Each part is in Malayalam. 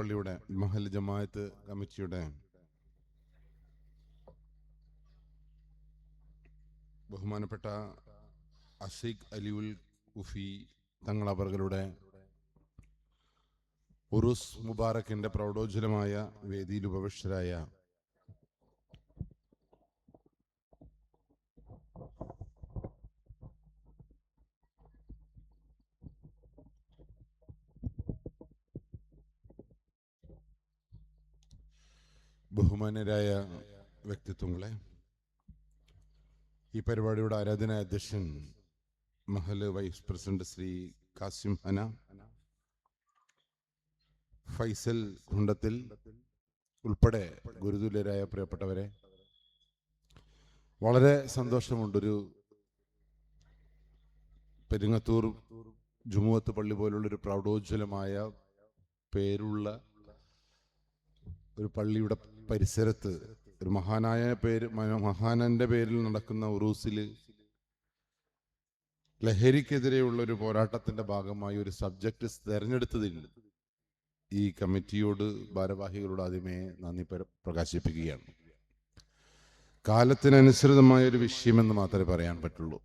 പള്ളിയുടെ മഹൽ ജമാഅത്ത് കമ്മിറ്റിയുടെ ബഹുമാനപ്പെട്ട അഷീഖ് അലിയുൽ ഉഫി തങ്ങൾ അവരുടെ ഉറുസ് മുബാറക്കിന്റെ പ്രൗഢോജ്വലമായ വേദിയിൽ ഉപവിഷ്ടരായ ബഹുമാന്യരായ വ്യക്തിത്വങ്ങളെ, ഈ പരിപാടിയുടെ ആരാധനാ അധ്യക്ഷൻ മഹല് വൈസ് പ്രസിഡന്റ് ശ്രീ കാസിം ഹന, ഫൈസൽ കുണ്ടത്തിൽ ഉൾപ്പെടെ ഗുരുതുല്യരായ പ്രിയപ്പെട്ടവരെ, വളരെ സന്തോഷമുണ്ടൊരു പെരിങ്ങത്തൂർ ജുമുഅത്ത് പള്ളി പോലുള്ളൊരു പ്രൗഢോജ്വലമായ പേരുള്ള ഒരു പള്ളിയുടെ പരിസരത്ത് ഒരു മഹാനന്റെ പേരിൽ നടക്കുന്ന ഉറൂസിൽ ലഹരിക്കെതിരെയുള്ള ഒരു പോരാട്ടത്തിന്റെ ഭാഗമായി ഒരു സബ്ജക്റ്റ് തെരഞ്ഞെടുത്തതിൽ ഈ കമ്മിറ്റിയോട് ഭാരവാഹികളോട് ആദ്യമേ നന്ദി പ്രകാശിപ്പിക്കുകയാണ്. കാലത്തിനനുസൃതമായ ഒരു വിഷയമെന്ന് മാത്രമേ പറയാൻ പറ്റുള്ളൂ.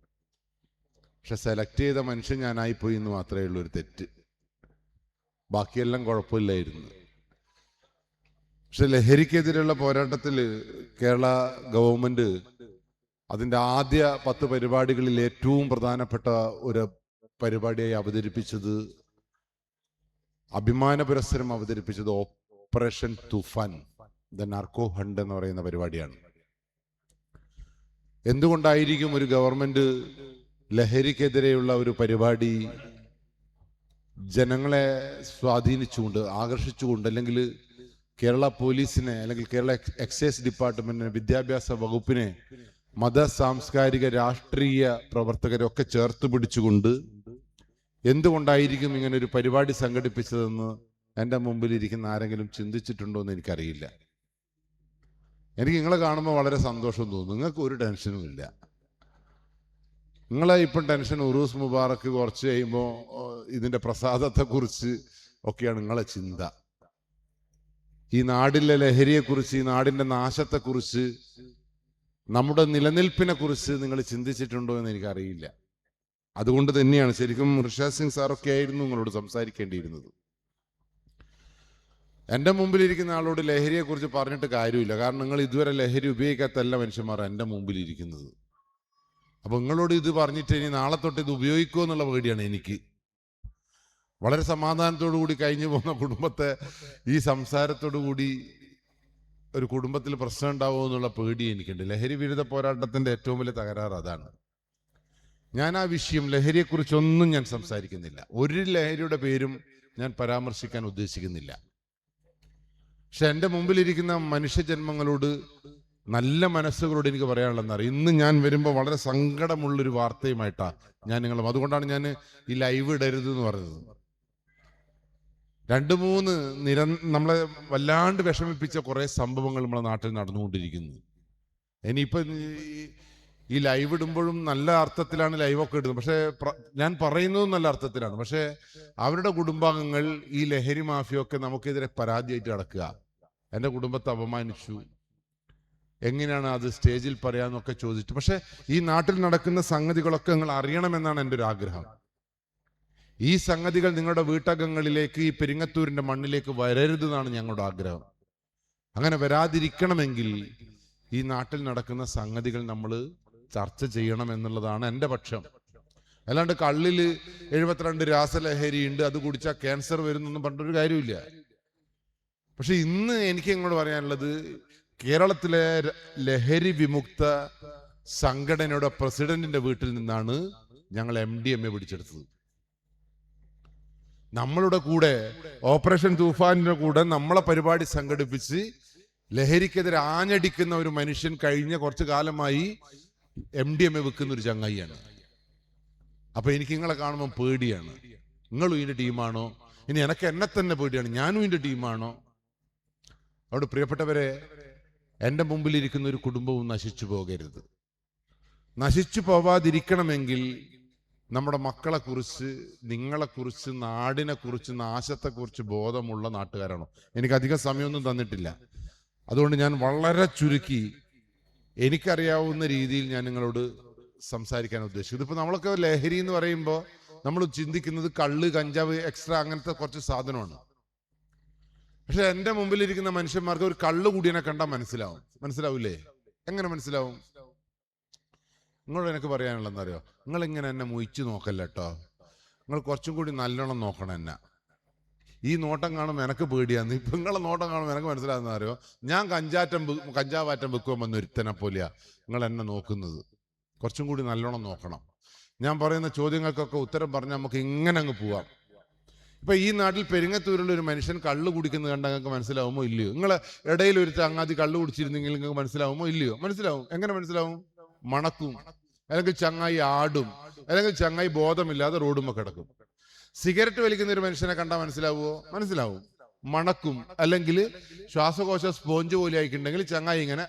പക്ഷെ സെലക്ട് ചെയ്ത മനുഷ്യൻ ഞാനായിപ്പോയി എന്ന് മാത്രമേ ഉള്ളൂ ഒരു തെറ്റ്. ബാക്കിയെല്ലാം കുഴപ്പമില്ലായിരുന്നു. പക്ഷെ ലഹരിക്കെതിരെയുള്ള പോരാട്ടത്തിൽ കേരള ഗവൺമെന്റ് അതിൻ്റെ ആദ്യ 10 പരിപാടികളിൽ ഏറ്റവും പ്രധാനപ്പെട്ട ഒരു പരിപാടിയായി അവതരിപ്പിച്ചത്, അഭിമാന പുരസ്സരം അവതരിപ്പിച്ചത് operation Toofan the narco hunt എന്ന് പറയുന്ന പരിപാടിയാണ്. എന്തുകൊണ്ടായിരിക്കും ഒരു ഗവൺമെന്റ് ലഹരിക്കെതിരെയുള്ള ഒരു പരിപാടി ജനങ്ങളെ സ്വാധീനിച്ചുകൊണ്ട്, ആകർഷിച്ചുകൊണ്ട്, അല്ലെങ്കിൽ കേരള പോലീസിനെ, അല്ലെങ്കിൽ കേരള എക്സൈസ് ഡിപ്പാർട്ട്മെന്റിനെ, വിദ്യാഭ്യാസ വകുപ്പിനെ, മത സാംസ്കാരിക രാഷ്ട്രീയ പ്രവർത്തകരൊക്കെ ചേർത്ത് പിടിച്ചുകൊണ്ട് എന്തുകൊണ്ടായിരിക്കും ഇങ്ങനെ ഒരു പരിപാടി സംഘടിപ്പിച്ചതെന്ന് എൻ്റെ മുമ്പിൽ ഇരിക്കുന്ന ആരെങ്കിലും ചിന്തിച്ചിട്ടുണ്ടോ എന്ന് എനിക്കറിയില്ല. എനിക്ക് നിങ്ങളെ കാണുമ്പോൾ വളരെ സന്തോഷം തോന്നുന്നു. നിങ്ങൾക്ക് ഒരു ടെൻഷനും ഇല്ല. നിങ്ങളെ ഇപ്പം ടെൻഷൻ ഉറൂസ് മുബാറക്ക് കുറച്ച് കഴിയുമ്പോൾ ഇതിൻ്റെ പ്രസാദത്തെക്കുറിച്ച് ഒക്കെയാണ് നിങ്ങളെ ചിന്ത. ഈ നാടിലെ ലഹരിയെക്കുറിച്ച്, ഈ നാടിൻ്റെ നാശത്തെക്കുറിച്ച്, നമ്മുടെ നിലനിൽപ്പിനെ കുറിച്ച് നിങ്ങൾ ചിന്തിച്ചിട്ടുണ്ടോ എന്ന് എനിക്കറിയില്ല. അതുകൊണ്ട് തന്നെയാണ് ശരിക്കും ഋഷാദ് സിംഗ് സാറൊക്കെ ആയിരുന്നു നിങ്ങളോട് സംസാരിക്കേണ്ടിയിരുന്നത്. എൻ്റെ മുമ്പിലിരിക്കുന്ന ആളോട് ലഹരിയെക്കുറിച്ച് പറഞ്ഞിട്ട് കാര്യമില്ല. കാരണം നിങ്ങൾ ഇതുവരെ ലഹരി ഉപയോഗിക്കാത്തല്ല മനുഷ്യന്മാർ എൻ്റെ മുമ്പിലിരിക്കുന്നത്. അപ്പൊ നിങ്ങളോട് ഇത് പറഞ്ഞിട്ട് ഇനി നാളെ തൊട്ട് ഇത് ഉപയോഗിക്കുമോ എന്നുള്ള പേടിയാണ് എനിക്ക്. വളരെ സമാധാനത്തോടു കൂടി കഴിഞ്ഞു പോകുന്ന കുടുംബത്തെ ഈ സംസാരത്തോടു കൂടി ഒരു കുടുംബത്തിൽ പ്രശ്നം ഉണ്ടാവുമോ എന്നുള്ള പേടി എനിക്കുണ്ട്. ലഹരി വിരുദ്ധ പോരാട്ടത്തിന്റെ ഏറ്റവും വലിയ തകരാറ് അതാണ്. ഞാൻ ആ വിഷയം, ലഹരിയെക്കുറിച്ചൊന്നും ഞാൻ സംസാരിക്കുന്നില്ല. ഒരു ലഹരിയുടെ പേരും ഞാൻ പരാമർശിക്കാൻ ഉദ്ദേശിക്കുന്നില്ല. പക്ഷെ എൻ്റെ മുമ്പിലിരിക്കുന്ന മനുഷ്യജന്മങ്ങളോട്, നല്ല മനസ്സുകളോട് എനിക്ക് പറയാനുള്ളതെന്നറിയാം. ഇന്ന് ഞാൻ വരുമ്പോൾ വളരെ സങ്കടമുള്ളൊരു വാർത്തയുമായിട്ടാണ് ഞാൻ അതുകൊണ്ടാണ് ഞാൻ ഈ ലൈവ് ഇടരുത് എന്ന് പറഞ്ഞത്. 2-3 നമ്മളെ വല്ലാണ്ട് വിഷമിപ്പിച്ച കുറെ സംഭവങ്ങൾ നമ്മളെ നാട്ടിൽ നടന്നുകൊണ്ടിരിക്കുന്നു. ഇനിയിപ്പം ഈ ലൈവ് ഇടുമ്പോഴും നല്ല അർത്ഥത്തിലാണ് ലൈവൊക്കെ ഇടുന്നത്. പക്ഷെ ഞാൻ പറയുന്നതും നല്ല അർത്ഥത്തിലാണ്. പക്ഷെ അവരുടെ കുടുംബാംഗങ്ങൾ ഈ ലഹരി മാഫിയൊക്കെ നമുക്കെതിരെ പരാതിയായിട്ട് നടക്കുക. എൻ്റെ കുടുംബത്തെ അപമാനിച്ചു, എങ്ങനെയാണ് അത് സ്റ്റേജിൽ പറയാന്നൊക്കെ ചോദിച്ചിട്ട്. പക്ഷെ ഈ നാട്ടിൽ നടക്കുന്ന സംഗതികളൊക്കെ നിങ്ങൾ അറിയണമെന്നാണ് എൻ്റെ ഒരു ആഗ്രഹം. ഈ സംഗതികൾ നിങ്ങളുടെ വീട്ടകങ്ങളിലേക്ക്, ഈ പെരിങ്ങത്തൂരിന്റെ മണ്ണിലേക്ക് വരരുതെന്നാണ് ഞങ്ങളുടെ ആഗ്രഹം. അങ്ങനെ വരാതിരിക്കണമെങ്കിൽ ഈ നാട്ടിൽ നടക്കുന്ന സംഗതികൾ നമ്മൾ ചർച്ച ചെയ്യണം എന്നുള്ളതാണ് എൻ്റെ പക്ഷം. അല്ലാണ്ട് കള്ളിൽ 72 രാസലഹരി ഉണ്ട്, അത് കുടിച്ചാൽ ക്യാൻസർ വരുന്നൊന്നും പറഞ്ഞൊരു കാര്യമില്ല. പക്ഷെ ഇന്ന് എനിക്ക് ഇങ്ങോട്ട് പറയാനുള്ളത്, കേരളത്തിലെ ലഹരി വിമുക്ത സംഘടനയുടെ പ്രസിഡന്റിന്റെ വീട്ടിൽ നിന്നാണ് ഞങ്ങൾ MDMA പിടിച്ചെടുത്തത്. നമ്മളുടെ കൂടെ ഓപ്പറേഷൻ തൂഫാനിന്റെ കൂടെ നമ്മളെ പരിപാടി സംഘടിപ്പിച്ച് ലഹരിക്കെതിരെ ആഞ്ഞടിക്കുന്ന ഒരു മനുഷ്യൻ കഴിഞ്ഞ കുറച്ചു കാലമായി MDMA വെക്കുന്ന ഒരു ചങ്ങായിയാണ്. അപ്പൊ എനിക്ക് നിങ്ങളെ കാണുമ്പോൾ പേടിയാണ്. നിങ്ങളും ഇതിന്റെ ടീമാണോ? ഇനി എനിക്ക് എന്നെ തന്നെ പേടിയാണ്, ഞാനും ഇതിന്റെ ടീമാണോ? അവിടെ പ്രിയപ്പെട്ടവരെ, എൻ്റെ മുമ്പിലിരിക്കുന്ന ഒരു കുടുംബവും നശിച്ചു പോകരുത്. നശിച്ചു പോവാതിരിക്കണമെങ്കിൽ നമ്മുടെ മക്കളെക്കുറിച്ച്, നിങ്ങളെക്കുറിച്ച്, നാടിനെക്കുറിച്ച്, നാശത്തെക്കുറിച്ച് ബോധമുള്ള നാട്ടുകാരാണോ? എനിക്ക് അധികം സമയമൊന്നും തന്നിട്ടില്ല, അതുകൊണ്ട് ഞാൻ വളരെ ചുരുക്കി എനിക്കറിയാവുന്ന രീതിയിൽ ഞാൻ നിങ്ങളോട് സംസാരിക്കാൻ ഉദ്ദേശിക്കുന്നത്. ഇപ്പൊ നമ്മളൊക്കെ ലഹരി എന്ന് പറയുമ്പോൾ നമ്മൾ ചിന്തിക്കുന്നത് കള്ള്, കഞ്ചാവ്, എക്സ്ട്രാ അങ്ങനത്തെ കുറച്ച് സാധനമാണ്. പക്ഷെ എൻ്റെ മുമ്പിലിരിക്കുന്ന മനുഷ്യന്മാർക്ക് ഒരു കള്ള് കൂടിയനെ കണ്ടാൽ മനസ്സിലാവില്ലേ? എങ്ങനെ മനസ്സിലാവും? നിങ്ങളോട് എനിക്ക് പറയാനുള്ളതെന്നറിയോ, നിങ്ങൾ ഇങ്ങനെ എന്നെ മുയിച്ചു നോക്കല്ല കേട്ടോ, നിങ്ങൾ കുറച്ചും കൂടി നല്ലോണം നോക്കണം എന്നെ. ഈ നോട്ടം കാണുമ്പോൾ എനിക്ക് പേടിയാന്ന്. ഇപ്പൊ നിങ്ങളെ നോട്ടം കാണുമ്പോൾ എനിക്ക് മനസ്സിലാകുന്ന അറിയോ, ഞാൻ കഞ്ചാവാറ്റം വെക്കുമ്പോൾ ഒരുത്തനെ പോലെയാ നിങ്ങൾ എന്നെ നോക്കുന്നത്. കുറച്ചും കൂടി നല്ലോണം നോക്കണം. ഞാൻ പറയുന്ന ചോദ്യങ്ങൾക്കൊക്കെ ഉത്തരം പറഞ്ഞാൽ നമുക്ക് ഇങ്ങനെ അങ്ങ് പോവാം. ഇപ്പൊ ഈ നാട്ടിൽ പെരിങ്ങത്തൂരുള്ള ഒരു മനുഷ്യൻ കള്ള് കുടിക്കുന്നത് കണ്ടാൽ നിങ്ങൾക്ക് മനസ്സിലാവുമോ ഇല്ലയോ? നിങ്ങളെ ഇടയിൽ ഒരു ചങ്ങാതി കള്ള് കുടിച്ചിരുന്നെങ്കിൽ നിങ്ങൾക്ക് മനസ്സിലാവുമോ ഇല്ലയോ? മനസ്സിലാവും. എങ്ങനെ മനസ്സിലാവും? മണക്കും, അല്ലെങ്കിൽ ചങ്ങായി ആടും, അല്ലെങ്കിൽ ചങ്ങായി ബോധമില്ലാതെ റോഡുമ്മ കിടക്കും. സിഗരറ്റ് വലിക്കുന്ന ഒരു മനുഷ്യനെ കണ്ടാൽ മനസ്സിലാവുമോ? മനസ്സിലാവും. മണക്കും, അല്ലെങ്കിൽ ശ്വാസകോശ സ്പോഞ്ച് പോലെ ആയിട്ടുണ്ടെങ്കിൽ ചങ്ങായി ഇങ്ങനെ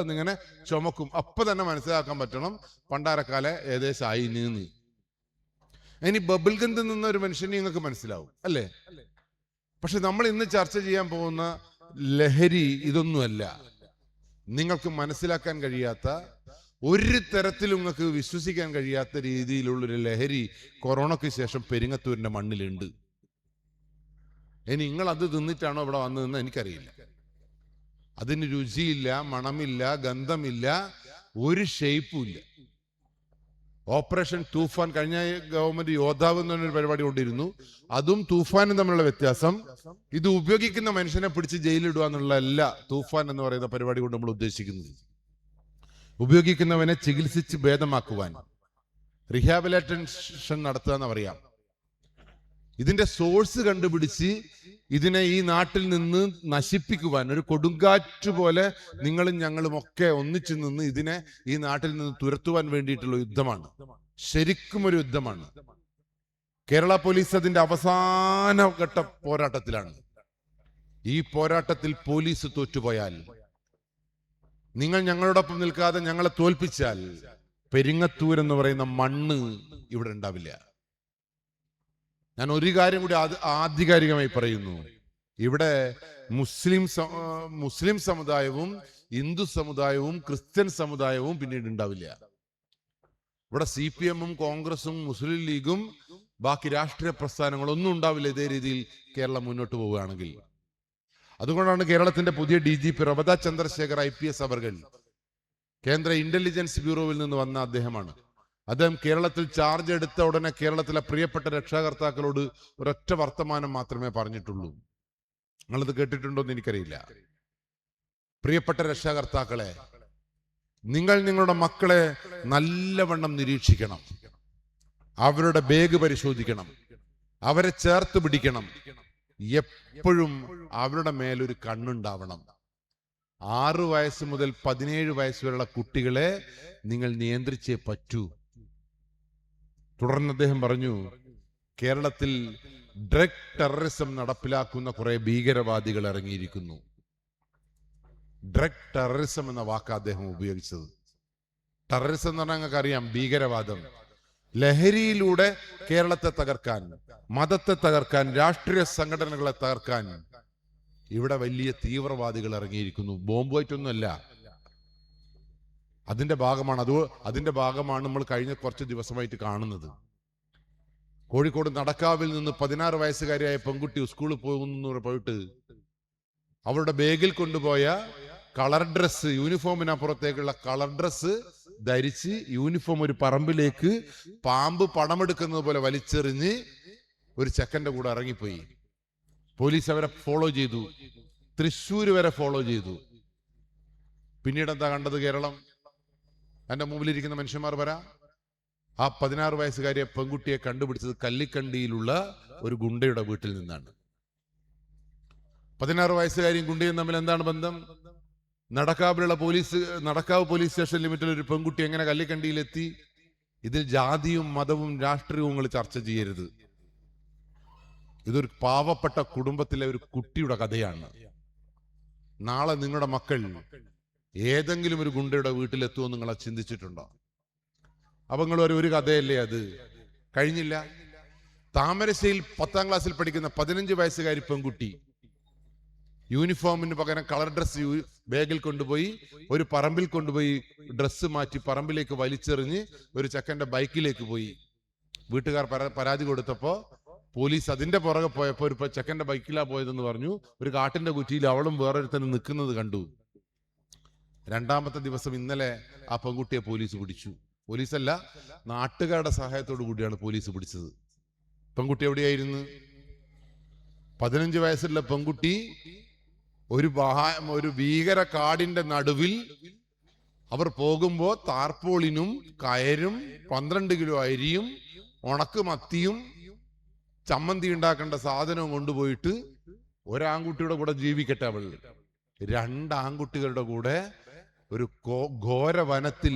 എന്നിങ്ങനെ ചുമക്കും. അപ്പൊ തന്നെ മനസ്സിലാക്കാൻ പറ്റണം പണ്ടാരക്കാല ഏകദേശം ആയി നീന്നി. ഇനി ബബിൾ ഗം തിന്നുന്ന ഒരു മനുഷ്യനെ നിങ്ങൾക്ക് മനസ്സിലാവും അല്ലേ? പക്ഷെ നമ്മൾ ഇന്ന് ചർച്ച ചെയ്യാൻ പോകുന്ന ലഹരി ഇതൊന്നുമല്ല. നിങ്ങൾക്ക് മനസ്സിലാക്കാൻ കഴിയാത്ത, ഒരു തരത്തിലും നിങ്ങൾക്ക് വിശ്വസിക്കാൻ കഴിയാത്ത രീതിയിലുള്ളൊരു ലഹരി കൊറോണയ്ക്ക് ശേഷം പെരിങ്ങത്തൂരിന്റെ മണ്ണിലുണ്ട്. ഇനി നിങ്ങൾ അത് തിന്നിട്ടാണോ ഇവിടെ വന്നതെന്ന് എനിക്കറിയില്ല. അതിന് രുചിയില്ല, മണമില്ല, ഗന്ധമില്ല, ഒരു ഷേപ്പും ഇല്ല. ഓപ്പറേഷൻ തൂഫാൻ, കഴിഞ്ഞ ഗവൺമെന്റ് യോദ്ധാവ് എന്ന് പറഞ്ഞൊരു പരിപാടി കൊണ്ടിരുന്നു. അതും തൂഫാനും തമ്മിലുള്ള വ്യത്യാസം, ഇത് ഉപയോഗിക്കുന്ന മനുഷ്യനെ പിടിച്ച് ജയിലിടുക എന്നുള്ളതല്ല തൂഫാൻ എന്ന് പറയുന്ന പരിപാടി കൊണ്ട് നമ്മൾ ഉദ്ദേശിക്കുന്നത്. ഉപയോഗിക്കുന്നവനെ ചികിത്സിച്ച് ഭേദമാക്കുവാൻ, റീഹാബിലിറ്റേഷൻ നടത്തുക എന്ന് പറയാം. ഇതിന്റെ സോഴ്സ് കണ്ടുപിടിച്ച് ഇതിനെ ഈ നാട്ടിൽ നിന്ന് നശിപ്പിക്കുവാൻ, ഒരു കൊടുങ്കാറ്റ് പോലെ നിങ്ങളും ഞങ്ങളും ഒക്കെ ഒന്നിച്ചു നിന്ന് ഇതിനെ ഈ നാട്ടിൽ നിന്ന് തുരത്തുവാൻ വേണ്ടിയിട്ടുള്ള യുദ്ധമാണ്. ശരിക്കും ഒരു യുദ്ധമാണ്. കേരള പോലീസ് അതിന്റെ അവസാന ഘട്ട പോരാട്ടത്തിലാണ്. ഈ പോരാട്ടത്തിൽ പോലീസ് തോറ്റുപോയാൽ, നിങ്ങൾ ഞങ്ങളോടൊപ്പം നിൽക്കാതെ ഞങ്ങളെ തോൽപ്പിച്ചാൽ, പെരിങ്ങത്തൂർ എന്ന് പറയുന്ന മണ്ണ് ഇവിടെ ഉണ്ടാവില്ല. ഞാൻ ഒരു കാര്യം കൂടി ആധികാരികമായി പറയുന്നു. ഇവിടെ മുസ്ലിം സമുദായവും ഹിന്ദു സമുദായവും ക്രിസ്ത്യൻ സമുദായവും പിന്നീട് ഉണ്ടാവില്ല. ഇവിടെ CPM-ഉം കോൺഗ്രസും മുസ്ലിം ലീഗും ബാക്കി രാഷ്ട്രീയ പ്രസ്ഥാനങ്ങളൊന്നും ഉണ്ടാവില്ല ഇതേ രീതിയിൽ കേരളം മുന്നോട്ട് പോവുകയാണെങ്കിൽ. അതുകൊണ്ടാണ് കേരളത്തിന്റെ പുതിയ DGP പ്രഭത ചന്ദ്രശേഖർ IPS അവർകൾ, കേന്ദ്ര ഇന്റലിജൻസ് ബ്യൂറോയിൽ നിന്ന് വന്ന അദ്ദേഹമാണ്. അദ്ദേഹം കേരളത്തിൽ ചാർജ് എടുത്ത ഉടനെ കേരളത്തിലെ പ്രിയപ്പെട്ട രക്ഷാകർത്താക്കളോട് ഒരൊറ്റ വർത്തമാനം മാത്രമേ പറഞ്ഞിട്ടുള്ളൂ. നിങ്ങളത് കേട്ടിട്ടുണ്ടോ എന്ന് എനിക്കറിയില്ല. പ്രിയപ്പെട്ട രക്ഷാകർത്താക്കളെ, നിങ്ങൾ നിങ്ങളുടെ മക്കളെ നല്ലവണ്ണം നിരീക്ഷിക്കണം. അവരുടെ ബാഗ് പരിശോധിക്കണം, അവരെ ചേർത്ത് പിടിക്കണം. എപ്പോഴും അവരുടെ മേലൊരു കണ്ണുണ്ടാവണം. 6 വയസ്സ് മുതൽ 17 വയസ്സ് വരെയുള്ള കുട്ടികളെ നിങ്ങൾ നിയന്ത്രിച്ചേ പറ്റൂ. തുടർന്ന് അദ്ദേഹം പറഞ്ഞു, കേരളത്തിൽ ഡ്രഗ് ടെററിസം നടപ്പിലാക്കുന്ന കുറെ ഭീകരവാദികൾ ഇറങ്ങിയിരിക്കുന്നു. ഡ്രഗ് ടെററിസം എന്ന വാക്ക് അദ്ദേഹം ഉപയോഗിച്ചത്. ടെററിസം എന്ന് പറഞ്ഞാൽ നിങ്ങൾക്ക് അറിയാം, ഭീകരവാദം. ലഹരിയിലൂടെ കേരളത്തെ തകർക്കാൻ, മതത്തെ തകർക്കാൻ, രാഷ്ട്രീയ സംഘടനകളെ തകർക്കാൻ ഇവിടെ വലിയ തീവ്രവാദികൾ ഇറങ്ങിയിരിക്കുന്നു. ബോംബുമായിട്ടൊന്നുമല്ല, അതിന്റെ ഭാഗമാണ് നമ്മൾ കഴിഞ്ഞ കുറച്ച് ദിവസമായിട്ട് കാണുന്നത്. കോഴിക്കോട് നടക്കാവിൽ നിന്ന് 16 വയസ്സുകാരിയായ പെൺകുട്ടി സ്കൂളിൽ പോയിട്ട് അവരുടെ ബാഗിൽ കൊണ്ടുപോയ കളർ ഡ്രസ്സ്, യൂണിഫോമിനപ്പുറത്തേക്കുള്ള കളർ ഡ്രസ്സ് ധരിച്ച് യൂണിഫോം ഒരു പറമ്പിലേക്ക് പാമ്പ് പണമെടുക്കുന്നത് പോലെ വലിച്ചെറിഞ്ഞ് ഒരു ചെക്കന്റെ കൂടെ ഇറങ്ങിപ്പോയി. പോലീസ് അവരെ ഫോളോ ചെയ്തു, തൃശ്ശൂര് വരെ ഫോളോ ചെയ്തു. പിന്നീട് എന്താ കണ്ടത്? കേരളം. എന്റെ മുമ്പിലിരിക്കുന്ന മനുഷ്യന്മാർ വരാം. ആ 16 വയസ്സുകാരിയെ പെൺകുട്ടിയെ കണ്ടുപിടിച്ചത് കല്ലിക്കണ്ടിയിലുള്ള ഒരു ഗുണ്ടയുടെ വീട്ടിൽ നിന്നാണ്. 16 വയസ്സുകാരിയും ഗുണ്ടയും തമ്മിൽ എന്താണ് ബന്ധം? നടക്കാവ് പോലീസ് സ്റ്റേഷൻ ലിമിറ്റിൽ ഒരു പെൺകുട്ടി എങ്ങനെ കല്ലിക്കണ്ടിയിലെത്തി? ഇതിൽ ജാതിയും മതവും രാഷ്ട്രീയവും നിങ്ങൾ ചർച്ച ചെയ്യരുത്. ഇതൊരു പാവപ്പെട്ട കുടുംബത്തിലെ ഒരു കുട്ടിയുടെ കഥയാണ്. നാളെ നിങ്ങളുടെ മക്കൾ ഏതെങ്കിലും ഒരു ഗുണ്ടയുടെ വീട്ടിലെത്തുമോ നിങ്ങളെ ചിന്തിച്ചിട്ടുണ്ടോ? അപ്പൊ നിങ്ങൾ ഒരു കഥയല്ലേ അത്? കഴിഞ്ഞില്ല. താമരശ്ശേരിയിൽ 10ാം ക്ലാസ്സിൽ പഠിക്കുന്ന 15 വയസ്സുകാരി പെൺകുട്ടി യൂണിഫോമിന് പകരം കളർ ഡ്രസ് ബാഗിൽ കൊണ്ടുപോയി ഒരു പറമ്പിൽ കൊണ്ടുപോയി ഡ്രസ്സ് മാറ്റി പറമ്പിലേക്ക് വലിച്ചെറിഞ്ഞ് ഒരു ചെക്കന്റെ ബൈക്കിലേക്ക് പോയി. വീട്ടുകാർ പരാതി കൊടുത്തപ്പോ പോലീസ് അതിന്റെ പുറകെ പോയപ്പോ ഒരു ചെക്കന്റെ ബൈക്കിലാ പോയതെന്ന് പറഞ്ഞു. ഒരു കാട്ടിന്റെ കുറ്റിയിൽ അവളും വേറൊരുത്തന്നെ നിൽക്കുന്നത് കണ്ടു. 2ാമത്തെ ദിവസം ഇന്നലെ ആ പെൺകുട്ടിയെ പോലീസ് പിടിച്ചു. പോലീസല്ല, നാട്ടുകാരുടെ സഹായത്തോടു കൂടിയാണ് പോലീസ് പിടിച്ചത്. പെൺകുട്ടി എവിടെയായിരുന്നു? 15 വയസ്സുള്ള പെൺകുട്ടി ഒരു ഭീകര കാടിന്റെ നടുവിൽ അവർ പോകുമ്പോ താർപോളിനും കയരും 12 കിലോ അരിയും ഉണക്ക് മത്തിയും ചമ്മന്തി ഉണ്ടാക്കേണ്ട സാധനവും കൊണ്ടുപോയിട്ട് ഒരാൺകുട്ടിയുടെ കൂടെ ജീവിക്കട്ടെ അവൾ. 2 ആൺകുട്ടികളുടെ കൂടെ ഒരു ഘോര വനത്തിൽ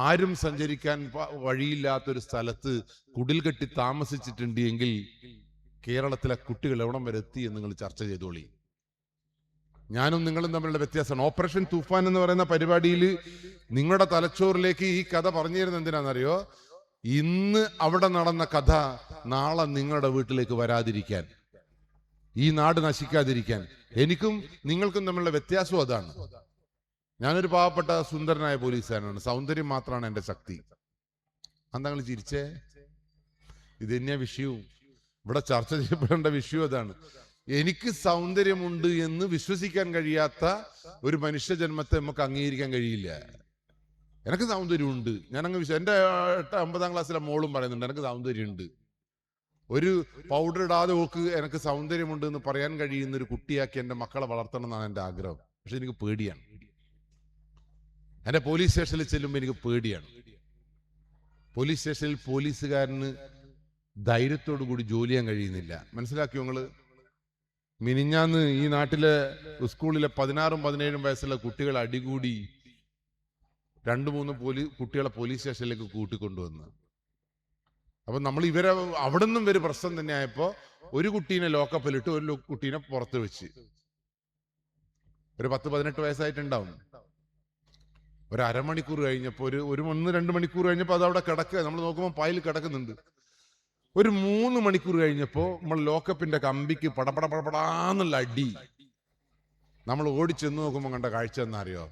ആരും സഞ്ചരിക്കാൻ വഴിയില്ലാത്തൊരു സ്ഥലത്ത് കുടിൽ കെട്ടി താമസിച്ചിട്ടുണ്ട് എങ്കിൽ കേരളത്തിലെ കുട്ടികൾ എവിടം വരെ എത്തി എന്ന് നിങ്ങൾ ചർച്ച ചെയ്തോളി. ഞാനും നിങ്ങളും തമ്മിലുള്ള വ്യത്യാസമാണ്. ഓപ്പറേഷൻ തൂഫാൻ എന്ന് പറയുന്ന പരിപാടിയിൽ നിങ്ങളുടെ തലച്ചോറിലേക്ക് ഈ കഥ പറഞ്ഞു തരുന്നത് എന്തിനാണെന്നറിയോ? ഇന്ന് അവിടെ നടന്ന കഥ നാളെ നിങ്ങളുടെ വീട്ടിലേക്ക് വരാതിരിക്കാൻ, ഈ നാട് നശിക്കാതിരിക്കാൻ. എനിക്കും നിങ്ങൾക്കും തമ്മിലുള്ള വ്യത്യാസം അതാണ്. ഞാനൊരു പാവപ്പെട്ട സുന്ദരനായ പോലീസുകാരനാണ്. സൗന്ദര്യം മാത്രമാണ് എന്റെ ശക്തി. അന്തങ്ങൾ ചിരിച്ചേ? ഇത് തന്നെയാ വിഷയവും. ഇവിടെ ചർച്ച ചെയ്യപ്പെടേണ്ട വിഷയം അതാണ്. എനിക്ക് സൗന്ദര്യമുണ്ട് എന്ന് വിശ്വസിക്കാൻ കഴിയാത്ത ഒരു മനുഷ്യ ജന്മത്തെ നമുക്ക് അംഗീകരിക്കാൻ കഴിയില്ല. എനിക്ക് സൗന്ദര്യമുണ്ട്, ഞാനങ്ങ് എന്റെ 9ാം ക്ലാസ്സിലെ മോളും പറയുന്നുണ്ട് എനിക്ക് സൗന്ദര്യമുണ്ട്. ഒരു പൗഡർ ഇടാതെ ഓക്ക് എനിക്ക് സൗന്ദര്യമുണ്ട് എന്ന് പറയാൻ കഴിയുന്ന ഒരു കുട്ടിയാക്കി എന്റെ മക്കളെ വളർത്തണം എന്നാണ് എന്റെ ആഗ്രഹം. പക്ഷെ എനിക്ക് പേടിയാണ്. എന്റെ പോലീസ് സ്റ്റേഷനിൽ ചെല്ലുമ്പോൾ എനിക്ക് പേടിയാണ്. പോലീസ് സ്റ്റേഷനിൽ പോലീസുകാരന് ധൈര്യത്തോടു കൂടി ജോലി ചെയ്യാൻ കഴിയുന്നില്ല. മനസ്സിലാക്കിയോ നിങ്ങള്? മിനിഞ്ഞാന്ന് ഈ നാട്ടിലെ സ്കൂളിലെ 16ഉം 17ഉം വയസ്സുള്ള കുട്ടികൾ അടികൂടി 2-3 കുട്ടികളെ പോലീസ് സ്റ്റേഷനിലേക്ക് കൂട്ടിക്കൊണ്ടുവന്ന്. അപ്പൊ നമ്മൾ ഇവരെ അവിടെ നിന്നും ഒരു പ്രശ്നം തന്നെ ആയപ്പോ ഒരു കുട്ടീനെ ലോക്കപ്പിലിട്ട് ഒരു കുട്ടീനെ പുറത്ത് വെച്ച്. ഒരു 10-18 വയസ്സായിട്ടുണ്ടാവും. ഒരു അരമണിക്കൂർ കഴിഞ്ഞപ്പോ ഒരു 1-2 മണിക്കൂർ കഴിഞ്ഞപ്പോ അത് അവിടെ കിടക്കുക. നമ്മൾ നോക്കുമ്പോൾ പായിൽ കിടക്കുന്നുണ്ട്. ഒരു 3 മണിക്കൂർ കഴിഞ്ഞപ്പോ നമ്മൾ ലോക്കപ്പിന്റെ കമ്പിക്ക് പടപടപടപടാന്നുള്ള അടി. നമ്മൾ ഓടിച്ചെന്ന് നോക്കുമ്പോൾ കണ്ട കാഴ്ച എന്നറിയോ?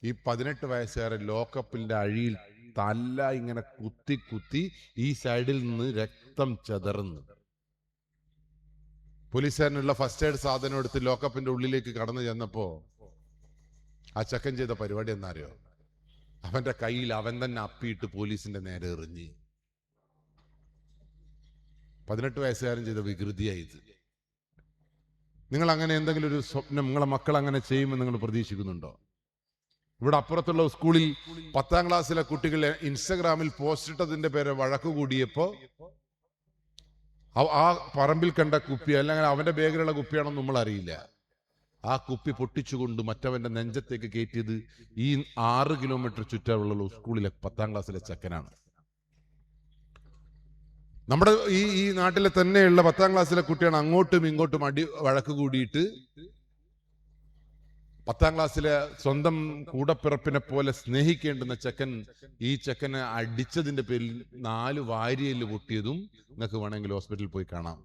ഈ 18 വയസ്സുകാരൻ ലോക്കപ്പിന്റെ അഴിയിൽ തല്ല ഇങ്ങനെ കുത്തി കുത്തി ഈ സൈഡിൽ നിന്ന് രക്തം ചെതറുന്നു. പോലീസുകാരനുള്ള ഫസ്റ്റ് എയ്ഡ് സാധനം എടുത്ത് ലോക്കപ്പിന്റെ ഉള്ളിലേക്ക് കടന്നു ചെന്നപ്പോ ആ ചെക്കൻ ചെയ്ത പരിപാടി എന്നറിയോ? അവന്റെ കയ്യിൽ അവൻ തന്നെ അപ്പിയിട്ട് പോലീസിന്റെ നേരെ എറിഞ്ഞ്. 18 വയസ്സുകാരൻ ചെയ്ത വികൃതിയായത്. നിങ്ങൾ അങ്ങനെ എന്തെങ്കിലും ഒരു സ്വപ്നം നിങ്ങളെ മക്കൾ അങ്ങനെ ചെയ്യുമെന്ന് നിങ്ങൾ പ്രതീക്ഷിക്കുന്നുണ്ടോ? ഇവിടെ അപ്പുറത്തുള്ള സ്കൂളിൽ 10ാം ക്ലാസ്സിലെ കുട്ടികൾ ഇൻസ്റ്റഗ്രാമിൽ പോസ്റ്റ് ഇട്ടതിന്റെ പേര് വഴക്ക് കൂടിയപ്പോ ആ പറമ്പിൽ കണ്ട കുപ്പി അല്ലെങ്കിൽ അവന്റെ ബാഗിലുള്ള കുപ്പിയാണെന്ന് നമ്മൾ അറിയില്ല. ആ കുപ്പി പൊട്ടിച്ചുകൊണ്ട് മറ്റവന്റെ നെഞ്ചത്തേക്ക് കയറ്റിയത് ഈ 6 കിലോമീറ്റർ ചുറ്റളവുള്ള സ്കൂളിലെ 10ാം ക്ലാസ്സിലെ ചെക്കനാണ്. നമ്മുടെ ഈ നാട്ടിലെ തന്നെയുള്ള 10ാം ക്ലാസ്സിലെ കുട്ടിയാണ് അങ്ങോട്ടും ഇങ്ങോട്ടും വഴക്ക് കൂടിയിട്ട് 10ാം ക്ലാസ്സിലെ സ്വന്തം കൂടപ്പിറപ്പിനെ പോലെ സ്നേഹിക്കേണ്ടുന്ന ചെക്കൻ ഈ ചെക്കനെ അടിച്ചതിന്റെ പേരിൽ 4 വാരിയല് പൊട്ടിയതും നിങ്ങൾക്ക് വേണമെങ്കിൽ ഹോസ്പിറ്റലിൽ പോയി കാണാം.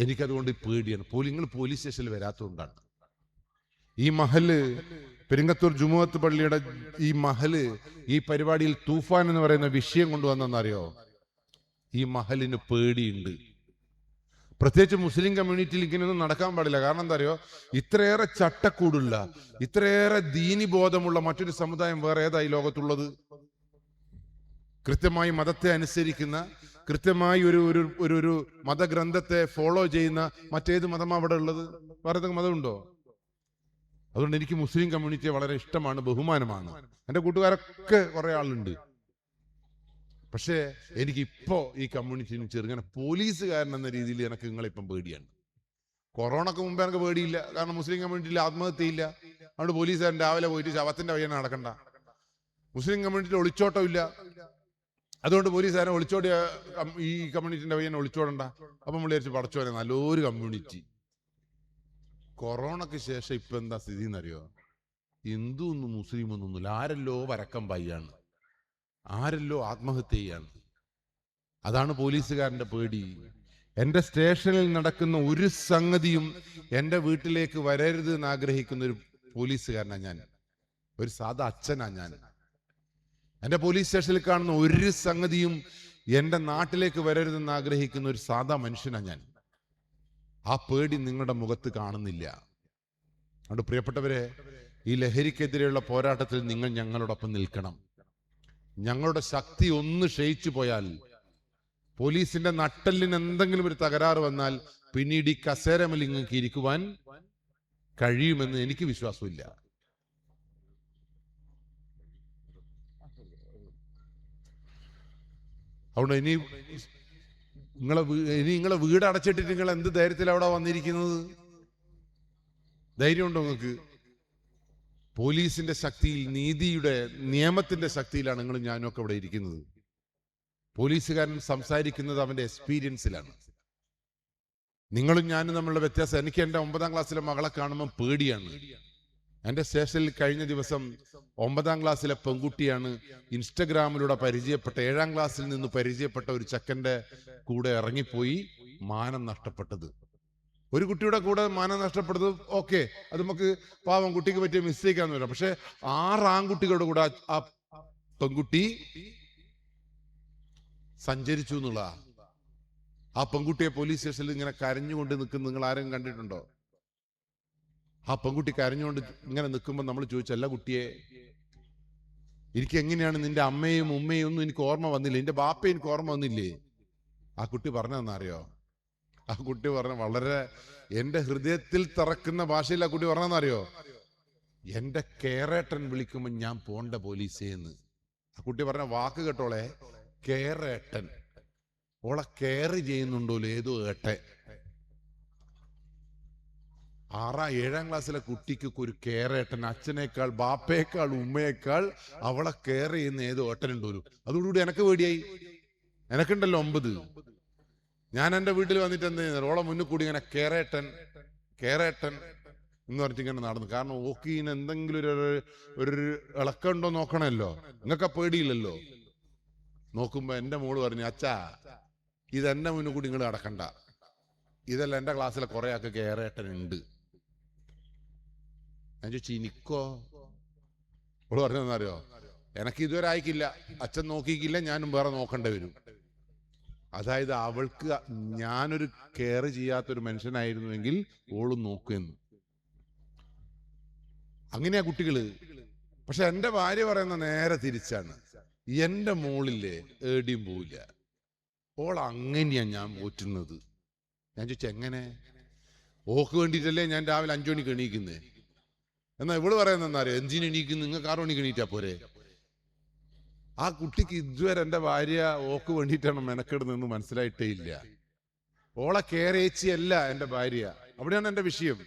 എനിക്കതുകൊണ്ട് പേടിയാണ്. നിങ്ങൾ പോലീസ് സ്റ്റേഷനിൽ വരാത്തതുകൊണ്ടാണ്. ഈ മഹല് പെരിങ്ങത്തൂർ ജുമുഅത്ത് പള്ളിയുടെ ഈ മഹല് ഈ പരിപാടിയിൽ തൂഫാൻ എന്ന് പറയുന്ന വിഷയം കൊണ്ടുവന്നെന്നറിയോ? ഈ മഹലിന് പേടിയുണ്ട്. പ്രത്യേകിച്ച് മുസ്ലിം കമ്മ്യൂണിറ്റിയിൽ ഇങ്ങനെയൊന്നും നടക്കാൻ പാടില്ല. കാരണം എന്താ അറിയോ? ഇത്രയേറെ ചട്ടക്കൂടുള്ള, ഇത്രയേറെ ദീനിബോധമുള്ള മറ്റൊരു സമുദായം വേറെ ഏതായി ലോകത്തുള്ളത്? കൃത്യമായി മതത്തെ അനുസരിക്കുന്ന, കൃത്യമായി ഒരു മതഗ്രന്ഥത്തെ ഫോളോ ചെയ്യുന്ന മറ്റേത് മതമാണ് അവിടെ ഉള്ളത്? വേറെ ഏതൊക്കെ മതമുണ്ടോ? അതുകൊണ്ട് എനിക്ക് മുസ്ലിം കമ്മ്യൂണിറ്റിയെ വളരെ ഇഷ്ടമാണ്, ബഹുമാനമാണ്. എൻ്റെ കൂട്ടുകാരൊക്കെ കുറെ ആളുണ്ട്. പക്ഷേ എനിക്കിപ്പോ ഈ കമ്മ്യൂണിറ്റിന് ചെറുങ്ങനെ പോലീസുകാരൻ എന്ന രീതിയിൽ എനിക്ക് നിങ്ങളിപ്പം പേടിയാണ്. കൊറോണക്ക് മുമ്പ് എനിക്ക് പേടിയില്ല. കാരണം മുസ്ലിം കമ്മ്യൂണിറ്റിയിൽ ആത്മഹത്യയില്ല. അതുകൊണ്ട് പോലീസുകാരൻ രാവിലെ പോയിട്ട് ശവത്തിന്റെ വഴിയാണ് നടക്കണ്ട. മുസ്ലിം കമ്മ്യൂണിറ്റിയിൽ ഒളിച്ചോട്ടമില്ല. അതുകൊണ്ട് പോലീസുകാരൻ ഒളിച്ചോടിയ ഈ കമ്മ്യൂണിറ്റിന്റെ വഴിയാണ് ഒളിച്ചോടണ്ട. അപ്പം വിളിച്ചു പടച്ചോനെ നല്ലൊരു കമ്മ്യൂണിറ്റി. കൊറോണക്ക് ശേഷം ഇപ്പൊ എന്താ സ്ഥിതി എന്നറിയോ? ഹിന്ദു ഒന്നും മുസ്ലിം ഒന്നുമില്ല. ആരല്ലോ വരക്കം പായാണ്, ആരല്ലോ ആത്മഹത്യ ചെയ്യാണ്. അതാണ് പോലീസുകാരന്റെ പേടി. എന്റെ സ്റ്റേഷനിൽ നടക്കുന്ന ഒരു സംഗതിയും എന്റെ വീട്ടിലേക്ക് വരരുത് എന്ന് ആഗ്രഹിക്കുന്ന ഒരു പോലീസുകാരനാണ് ഞാൻ. ഒരു സാധാ അച്ഛനാ ഞാൻ. എന്റെ പോലീസ് സ്റ്റേഷനിൽ കാണുന്ന ഒരു സംഗതിയും എന്റെ നാട്ടിലേക്ക് വരരുതെന്ന് ആഗ്രഹിക്കുന്ന ഒരു സാധാ മനുഷ്യനാണ് ഞാൻ. ആ പേടി നിങ്ങളുടെ മുഖത്ത് കാണുന്നില്ല. അതുകൊണ്ട് പ്രിയപ്പെട്ടവരെ, ഈ ലഹരിക്കെതിരെയുള്ള പോരാട്ടത്തിൽ നിങ്ങൾ ഞങ്ങളോടൊപ്പം നിൽക്കണം. ഞങ്ങളുടെ ശക്തി ഒന്ന് ക്ഷയിച്ചു പോയാൽ, പോലീസിന്റെ നട്ടെല്ലിന് എന്തെങ്കിലും ഒരു തകരാറ് വന്നാൽ പിന്നീട് ഈ കസേരമേൽ നിങ്ങൾക്ക് ഇരിക്കുവാൻ കഴിയുമെന്ന് എനിക്ക് വിശ്വാസമില്ല. അതുകൊണ്ട് ഇനി നിങ്ങളെ വീട് അടച്ചിട്ടിട്ട് നിങ്ങൾ എന്ത് ധൈര്യത്തിൽ അവിടെ വന്നിരിക്കുന്നത്? ധൈര്യമുണ്ടോ നിങ്ങൾക്ക്? പോലീസിന്റെ ശക്തിയിൽ, നീതിയുടെ, നിയമത്തിന്റെ ശക്തിയിലാണ് നിങ്ങളും ഞാനും ഒക്കെ ഇവിടെ ഇരിക്കുന്നത്. പോലീസുകാരൻ സംസാരിക്കുന്നത് അവന്റെ എക്സ്പീരിയൻസിലാണ്. നിങ്ങളും ഞാനും തമ്മിലുള്ള വ്യത്യാസം, എനിക്ക് എൻ്റെ 9ാം ക്ലാസ്സിലെ മകളെ കാണുമ്പോൾ പേടിയാണ്. എൻ്റെ സ്റ്റേഷനിൽ കഴിഞ്ഞ ദിവസം 9ാം ക്ലാസ്സിലെ പെൺകുട്ടിയാണ് ഇൻസ്റ്റഗ്രാമിലൂടെ പരിചയപ്പെട്ട, 7ാം ക്ലാസ്സിൽ നിന്ന് പരിചയപ്പെട്ട ഒരു ചെക്കൻ്റെ കൂടെ ഇറങ്ങിപ്പോയി മാനം നഷ്ടപ്പെട്ടത്. ഒരു കുട്ടിയുടെ കൂടെ മാനം നഷ്ടപ്പെട്ടത് ഓക്കെ, അത് നമുക്ക് പാവം കുട്ടിക്ക് പറ്റിയ മിസ്റ്റേക്കാന്ന് വരാം. പക്ഷെ 6 ആൺകുട്ടികളുടെ കൂടെ ആ പെൺകുട്ടി സഞ്ചരിച്ചു എന്നുള്ള. ആ പെൺകുട്ടിയെ പോലീസ് സ്റ്റേഷനിൽ ഇങ്ങനെ കരഞ്ഞുകൊണ്ട് നിൽക്കുന്ന നിങ്ങൾ ആരും കണ്ടിട്ടുണ്ടോ? ആ പെൺകുട്ടി കരഞ്ഞുകൊണ്ട് ഇങ്ങനെ നിൽക്കുമ്പോൾ നമ്മൾ ചോദിച്ചല്ല കുട്ടിയെ, എനിക്ക് എങ്ങനെയാണ് നിന്റെ അമ്മയും ഉമ്മയും ഒന്നും എനിക്ക് ഓർമ്മ വന്നില്ല, എന്റെ ബാപ്പ എനിക്ക് ഓർമ്മ വന്നില്ലേ? ആ കുട്ടി പറഞ്ഞതെന്നറിയോ? ആ കുട്ടി പറഞ്ഞ വളരെ എന്റെ ഹൃദയത്തിൽ തറക്കുന്ന ഭാഷയിൽ ആ കുട്ടി പറഞ്ഞതെന്നറിയോ? എന്റെ കേറേട്ടൻ വിളിക്കുമ്പോ ഞാൻ പോണ്ട പോലീസേന്ന്. ആ കുട്ടി പറഞ്ഞ വാക്ക് കേട്ടോളെ, കേറേട്ടൻ. ഓളെ കെയർ ചെയ്യുന്നുണ്ടോ ഏതോ ഏട്ടെ. 7ാം ക്ലാസ്സിലെ കുട്ടിക്ക് ഒരു കേറേട്ടൻ, അച്ഛനേക്കാൾ ബാപ്പയേക്കാൾ ഉമ്മയേക്കാൾ അവളെ കെയർ ചെയ്യുന്ന ഏതോ ഏട്ടനുണ്ടോ. അതോടുകൂടി എനക്ക് പേടിയായി. എനക്കുണ്ടല്ലോ 9. ഞാൻ എൻ്റെ വീട്ടിൽ വന്നിട്ട് എന്ത് ചെയ്യുന്നത്, ഓളെ മുന്നിൽ കൂടി ഇങ്ങനെ കേറേട്ടൻ കേറേട്ടൻ എന്ന് പറഞ്ഞിട്ട് ഇങ്ങനെ നടന്നു. കാരണം ഓക്കീന് എന്തെങ്കിലും ഒരു ഇളക്കമുണ്ടോ നോക്കണമല്ലോ. നിങ്ങൾക്ക് പേടിയില്ലല്ലോ. നോക്കുമ്പോ എൻ്റെ മോള് പറഞ്ഞു, അച്ഛാ ഇതെന്റെ മുന്നിൽ കൂടി നിങ്ങൾ നടക്കണ്ട, ഇതെല്ലാം എൻ്റെ ക്ലാസ്സിലെ കുറെ ആൾക്ക് കേറേട്ടൻ ഉണ്ട്. ഞാൻ ചോദിച്ചു എനിക്കോ? അവള് പറഞ്ഞതെന്നറിയോ, എനക്ക് ഇതുവരെ ആയിക്കില്ല, അച്ഛൻ നോക്കിക്കില്ല, ഞാനും വേറെ നോക്കേണ്ടി വരും. അതായത് അവൾക്ക് ഞാനൊരു കെയർ ചെയ്യാത്തൊരു മനുഷ്യനായിരുന്നുവെങ്കിൽ ഓളും നോക്കുമെന്ന്. അങ്ങനെയാ കുട്ടികള്. പക്ഷെ എൻ്റെ ഭാര്യ പറയുന്ന നേരെ തിരിച്ചാണ്. എൻ്റെ മോളില്ലേ ഏടിയും പോവില്ല, ഓൾ അങ്ങനെയാ ഞാൻ പോറ്റുന്നത്. ഞാൻ ചോദിച്ചു എങ്ങനെ? ഓക്ക് വേണ്ടിയിട്ടല്ലേ ഞാൻ രാവിലെ 5 മണിക്ക് എണീക്കുന്നേ. എന്നാ ഇവള് പറയുന്നറിയോ, എന്തിനു എണീക്കുന്നു, നിങ്ങൾക്ക് 6 മണിക്ക് എണീറ്റാ പോരെ? ആ കുട്ടിക്ക് ഇതുവരെ എൻ്റെ ഭാര്യ ഓക്ക് വേണ്ടിയിട്ടാണ് മെനക്കെടുന്നതെന്ന് മനസ്സിലായിട്ടേ ഇല്ല. ഓളെ കെയർ ഏച്ചിയല്ല എൻ്റെ ഭാര്യ. അവിടെയാണ് എൻ്റെ വിഷയം.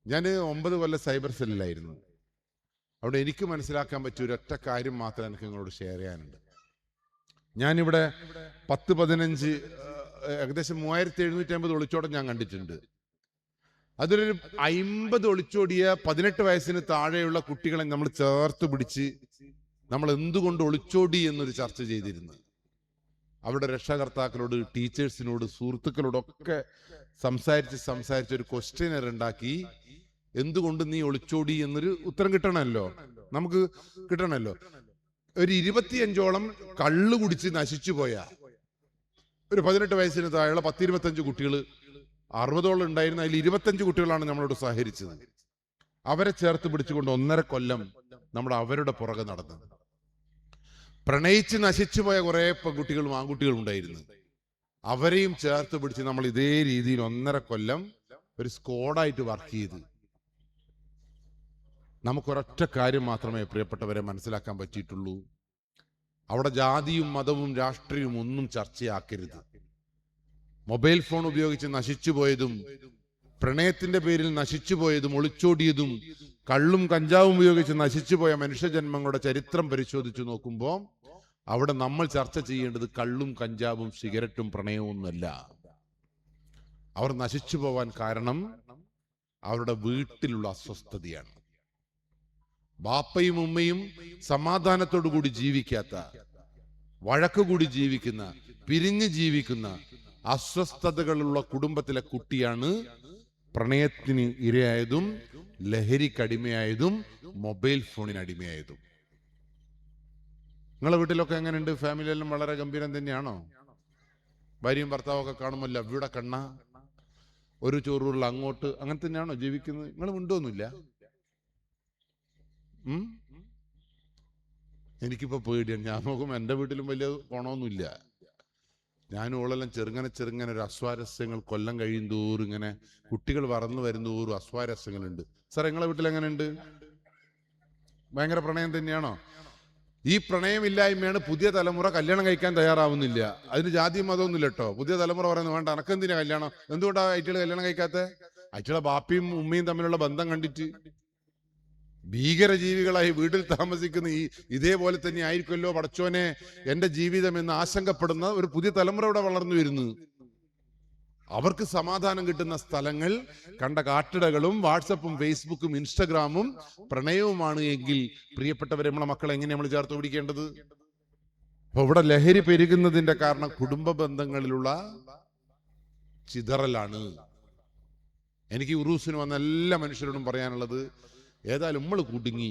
ഞാൻ 9 കൊല്ലം സൈബർ സെല്ലിലായിരുന്നു. അവിടെ എനിക്ക് മനസ്സിലാക്കാൻ പറ്റിയ ഒരൊറ്റ കാര്യം മാത്രം എനിക്ക് നിങ്ങളോട് ഷെയർ ചെയ്യാനുണ്ട്. ഞാനിവിടെ 10-15 ഏകദേശം 3750 ഒളിച്ചോടം ഞാൻ കണ്ടിട്ടുണ്ട്. അതിലൊരു 50 ഒളിച്ചോടിയ 18 വയസ്സിന് താഴെയുള്ള കുട്ടികളെ നമ്മൾ ചേർത്ത് പിടിച്ച് നമ്മൾ എന്തുകൊണ്ട് ഒളിച്ചോടി എന്നൊരു ചർച്ച ചെയ്തിരുന്നു. അവരുടെ രക്ഷകർത്താക്കളോട്, ടീച്ചേഴ്സിനോട്, സുഹൃത്തുക്കളോടൊക്കെ സംസാരിച്ച് ഒരു ക്വസ്റ്റ്യനർ ഉണ്ടാക്കി, എന്തുകൊണ്ട് നീ ഒളിച്ചോടി എന്നൊരു ഉത്തരം കിട്ടണമല്ലോ, നമുക്ക് കിട്ടണമല്ലോ. ഒരു 25ഓളം കള്ളു കുടിച്ച് നശിച്ചു പോയ ഒരു 18 വയസ്സിന് താഴെയുള്ള 10-25 കുട്ടികൾ, 60ഓളം ഉണ്ടായിരുന്ന അതിൽ 25 കുട്ടികളാണ് നമ്മളോട് സഹകരിച്ചത്. അവരെ ചേർത്ത് പിടിച്ചുകൊണ്ട് 1.5 കൊല്ലം നമ്മൾ അവരുടെ പുറകെ നടന്നത്. പ്രണയിച്ച് നശിച്ചു പോയ കുറെ പെൺകുട്ടികളും ആൺകുട്ടികളും ഉണ്ടായിരുന്നു. അവരെയും ചേർത്ത് പിടിച്ച് നമ്മൾ ഇതേ രീതിയിൽ 1.5 കൊല്ലം ഒരു സ്ക്വാഡായിട്ട് വർക്ക് ചെയ്ത്. നമുക്കൊരൊറ്റ കാര്യം മാത്രമേ പ്രിയപ്പെട്ടവരെ മനസ്സിലാക്കാൻ പറ്റിയിട്ടുള്ളൂ. അവിടെ ജാതിയും മതവും രാഷ്ട്രീയവും ഒന്നും ചർച്ചയാക്കരുത്. മൊബൈൽ ഫോൺ ഉപയോഗിച്ച് നശിച്ചുപോയതും, പ്രണയത്തിന്റെ പേരിൽ നശിച്ചുപോയതും, ഒളിച്ചോടിയതും, കള്ളും കഞ്ചാവും ഉപയോഗിച്ച് നശിച്ചുപോയ മനുഷ്യജന്മങ്ങളുടെ ചരിത്രം പരിശോധിച്ചു നോക്കുമ്പോൾ അവിടെ നമ്മൾ ചർച്ച ചെയ്യേണ്ടത് കള്ളും കഞ്ചാവും സിഗരറ്റും പ്രണയവും ഒന്നുമല്ല. അവർ നശിച്ചു പോവാൻ കാരണം അവരുടെ വീട്ടിലുള്ള അസ്വസ്ഥതയാണ്. ബാപ്പയും ഉമ്മയും സമാധാനത്തോടു കൂടി ജീവിക്കാത്ത, വഴക്കുകൂടി ജീവിക്കുന്ന, പിരിഞ്ഞ് ജീവിക്കുന്ന, അസ്വസ്ഥതകളുള്ള കുടുംബത്തിലെ കുട്ടിയാണ് പ്രണയത്തിന് ഇരയായതും ലഹരിക്കടിമയായതും മൊബൈൽ ഫോണിന് അടിമയായതും. നിങ്ങളെ വീട്ടിലൊക്കെ എങ്ങനെയുണ്ട്? ഫാമിലിയെല്ലാം വളരെ ഗംഭീരം തന്നെയാണോ? ഭാര്യയും ഭർത്താവൊക്കെ കാണുമ്പോൾ ലവ്യുടെ കണ്ണ, ഒരു ചോറുള്ള അങ്ങോട്ട്, അങ്ങനെ തന്നെയാണോ ജീവിക്കുന്നത്? നിങ്ങൾ മിണ്ടൊന്നുമില്ല. എനിക്കിപ്പോ പേടിയാണ്. ഞാൻ നോക്കുമ്പോൾ എൻ്റെ വീട്ടിലും വലിയ ഗുണമൊന്നുമില്ല. ഞാനും ഓളെല്ലാം ചെറുങ്ങനെ ഒരു അസ്വാരസ്യങ്ങൾ കൊല്ലം കഴിയും തോറും ഇങ്ങനെ കുട്ടികൾ വളർന്നു വരുന്ന തോറും അസ്വാരസ്യങ്ങളുണ്ട്. സാർ നിങ്ങളെ വീട്ടിൽ എങ്ങനെയുണ്ട്? ഭയങ്കര പ്രണയം തന്നെയാണോ? ഈ പ്രണയമില്ലായ്മയാണ് പുതിയ തലമുറ കല്യാണം കഴിക്കാൻ തയ്യാറാവുന്നില്ല. അതിന് ജാതി മതമൊന്നുമില്ല കേട്ടോ. പുതിയ തലമുറ പറയുന്നത് വേണ്ട, അനക്കെന്തിനാ കല്യാണം? എന്തുകൊണ്ടാണ് അയറ്റുകൾ കല്യാണം കഴിക്കാത്ത? അയറ്റുകളെ ബാപ്പയും ഉമ്മയും തമ്മിലുള്ള ബന്ധം കണ്ടിട്ട് ഭീകരജീവികളായി വീട്ടിൽ താമസിക്കുന്ന ഇതേപോലെ തന്നെ ആയിരിക്കുമല്ലോ പടച്ചോനെ എന്റെ ജീവിതം എന്ന് ആശങ്കപ്പെടുന്ന ഒരു പുതിയ തലമുറ ഇവിടെ വളർന്നു വരുന്നു. അവർക്ക് സമാധാനം കിട്ടുന്ന സ്ഥലങ്ങൾ കണ്ട കാട്ടിടകളും വാട്സപ്പും ഫേസ്ബുക്കും ഇൻസ്റ്റഗ്രാമും പ്രണയവുമാണ് എങ്കിൽ പ്രിയപ്പെട്ടവരെ, നമ്മളെ മക്കളെ എങ്ങനെ നമ്മൾ ചേർത്ത് പിടിക്കേണ്ടത്? അപ്പൊ ഇവിടെ ലഹരി പെരുകുന്നതിന്റെ കാരണം കുടുംബ ബന്ധങ്ങളിലുള്ള ചിതറലാണ്. എനിക്ക് ഉറൂസിന് വന്ന എല്ലാ മനുഷ്യരോടും പറയാനുള്ളത്, ഏതായാലും നമ്മൾ കുടുങ്ങി.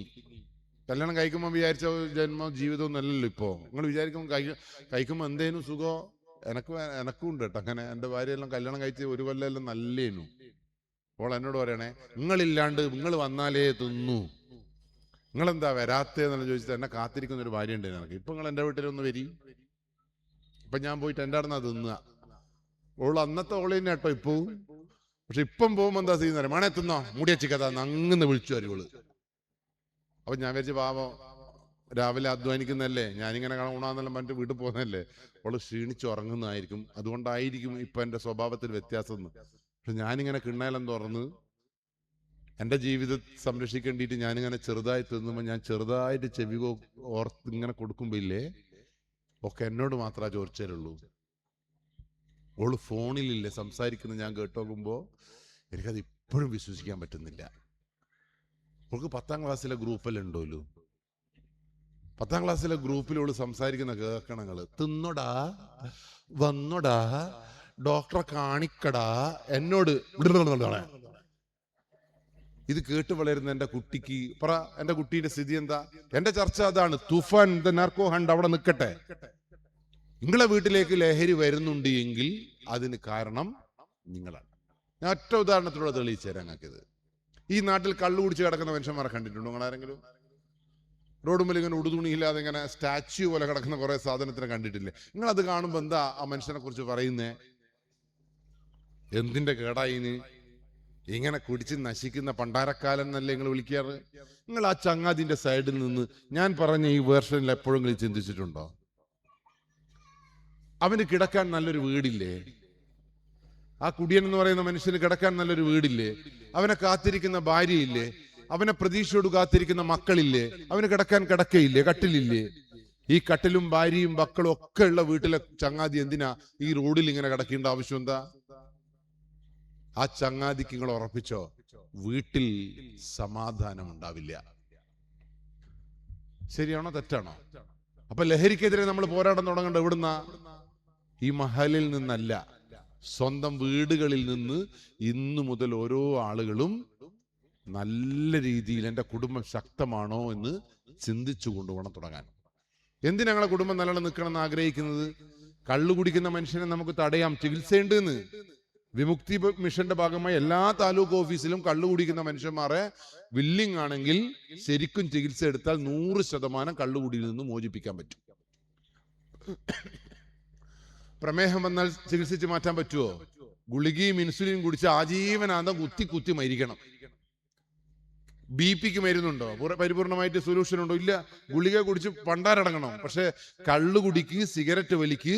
കല്യാണം കഴിക്കുമ്പോൾ വിചാരിച്ച ജന്മ ജീവിതമൊന്നും അല്ലല്ലോ ഇപ്പോ. നിങ്ങൾ വിചാരിക്കുമ്പോൾ കഴിക്കുമ്പോൾ എന്തേനും സുഖോ? എനക്കും ഉണ്ട് കേട്ടോ അങ്ങനെ. എൻ്റെ ഭാര്യയെല്ലാം കല്യാണം കഴിച്ച് ഒരു കൊല്ലം നല്ലേനു. അപ്പോൾ എന്നോട് പറയണേ, നിങ്ങളില്ലാണ്ട് നിങ്ങൾ വന്നാലേ തിന്നു, നിങ്ങളെന്താ വരാത്തേന്നെല്ലാം ചോദിച്ചിട്ട് എന്നെ കാത്തിരിക്കുന്ന ഒരു ഭാര്യ ഉണ്ട് എനിക്ക്. ഇപ്പൊ നിങ്ങൾ എൻ്റെ വീട്ടിലൊന്ന് വരി, ഇപ്പൊ ഞാൻ പോയിട്ട് എൻ്റെ അടുന്നാ തിന്നുക. ഓള് അന്നത്തെ ഓള് തന്നെ കേട്ടോ ഇപ്പവും. പക്ഷെ ഇപ്പം പോകുമ്പോ എന്താ ചെയ്യുന്ന മണെ തിന്നോ മുടിയച്ചിക്കഥ അങ്ങനെ വിളിച്ചു വരുവള്. അപ്പൊ ഞാൻ വിചാരിച്ചു പാവം രാവിലെ അധ്വാനിക്കുന്നല്ലേ, ഞാനിങ്ങനെ ഊണാന്നെല്ലാം പറഞ്ഞിട്ട് വീട്ടിൽ പോകുന്നതല്ലേ, അവള് ക്ഷീണിച്ച് ഉറങ്ങുന്നതായിരിക്കും. അതുകൊണ്ടായിരിക്കും ഇപ്പൊ എന്റെ സ്വഭാവത്തിൽ വ്യത്യാസം. പക്ഷെ ഞാനിങ്ങനെ കിണ്ണേലം തുറന്ന് എന്റെ ജീവിതം സംരക്ഷിക്കേണ്ടിയിട്ട് ഞാനിങ്ങനെ ചെറുതായി തിന്നുമ്പോൾ ഞാൻ ചെറുതായിട്ട് ചെവി ഓർത്ത് ഇങ്ങനെ കൊടുക്കുമ്പോ ഇല്ലേ ഒക്കെ എന്നോട് മാത്രമേ ചോദിച്ചേരുള്ളൂ. ഓള് ഫോണിലില്ലേ സംസാരിക്കുന്നത് ഞാൻ കേട്ടോക്കുമ്പോ എനിക്കത് ഇപ്പോഴും വിശ്വസിക്കാൻ പറ്റുന്നില്ല. ഓൾക്ക് 10ാം ക്ലാസ്സിലെ ഗ്രൂപ്പെല്ലാം ഉണ്ടല്ലോ. 10ാം ക്ലാസ്സിലെ ഗ്രൂപ്പിൽ ഓള് സംസാരിക്കുന്ന കേൾക്കണങ്ങള്, തിന്നോടാ, വന്നോടാ, ഡോക്ടറെ കാണിക്കടാ, എന്നോട്. ഇത് കേട്ട് വളരുന്ന എന്റെ കുട്ടിക്ക് പറ, എന്റെ കുട്ടീന്റെ സ്ഥിതി എന്താ? എന്റെ ചർച്ച അതാണ്. തുഫാൻ ദ നാർക്കോ ഹണ്ട് അവിടെ നിൽക്കട്ടെ. നിങ്ങളെ വീട്ടിലേക്ക് ലഹരി വരുന്നുണ്ട് എങ്കിൽ അതിന് കാരണം നിങ്ങളാണ്. ഞാൻ ഒറ്റ ഉദാഹരണത്തിലൂടെ തെളിയിച്ചു തരാം ഞങ്ങൾക്കിത്. ഈ നാട്ടിൽ കള്ളു കുടിച്ച് കിടക്കുന്ന മനുഷ്യന്മാരെ കണ്ടിട്ടുണ്ടോ നിങ്ങൾ ആരെങ്കിലും? റോഡ് മുതൽ ഇങ്ങനെ ഉടുതുണിയില്ലാതെ ഇങ്ങനെ സ്റ്റാച്യു പോലെ കിടക്കുന്ന കുറെ സാധനത്തിനെ കണ്ടിട്ടില്ലേ? നിങ്ങൾ അത് കാണുമ്പോൾ എന്താ ആ മനുഷ്യനെ കുറിച്ച് പറയുന്നേ? എന്തിന്റെ കേടായിന്? ഇങ്ങനെ കുടിച്ച് നശിക്കുന്ന പണ്ടാരക്കാലം എന്നല്ലേ നിങ്ങൾ വിളിക്കാറ്? നിങ്ങൾ ആ ചങ്ങാതിന്റെ സൈഡിൽ നിന്ന് ഞാൻ പറഞ്ഞ ഈ വേർഷനിൽ എപ്പോഴെങ്കിലും ചിന്തിച്ചിട്ടുണ്ടോ? അവന് കിടക്കാൻ നല്ലൊരു വീടില്ലേ? ആ കുടിയൻ എന്ന് പറയുന്ന മനുഷ്യന് കിടക്കാൻ നല്ലൊരു വീടില്ലേ? അവനെ കാത്തിരിക്കുന്ന ഭാര്യയില്ലേ? അവനെ പ്രതീക്ഷയോട് കാത്തിരിക്കുന്ന മക്കളില്ലേ? അവന് കിടക്കാൻ കിടക്കയില്ലേ? കട്ടിലില്ലേ? ഈ കട്ടിലും ഭാര്യയും മക്കളും ഒക്കെ ഉള്ള വീട്ടിലെ ചങ്ങാതി എന്തിനാ ഈ റോഡിൽ ഇങ്ങനെ കിടക്കേണ്ട ആവശ്യം എന്താ? ആ ചങ്ങാതിക്ക് നിങ്ങൾ ഉറപ്പിച്ചോ, വീട്ടിൽ സമാധാനം ഉണ്ടാവില്ല. ശരിയാണോ തെറ്റാണോ? അപ്പൊ ലഹരിക്കെതിരെ നമ്മൾ പോരാട്ടം തുടങ്ങേണ്ട എവിടുന്ന? ഈ മഹലിൽ നിന്നല്ല, സ്വന്തം വീടുകളിൽ നിന്ന് ഇന്നു മുതൽ ഓരോ ആളുകളും നല്ല രീതിയിൽ എൻ്റെ കുടുംബം ശക്തമാണോ എന്ന് ചിന്തിച്ചു കൊണ്ടുപോകണം തുടങ്ങാൻ. എന്തിനാ ഞങ്ങളെ കുടുംബം നല്ലോണം നിൽക്കണം എന്ന് ആഗ്രഹിക്കുന്നത്? കള്ളു കുടിക്കുന്ന മനുഷ്യനെ നമുക്ക് തടയാം, ചികിത്സയുണ്ട് എന്ന്. വിമുക്തി മിഷന്റെ ഭാഗമായി എല്ലാ താലൂക്ക് ഓഫീസിലും കള്ളു കുടിക്കുന്ന മനുഷ്യന്മാരെ വില്ലിങ് ആണെങ്കിൽ ശരിക്കും ചികിത്സ എടുത്താൽ 100% കള്ളുകുടിയിൽ നിന്ന് മോചിപ്പിക്കാൻ പറ്റും. പ്രമേഹം വന്നാൽ ചികിത്സിച്ച് മാറ്റാൻ പറ്റുമോ? ഗുളികയും ഇൻസുലിൻ കുടിച്ച് ആജീവനാന്തം കുത്തി മരിക്കണം. BP മരുന്നുണ്ടോ? പരിപൂർണമായിട്ട് സൊല്യൂഷൻ ഉണ്ടോ? ഇല്ല. ഗുളിക കുടിച്ച് പണ്ടാരടങ്ങണം. പക്ഷെ കള്ളുകുടിക്ക്, സിഗരറ്റ് വലിക്ക്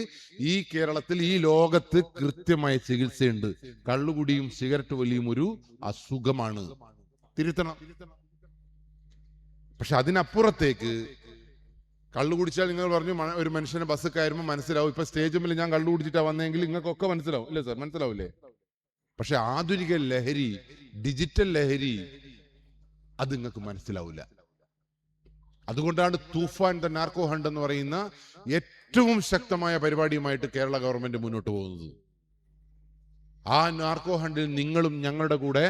ഈ കേരളത്തിൽ, ഈ ലോകത്ത് കൃത്യമായ ചികിത്സയുണ്ട്. കള്ളുകുടിയും സിഗരറ്റ് വലിയും ഒരു അസുഖമാണ്, തിരുത്തണം. പക്ഷെ അതിനപ്പുറത്തേക്ക് കള്ളു കുടിച്ചാൽ, നിങ്ങൾ പറഞ്ഞു ഒരു മനുഷ്യനെ ബസ് കയറുമ്പോൾ മനസ്സിലാവും. ഇപ്പൊ സ്റ്റേജ് മുമ്പിൽ ഞാൻ കള്ളു കുടിച്ചിട്ടാ വന്നെങ്കിൽ നിങ്ങൾക്കൊക്കെ മനസ്സിലാവും, ഇല്ലേ സാർ? മനസ്സിലാവൂലേ? പക്ഷെ ആധുനിക ലഹരി, ഡിജിറ്റൽ ലഹരി, അത് നിങ്ങൾക്ക് മനസ്സിലാവില്ല. അതുകൊണ്ടാണ് തൂഫാൻ ദ നാർക്കോ ഹണ്ട് എന്ന് പറയുന്ന ഏറ്റവും ശക്തമായ പരിപാടിയുമായിട്ട് കേരള ഗവൺമെന്റ് മുന്നോട്ട് പോകുന്നത്. ആ നാർക്കോ ഹണ്ടിൽ നിങ്ങളും ഞങ്ങളുടെ കൂടെ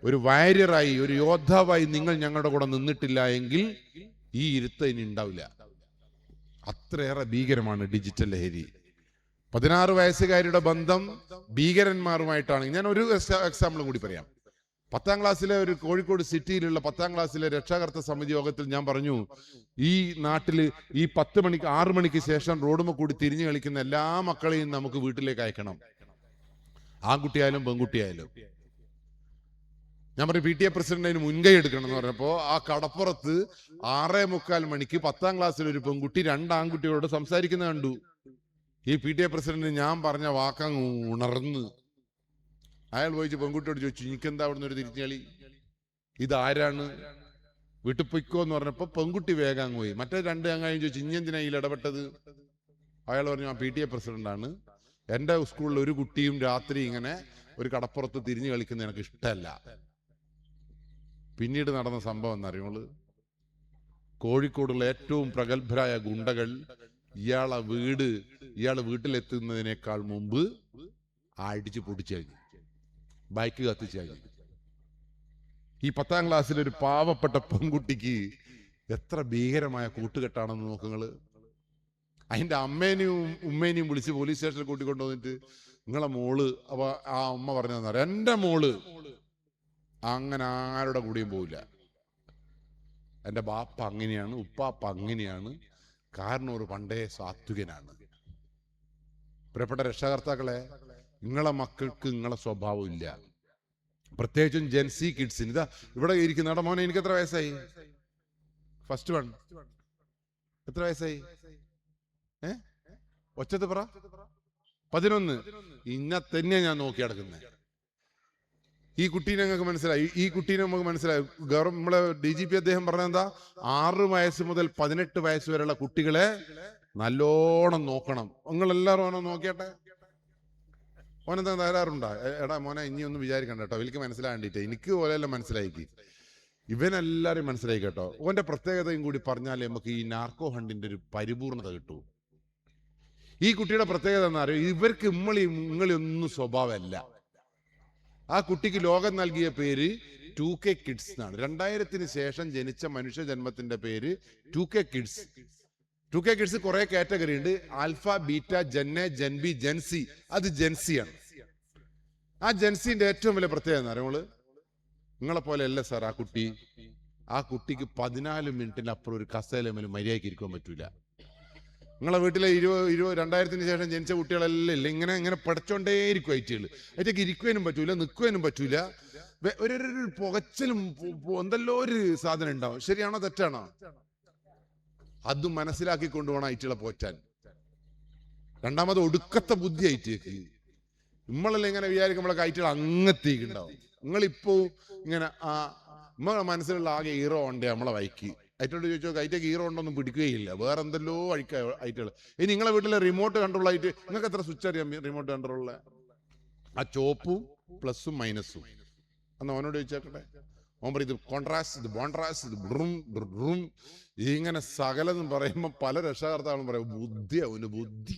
ഒരു വാരിയറായി, ഒരു യോദ്ധാവായി നിങ്ങൾ ഞങ്ങളുടെ കൂടെ നിന്നിട്ടില്ല എങ്കിൽ ഈ ഇരുത്തം ഇനി ഉണ്ടാവില്ല. അത്രയേറെ ഭീകരമാണ് ഡിജിറ്റൽ ലഹരി. 16 വയസ്സുകാരുടെ ബന്ധം ഭീകരന്മാരുമായിട്ടാണ്. ഞാൻ ഒരു എക്സാമ്പിളും കൂടി പറയാം. 10ാം ക്ലാസ്സിലെ ഒരു കോഴിക്കോട് സിറ്റിയിലുള്ള 10ാം ക്ലാസ്സിലെ രക്ഷാകർത്ത സമിതി യോഗത്തിൽ ഞാൻ പറഞ്ഞു, ഈ നാട്ടില് ഈ 10 മണിക്ക് 6 മണിക്ക് ശേഷം റോഡുമ കൂടി തിരിഞ്ഞു കളിക്കുന്ന എല്ലാ മക്കളെയും നമുക്ക് വീട്ടിലേക്ക് അയക്കണം, ആൺകുട്ടിയായാലും പെൺകുട്ടിയായാലും. ഞാൻ പറയും PTA പ്രസിഡന്റ് അതിന് മുൻകൈ എടുക്കണം എന്ന് പറഞ്ഞപ്പോ ആ കടപ്പുറത്ത് 6:45 മണിക്ക് 10ാം ക്ലാസ്സിൽ ഒരു പെൺകുട്ടി 2 ആൺകുട്ടികളോട് സംസാരിക്കുന്നത് കണ്ടു. ഈ PTA പ്രസിഡന്റ് ഞാൻ പറഞ്ഞ വാക്കങ്ങ് ഉണർന്ന് അയാൾ പോയിച്ച് പെൺകുട്ടിയോട് ചോദിച്ചു, എനിക്കെന്താ അവിടുന്ന് ഒരു തിരിഞ്ഞളി, ഇതാരാണ്, വീട്ടിൽ പൊയ്ക്കോ എന്ന് പറഞ്ഞപ്പോ പെൺകുട്ടി വേഗം അങ്ങ് പോയി. മറ്റേ 2 അങ്ങായും ചോദിച്ചു, ഇഞ്ഞെന്തിനാ ഇതിൽ ഇടപെട്ടത്? അയാൾ പറഞ്ഞു, ആ PTA പ്രസിഡന്റാണ്, എന്റെ സ്കൂളിൽ ഒരു കുട്ടിയും രാത്രി ഇങ്ങനെ ഒരു കടപ്പുറത്ത് തിരിഞ്ഞു കളിക്കുന്നത് എനിക്ക് ഇഷ്ടമല്ല. പിന്നീട് നടന്ന സംഭവം എന്നറിയുള്ളൂ, കോഴിക്കോടുള്ള ഏറ്റവും പ്രഗത്ഭരായ ഗുണ്ടകൾ ഇയാള് വീട്ടിലെത്തുന്നതിനേക്കാൾ മുമ്പ് അടിച്ച് പൊടിച്ചു കഴിഞ്ഞു, ബൈക്ക് കത്തിച്ചു കഴിഞ്ഞു. ഈ 10ാം ക്ലാസ്സിൽ ഒരു പാവപ്പെട്ട പെൺകുട്ടിക്ക് എത്ര ഭീകരമായ കൂട്ടുകെട്ടാണെന്ന് നോക്കുങ്ങള്. അതിന്റെ അമ്മേനെയും ഉമ്മേനെയും വിളിച്ച് പോലീസ് സ്റ്റേഷനിൽ കൂട്ടിക്കൊണ്ടു വന്നിട്ട്, നിങ്ങളെ മോള്, അപ്പൊ ആ അമ്മ പറഞ്ഞതെന്നറിയാം, എന്റെ മോള് അങ്ങനെ ആരുടെ കൂടെയും പോവില്ല, എൻ്റെ ബാപ്പ അങ്ങനെയാണ്, ഉപ്പാപ്പ അങ്ങനെയാണ്, കാരണം ഒരു പണ്ടേ സാത്വികനാണ്. പ്രിയപ്പെട്ട രക്ഷകർത്താക്കളെ, നിങ്ങളെ മക്കൾക്ക് നിങ്ങളെ സ്വഭാവം ഇല്ല. പ്രത്യേകിച്ചും ജെൻസി കിഡ്സിന്. ഇതാ ഇവിടെ ഇരിക്കുന്ന മോനെ, എനിക്ക് എത്ര വയസ്സായി? ഫസ്റ്റ് വൺ എത്ര വയസ്സായി? ഒച്ചത്ത് പറ. 11. ഇന്ന തന്നെ ഞാൻ നോക്കി നടക്കുന്നത്. ഈ കുട്ടീനെ ഞങ്ങൾക്ക് മനസ്സിലായി, ഈ കുട്ടീനെ നമുക്ക് മനസ്സിലായി. നമ്മളെ DGP അദ്ദേഹം പറഞ്ഞ എന്താ, 6 വയസ്സ് മുതൽ 18 വയസ്സ് വരെയുള്ള കുട്ടികളെ നല്ലോണം നോക്കണം. നിങ്ങളെല്ലാവരും ഓനെ നോക്കിയാട്ടെ. ഓനെന്താ തകരാറുണ്ടോ? എടാ മോനെ, ഇനി ഒന്നും വിചാരിക്കണ്ട കേട്ടോ, എനിക്ക് മനസ്സിലാകണ്ടിട്ട്, എനിക്ക് പോലെയല്ല മനസ്സിലാക്കി, ഇവനെല്ലാരും മനസ്സിലായി കേട്ടോ. ഓന്റെ പ്രത്യേകതയും കൂടി പറഞ്ഞാലേ നമുക്ക് ഈ നാർക്കോ ഹണ്ടിന്റെ ഒരു പരിപൂർണത കിട്ടൂ. ഈ കുട്ടിയുടെ പ്രത്യേകത എന്താ അറിയോ? ഇവർക്ക് ഇങ്ങളിയൊന്നും സ്വഭാവമല്ല. ആ കുട്ടിക്ക് ലോകം നൽകിയ പേര് 2K കിഡ്സ് എന്നാണ്. 2000-ന് ശേഷം ജനിച്ച മനുഷ്യ ജന്മത്തിന്റെ പേര് 2K കിഡ്സ്. 2K കിഡ്സ് കുറെ കാറ്റഗറി ഉണ്ട്. ആൽഫ, ബീറ്റ, ജെന്നെ, ജെൻബി, ജെൻസി. അത് ജെൻസിയാണ്. ആ ജെൻസിന്റെ ഏറ്റവും വലിയ പ്രത്യേകത എന്ന് പറയുമ്പോൾ, നിങ്ങളെ പോലെ അല്ല സാർ ആ കുട്ടിക്ക് 14 മിനിറ്റിനപ്പുറം ഒരു കസേലമേലും മര്യാദയ്ക്ക് ഇരിക്കാൻ പറ്റൂല. നിങ്ങളെ വീട്ടിലെ 2000-ന് ശേഷം ജനിച്ച കുട്ടികളെല്ലാം ഇല്ല, ഇങ്ങനെ പഠിച്ചോണ്ടേയിരിക്കും. അതിലേക്ക് ഇരിക്കുവാനും പറ്റൂല, നിൽക്കുവാനും പറ്റൂല. ഒരു പുകച്ചിലും എന്തെല്ലോ ഒരു സാധനം ഉണ്ടാവും. ശരിയാണോ തെറ്റാണോ? അത് മനസ്സിലാക്കി കൊണ്ടുപോകണം ഐറ്റുകളെ പോറ്റാൻ. രണ്ടാമത് ഒടുക്കത്തെ ബുദ്ധി ഐറ്റേക്ക്. നമ്മളെല്ലാം ഇങ്ങനെ വിചാരിക്കും നമ്മളെ ഐറ്റുകൾ അങ്ങത്തേക്കുണ്ടാവും. നിങ്ങളിപ്പോ ഇങ്ങനെ നമ്മളെ മനസ്സിലുള്ള ആകെ ഹീറോ ഉണ്ട് നമ്മളെ വൈക്ക്. ഐറ്റോട് ചോദിച്ചോ, ഐറ്റേക്ക് ഹീറോ ഉണ്ടോന്നും പിടിക്കുകയില്ല, വേറെ എന്തെല്ലോ ഐറ്റുകൾ. ഇനി നിങ്ങളെ വീട്ടിലെ റിമോട്ട് കൺട്രോൾ ആയിട്ട് നിങ്ങൾക്ക് എത്ര സ്വിച്ച് അറിയാം? റിമോട്ട് കൺട്രോളിലുള്ള ആ ചോപ്പും പ്ലസും മൈനസും അന്ന് അവനോട് ചോദിച്ചേക്കട്ടെ. ഓൻ പറയും ഇത് കോൺട്രാസ്റ്റ്, ഇത് ബോൺട്രാസ്റ്റ്, ഇത് ബ്രും. ഇങ്ങനെ സകലെന്ന് പറയുമ്പോൾ പല രക്ഷാകർത്താക്കളും പറയും ബുദ്ധി, അവന് ബുദ്ധി.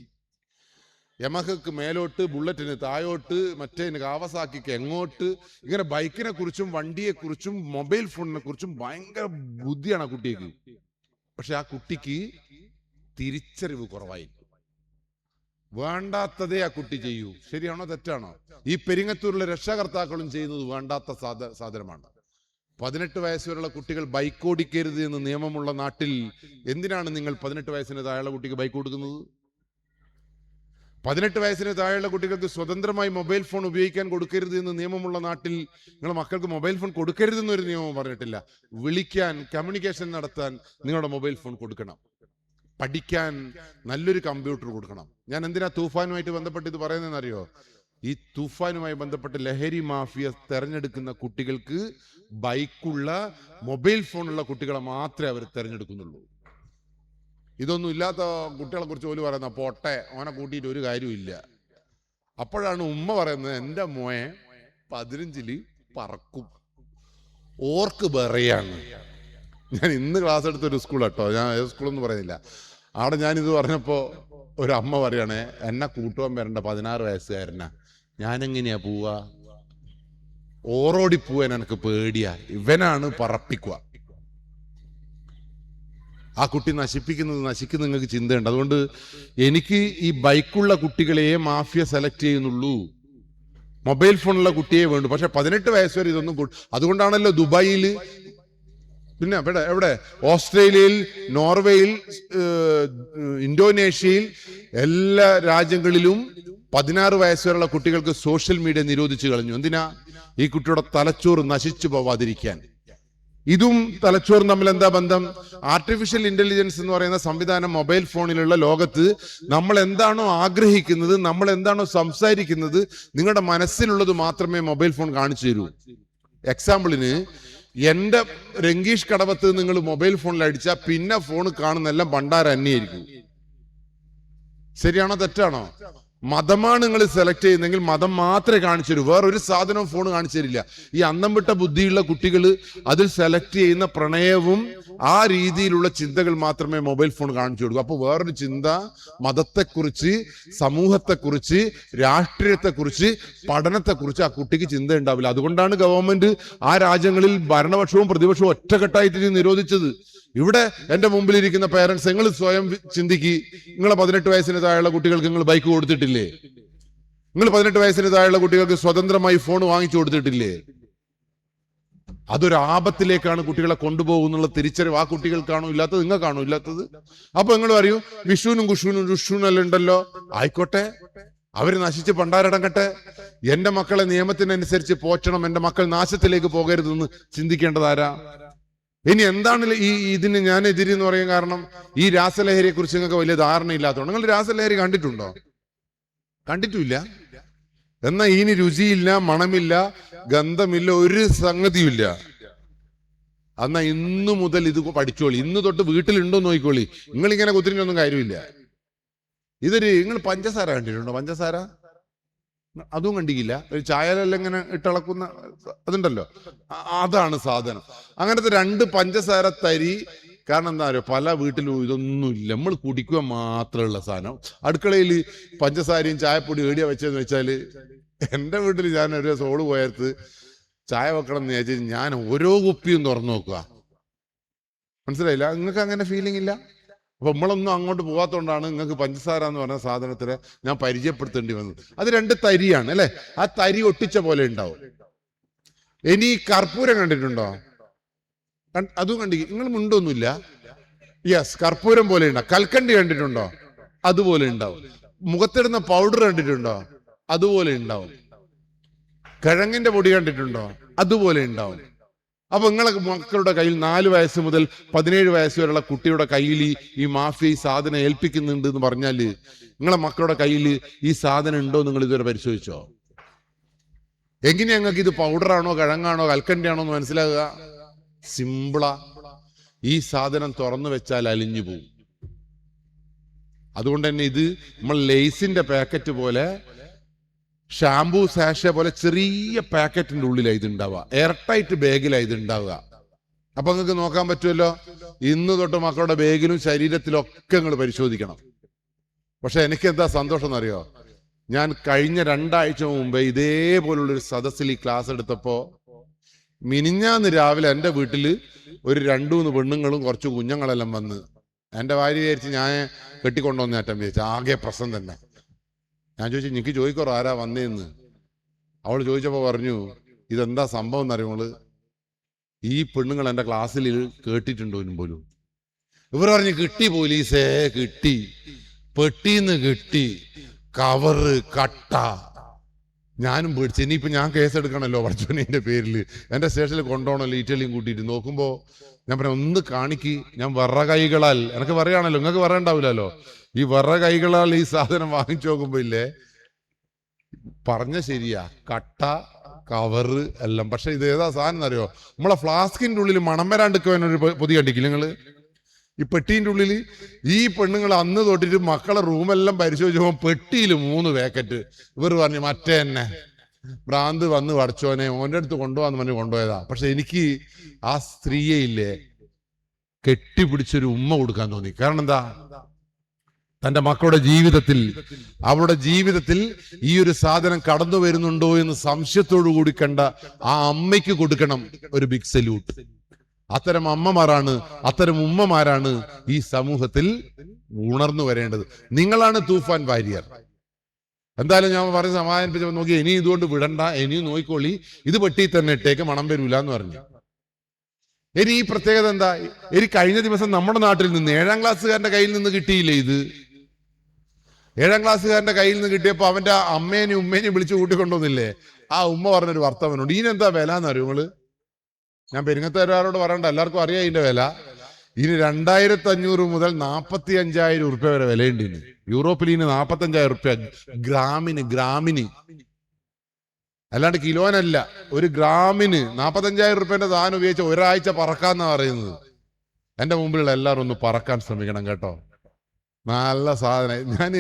യമഹക്ക് മേലോട്ട്, ബുള്ളറ്റിന് താഴോട്ട്, മറ്റേന് കാവസാക്കിക്ക് എങ്ങോട്ട്, ഇങ്ങനെ ബൈക്കിനെ കുറിച്ചും വണ്ടിയെ കുറിച്ചും മൊബൈൽ ഫോണിനെ കുറിച്ചും ഭയങ്കര ബുദ്ധിയാണ് ആ കുട്ടിക്ക്. പക്ഷെ ആ കുട്ടിക്ക് തിരിച്ചറിവ് കുറവായിരിക്കും. വേണ്ടാത്തതേ ആ കുട്ടി ചെയ്യൂ. ശരിയാണോ തെറ്റാണോ? ഈ പെരിങ്ങത്തൂരിലെ രക്ഷാകർത്താക്കളും ചെയ്യുന്നത് വേണ്ടാത്ത സാധനമാണ്. 18 വയസ്സ് വരെയുള്ള കുട്ടികൾ ബൈക്ക് ഓടിക്കരുത് എന്ന് നിയമമുള്ള നാട്ടിൽ എന്തിനാണ് നിങ്ങൾ 18 വയസ്സിന് താഴെയുള്ള കുട്ടിക്ക് ബൈക്ക് കൊടുക്കുന്നത്? 18 വയസ്സിന് താഴെയുള്ള കുട്ടികൾക്ക് സ്വതന്ത്രമായി മൊബൈൽ ഫോൺ ഉപയോഗിക്കാൻ കൊടുക്കരുത് എന്ന് നിയമമുള്ള നാട്ടിൽ നിങ്ങളുടെ മക്കൾക്ക് മൊബൈൽ ഫോൺ കൊടുക്കരുതെന്നൊരു നിയമം പറഞ്ഞിട്ടില്ല. വിളിക്കാൻ, കമ്മ്യൂണിക്കേഷൻ നടത്താൻ നിങ്ങളുടെ മൊബൈൽ ഫോൺ കൊടുക്കണം. പഠിക്കാൻ നല്ലൊരു കമ്പ്യൂട്ടർ കൊടുക്കണം. ഞാൻ എന്തിനാ തൂഫാനുമായിട്ട് ബന്ധപ്പെട്ട് ഇത് പറയുന്നതെന്നറിയോ? ഈ തൂഫാനുമായി ബന്ധപ്പെട്ട് ലഹരി മാഫിയ തെരഞ്ഞെടുക്കുന്ന കുട്ടികൾക്ക് ബൈക്കുള്ള, മൊബൈൽ ഫോണുള്ള കുട്ടികളെ മാത്രമേ അവർ തെരഞ്ഞെടുക്കുന്നുള്ളൂ. ഇതൊന്നും ഇല്ലാത്ത കുട്ടികളെ കുറിച്ച് പോലും പറയുന്ന പോട്ടെ, ഓനെ കൂട്ടിയിട്ട് ഒരു കാര്യമില്ല. അപ്പോഴാണ് ഉമ്മ പറയുന്നത്, എൻ്റെ മോയെ 15-ല് പറക്കും, ഓർക്ക് ബെറയാണ്. ഞാൻ ഇന്ന് ക്ലാസ് എടുത്തൊരു സ്കൂൾ കേട്ടോ, ഞാൻ ഏത് സ്കൂളൊന്നും പറയുന്നില്ല. അവിടെ ഞാനിത് പറഞ്ഞപ്പോൾ ഒരു അമ്മ പറയണേ, എന്നെ കൂട്ടുവാൻ വരണ്ട 16 വയസ്സുകാരനാ, ഞാനെങ്ങനെയാ പോവാ, ഓറോടി പോവാൻ എനിക്ക് പേടിയാ, ഇവനാണ് പറപ്പിക്കുക. ആ കുട്ടി നശിക്കുന്ന നിങ്ങൾക്ക് ചിന്തയുണ്ട്. അതുകൊണ്ട് എനിക്ക് ഈ ബൈക്കുള്ള കുട്ടികളെയെ മാഫിയ സെലക്ട് ചെയ്യുന്നുള്ളൂ, മൊബൈൽ ഫോണുള്ള കുട്ടിയെ വേണ്ടു. പക്ഷെ 18 വയസ്സ് വരെ ഇതൊന്നും അതുകൊണ്ടാണല്ലോ ദുബായിൽ, പിന്നെ എവിടെ ഓസ്ട്രേലിയയിൽ, നോർവേയിൽ, ഇന്തോനേഷ്യയിൽ, എല്ലാ രാജ്യങ്ങളിലും 16 വയസ്സ് വരെയുള്ള കുട്ടികൾക്ക് സോഷ്യൽ മീഡിയ നിരോധിച്ചു കളഞ്ഞു. എന്തിനാ? ഈ കുട്ടിയുടെ തലച്ചോറ് നശിച്ചു പോവാതിരിക്കാൻ. ഇതും തലച്ചോറും തമ്മിൽ എന്താ ബന്ധം? ആർട്ടിഫിഷ്യൽ ഇന്റലിജൻസ് എന്ന് പറയുന്ന സംവിധാനം മൊബൈൽ ഫോണിലുള്ള ലോകത്ത് നമ്മൾ എന്താണോ ആഗ്രഹിക്കുന്നത്, നമ്മൾ എന്താണോ സംസാരിക്കുന്നത്, നിങ്ങളുടെ മനസ്സിലുള്ളത് മാത്രമേ മൊബൈൽ ഫോൺ കാണിച്ചു തരൂ. എക്സാമ്പിളിന്, എന്റെ രംഗീഷ് കടവത്ത് നിങ്ങൾ മൊബൈൽ ഫോണിൽ അടിച്ചാൽ പിന്നെ ഫോൺ കാണുന്നെല്ലാം ഭണ്ഡാരം അന്യായിരിക്കും. ശരിയാണോ തെറ്റാണോ? മതമാണ് നിങ്ങൾ സെലക്ട് ചെയ്യുന്നെങ്കിൽ മതം മാത്രമേ കാണിച്ചു തരൂ, വേറൊരു സാധനവും ഫോൺ കാണിച്ചു തരില്ല. ഈ അന്തം വിട്ട ബുദ്ധിയുള്ള കുട്ടികൾ അതിൽ സെലക്ട് ചെയ്യുന്ന പ്രണയവും ആ രീതിയിലുള്ള ചിന്തകൾ മാത്രമേ മൊബൈൽ ഫോൺ കാണിച്ചു കൊടുക്കൂ. അപ്പൊ വേറൊരു ചിന്ത, മതത്തെക്കുറിച്ച്, സമൂഹത്തെക്കുറിച്ച്, രാഷ്ട്രീയത്തെക്കുറിച്ച്, പഠനത്തെക്കുറിച്ച് ആ കുട്ടിക്ക് ചിന്ത ഉണ്ടാവില്ല. അതുകൊണ്ടാണ് ഗവൺമെന്റ് ആ രാജ്യങ്ങളിൽ ഭരണപക്ഷവും പ്രതിപക്ഷവും ഒറ്റക്കെട്ടായിട്ട് നിരോധിച്ചത്. ഇവിടെ എന്റെ മുമ്പിലിരിക്കുന്ന പേരൻസ്, നിങ്ങൾ സ്വയം ചിന്തിക്ക്, നിങ്ങളെ 18 വയസ്സിന് താഴെയുള്ള കുട്ടികൾക്ക് നിങ്ങൾ ബൈക്ക് കൊടുത്തിട്ടില്ലേ? നിങ്ങൾ 18 വയസ്സിന് താഴെയുള്ള കുട്ടികൾക്ക് സ്വതന്ത്രമായി ഫോൺ വാങ്ങിച്ചു കൊടുത്തിട്ടില്ലേ? അതൊരു ആപത്തിലേക്കാണ് കുട്ടികളെ കൊണ്ടുപോകുന്നുള്ള തിരിച്ചറിവ് ആ കുട്ടികൾക്കാണോ ഇല്ലാത്തത്? നിങ്ങൾക്കാണോ ഇല്ലാത്തത്? അപ്പൊ നിങ്ങൾ പറയൂ, വിഷുവിനും കുഷുവിനും രുഷുവിനെല്ലാം ഉണ്ടല്ലോ, ആയിക്കോട്ടെ, അവര് നശിച്ച് പണ്ടാരടങ്ങട്ടെ. എന്റെ മക്കളെ നിയമത്തിനനുസരിച്ച് പോറ്റണം, എന്റെ മക്കൾ നാശത്തിലേക്ക് പോകരുതെന്ന് ചിന്തിക്കേണ്ടതാരാ? ഇനി എന്താണ് ഇതിന് ഞാൻ എതിരി എന്ന് പറയാൻ കാരണം? ഈ രാസലഹരിയെ കുറിച്ച് നിങ്ങൾക്ക് വലിയ ധാരണയില്ലാത്തതുകൊണ്ട്. നിങ്ങൾ രാസലഹരി കണ്ടിട്ടുണ്ടോ? കണ്ടിട്ടുമില്ല. എന്നാ ഇനി രുചിയില്ല, മണമില്ല, ഗന്ധമില്ല, ഒരു സംഗതിയുമില്ല. എന്നാ ഇന്നു മുതൽ ഇത് പഠിച്ചോളി. ഇന്ന് തൊട്ട് വീട്ടിലുണ്ടോ നോക്കിക്കോളി. നിങ്ങളിങ്ങനെ കുത്തിരിഞ്ഞൊന്നും കാര്യമില്ല. നിങ്ങൾ പഞ്ചസാര കണ്ടിട്ടുണ്ടോ? പഞ്ചസാര അതും കണ്ടിക്കില്ല. ഒരു ചായലെല്ലാം ഇങ്ങനെ ഇട്ടിളക്കുന്ന അതുണ്ടല്ലോ, അതാണ് സാധനം. അങ്ങനത്തെ 2 പഞ്ചസാര തരി. കാരണം എന്താ പറയുക, പല വീട്ടിലും ഇതൊന്നും ഇല്ല, നമ്മൾ കുടിക്കുക മാത്രമുള്ള സാധനം. അടുക്കളയിൽ പഞ്ചസാരയും ചായപ്പൊടി ഏടിയ വെച്ചതെന്ന് വെച്ചാല്, എൻ്റെ വീട്ടിൽ ഞാൻ ഒരു സോള് പോയത്ത് ചായ വെക്കണം എന്ന് വിചാരിച്ചു ഞാൻ ഓരോ കുപ്പിയും തുറന്നു നോക്കുക. മനസ്സിലായില്ല? നിങ്ങൾക്ക് അങ്ങനെ ഫീലിംഗ് ഇല്ല? അപ്പൊ നമ്മളൊന്നും അങ്ങോട്ട് പോകാത്തോണ്ടാണ് നിങ്ങൾക്ക് പഞ്ചസാര എന്ന് പറഞ്ഞ സാധനത്തിന് ഞാൻ പരിചയപ്പെടുത്തേണ്ടി വന്നത്. അത് 2 തരിയാണ് അല്ലെ? ആ തരി ഒട്ടിച്ച പോലെ ഉണ്ടാവും. ഇനി കർപ്പൂരം കണ്ടിട്ടുണ്ടോ? അതും കണ്ടി നിങ്ങൾ മുണ്ടൊന്നുമില്ല. യെസ്, കർപ്പൂരം പോലെ ഉണ്ടാവും. കൽക്കണ്ടി കണ്ടിട്ടുണ്ടോ? അതുപോലെ ഉണ്ടാവും. മുഖത്തിടുന്ന പൗഡർ കണ്ടിട്ടുണ്ടോ? അതുപോലെ ഉണ്ടാവും. കിഴങ്ങിന്റെ പൊടി കണ്ടിട്ടുണ്ടോ? അതുപോലെ ഉണ്ടാവും. അപ്പൊ നിങ്ങളെ മക്കളുടെ കയ്യിൽ 4 വയസ്സ് മുതൽ 17 വയസ്സ് വരെയുള്ള കുട്ടിയുടെ കയ്യിൽ ഈ മാഫിയ ഈ സാധനം ഏൽപ്പിക്കുന്നുണ്ട് എന്ന് പറഞ്ഞാല്, നിങ്ങളെ മക്കളുടെ കയ്യിൽ ഈ സാധനം ഉണ്ടോ നിങ്ങൾ ഇതുവരെ പരിശോധിച്ചോ? എങ്ങനെയാ ഞങ്ങൾക്ക് ഇത് പൗഡറാണോ, കിഴങ്ങാണോ, കൽക്കണ്ടിയാണോ എന്ന് മനസ്സിലാകുക? സിമ്പിളാ. ഈ സാധനം തുറന്നു വെച്ചാൽ അലിഞ്ഞു പോകും. അതുകൊണ്ട് തന്നെ ഇത് നമ്മൾ ലേസിന്റെ പാക്കറ്റ് പോലെ, ഷാംപൂ സാഷ പോലെ ചെറിയ പാക്കറ്റിന്റെ ഉള്ളിലാണ് ഇത് ഉണ്ടാവുക. എയർ ടൈറ്റ് ബാഗിലാണ് ഇത് ഉണ്ടാവുക. അപ്പൊ നിങ്ങൾക്ക് നോക്കാൻ പറ്റുമല്ലോ. ഇന്ന് തൊട്ട് മക്കളുടെ ബാഗിലും ശരീരത്തിലൊക്കെ നിങ്ങൾ പരിശോധിക്കണം. പക്ഷെ എനിക്ക് എന്താ സന്തോഷം എന്നറിയോ? ഞാൻ കഴിഞ്ഞ 2 ആഴ്ച മുമ്പേ ഇതേപോലുള്ളൊരു സദസ്സിൽ ഈ ക്ലാസ് എടുത്തപ്പോ, മിനിഞ്ഞാന്ന് രാവിലെ എൻ്റെ വീട്ടിൽ ഒരു 2-3 പെണ്ണുങ്ങളും കുറച്ച് കുഞ്ഞുങ്ങളെല്ലാം വന്ന് എൻ്റെ ഭാര്യ വിചാരിച്ച് ഞാൻ കെട്ടിക്കൊണ്ടുവന്നേറ്റം വിചാരിച്ചു. ആകെ പ്രശ്നം തന്നെ. ഞാൻ ചോദിച്ചു, എനിക്ക് ചോദിക്കോ ആരാ വന്നേന്ന്. അവൾ ചോദിച്ചപ്പോൾ പറഞ്ഞു, ഇതെന്താ സംഭവം എന്നറിയുമോള്, ഈ പെണ്ണുങ്ങൾ എൻ്റെ ക്ലാസ്സിൽ കേട്ടിട്ടുണ്ടോ പോലും. ഇവർ പറഞ്ഞു, കിട്ടി പോലീസേ, കിട്ടി, പെട്ടീന്ന് കിട്ടി, കവറ്, കട്ട. ഞാനും പേടിച്ചു. ഇനിയിപ്പോ ഞാൻ കേസെടുക്കണല്ലോ പഠിച്ചോന്റെ പേരിൽ, എന്റെ സ്റ്റേഷനിൽ കൊണ്ടുപോകണല്ലോ ഇറ്റലിയും കൂട്ടിയിട്ട്. നോക്കുമ്പോ ഞാൻ പറയാം, ഒന്ന് കാണിക്ക്, ഞാൻ വെറ കൈകളാൽ, എനിക്ക് പറയാണല്ലോ, നിങ്ങൾക്ക് പറയണ്ടാവില്ലല്ലോ, ഈ വെറ കൈകളാൽ ഈ സാധനം വാങ്ങിച്ചു നോക്കുമ്പോ ഇല്ലേ, പറഞ്ഞ ശരിയാ, കട്ട, കവറ് എല്ലാം. പക്ഷെ ഇത് ഏതാ സാധനം എന്നറിയോ? നമ്മളെ ഫ്ലാസ്കിന്റെ ഉള്ളിൽ മണം വരാണ്ടിരിക്കുവാനൊരു പൊതി കണ്ടിക്കില്ല നിങ്ങള്? ഈ പെട്ടീൻ്റെ ഉള്ളിൽ ഈ പെണ്ണുങ്ങൾ അന്ന് തൊട്ടിട്ട് മക്കളെ റൂമെല്ലാം പരിശോധിച്ചപ്പോ പെട്ടിയിൽ 3 പാക്കറ്റ്. ഇവർ പറഞ്ഞു, മറ്റേ തന്നെ ഭ്രാന്ത് വന്ന് പഠിച്ചോനെ, ഓൻ്റെ അടുത്ത് കൊണ്ടുപോകാന്ന് പറഞ്ഞ് കൊണ്ടുപോയതാ. പക്ഷെ എനിക്ക് ആ സ്ത്രീയെ ഇല്ലേ, കെട്ടിപ്പിടിച്ചൊരു ഉമ്മ കൊടുക്കാൻ തോന്നി. കാരണം എന്താ? തന്റെ മക്കളുടെ ജീവിതത്തിൽ, അവരുടെ ജീവിതത്തിൽ ഈ ഒരു സാധനം കടന്നു വരുന്നുണ്ടോ എന്ന് സംശയത്തോടു കൂടി കണ്ട ആ അമ്മയ്ക്ക് കൊടുക്കണം ഒരു ബിഗ് സല്യൂട്ട്. അത്തരം അമ്മമാരാണ്, അത്തരം ഉമ്മമാരാണ് ഈ സമൂഹത്തിൽ ഉണർന്നു വരേണ്ടത്. നിങ്ങളാണ് തൂഫാൻ വാരിയർ. എന്തായാലും ഞാൻ പറഞ്ഞ് സമാധാനിപ്പിച്ചപ്പോ നോക്കി, ഇനി ഇതുകൊണ്ട് വിടണ്ട, ഇനിയും നോക്കിക്കോളി, ഇത് പെട്ടി തന്നെ ഇട്ടേക്ക്, മണം വരൂല എന്ന് പറഞ്ഞു. ഇനി ഈ പ്രത്യേകത എന്താ? ഇനി കഴിഞ്ഞ ദിവസം നമ്മുടെ നാട്ടിൽ നിന്ന് 7ാം ക്ലാസ്സുകാരന്റെ കയ്യിൽ നിന്ന് കിട്ടിയില്ലേ ഇത്? 7ാം ക്ലാസ്സുകാരന്റെ കയ്യിൽ നിന്ന് കിട്ടിയപ്പോ അവന്റെ അമ്മേനെയും ഉമ്മേനെയും വിളിച്ചു കൂട്ടിക്കൊണ്ടുവന്നില്ലേ? ആ ഉമ്മ പറഞ്ഞൊരു വർത്തമാനമുണ്ട്. ഇതിനെന്താ വില എന്നറിയോ നിങ്ങള്? ഞാൻ പെരിങ്ങത്തൂരാരോട് പറയണ്ട, എല്ലാവർക്കും അറിയാം ഇതിന്റെ വില. ഇനി 2500 മുതൽ 45,000 ഉറുപ്പ്യ വരെ വിലയുണ്ട്. ഇനി യൂറോപ്പിൽ ഇനി 45,000 ഉറുപ്പ്യ ഗ്രാമിന്, അല്ലാണ്ട് കിലോനല്ല, ഒരു ഗ്രാമിന് 45,000 ഉറുപ്പ്യന്റെ സാധനം ഉപയോഗിച്ച ഒരാഴ്ച പറക്കാന്നാ പറയുന്നത്. എന്റെ മുമ്പിലുള്ള എല്ലാവരും ഒന്ന് പറക്കാൻ ശ്രമിക്കണം കേട്ടോ. നല്ല സാധനം. ഞാൻ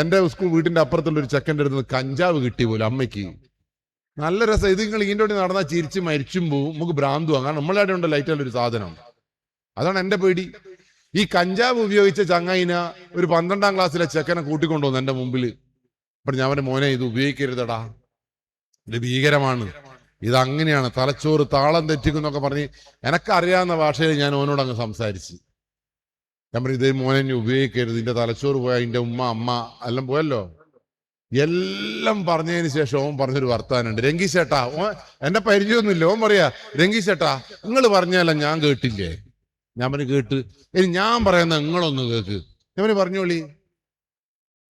എന്റെ വീട്ടിന്റെ അപ്പുറത്തുള്ള ഒരു ചെക്കൻ്റെ അടുത്ത് നിന്ന് കഞ്ചാവ് കിട്ടി പോലും അമ്മയ്ക്ക്. നല്ല രസം. ഇത് നിങ്ങൾ ഇതിൻ്റെ കൂടി നടന്നാൽ ചിരിച്ച് മരിച്ചും പോവും, നമുക്ക് ഭ്രാന്തുവാ. കാരണം നമ്മളവിടെ ഉണ്ട് ലൈറ്റുള്ള ഒരു സാധനം. അതാണ് എന്റെ പേടി. ഈ കഞ്ചാവ് ഉപയോഗിച്ച ചങ്ങായിന ഒരു 12ാം ക്ലാസ്സിലെ ചെക്കനെ കൂട്ടിക്കൊണ്ടുവന്നു എന്റെ മുമ്പിൽ. അപ്പൊ ഞാൻ അവന്റെ മോനെ, ഇത് ഉപയോഗിക്കരുതടാ, ഇത് ഭീകരമാണ്, ഇത് അങ്ങനെയാണ്, തലച്ചോറ് താളം തെറ്റിക്കുന്നൊക്കെ പറഞ്ഞ് എനക്കറിയാവുന്ന ഭാഷയിൽ ഞാൻ ഓനോട് അങ്ങ് സംസാരിച്ച്. ഞാൻ പറഞ്ഞു, ഇതേ മോനെ ഇനി ഉപയോഗിക്കരുത്, ഇതിന്റെ തലച്ചോറ് പോയാൽ ഇതിന്റെ അമ്മ എല്ലാം പോയല്ലോ. എല്ലാം പറഞ്ഞതിന് ശേഷം ഓൻ പറഞ്ഞൊരു വർത്താനുണ്ട്. രംഗീഷ് ചേട്ടാ, എന്നെ പരിചയമൊന്നുമില്ല. ഓൻ പറയാ, രംഗീഷ് ചേട്ടാ നിങ്ങൾ പറഞ്ഞല്ല ഞാൻ കേട്ടില്ലേ? ഞാൻ പറഞ്ഞു കേട്ട്. ഇനി ഞാൻ പറയുന്ന നിങ്ങളൊന്ന് കേക്ക്. ഞാൻ പറഞ്ഞോളി.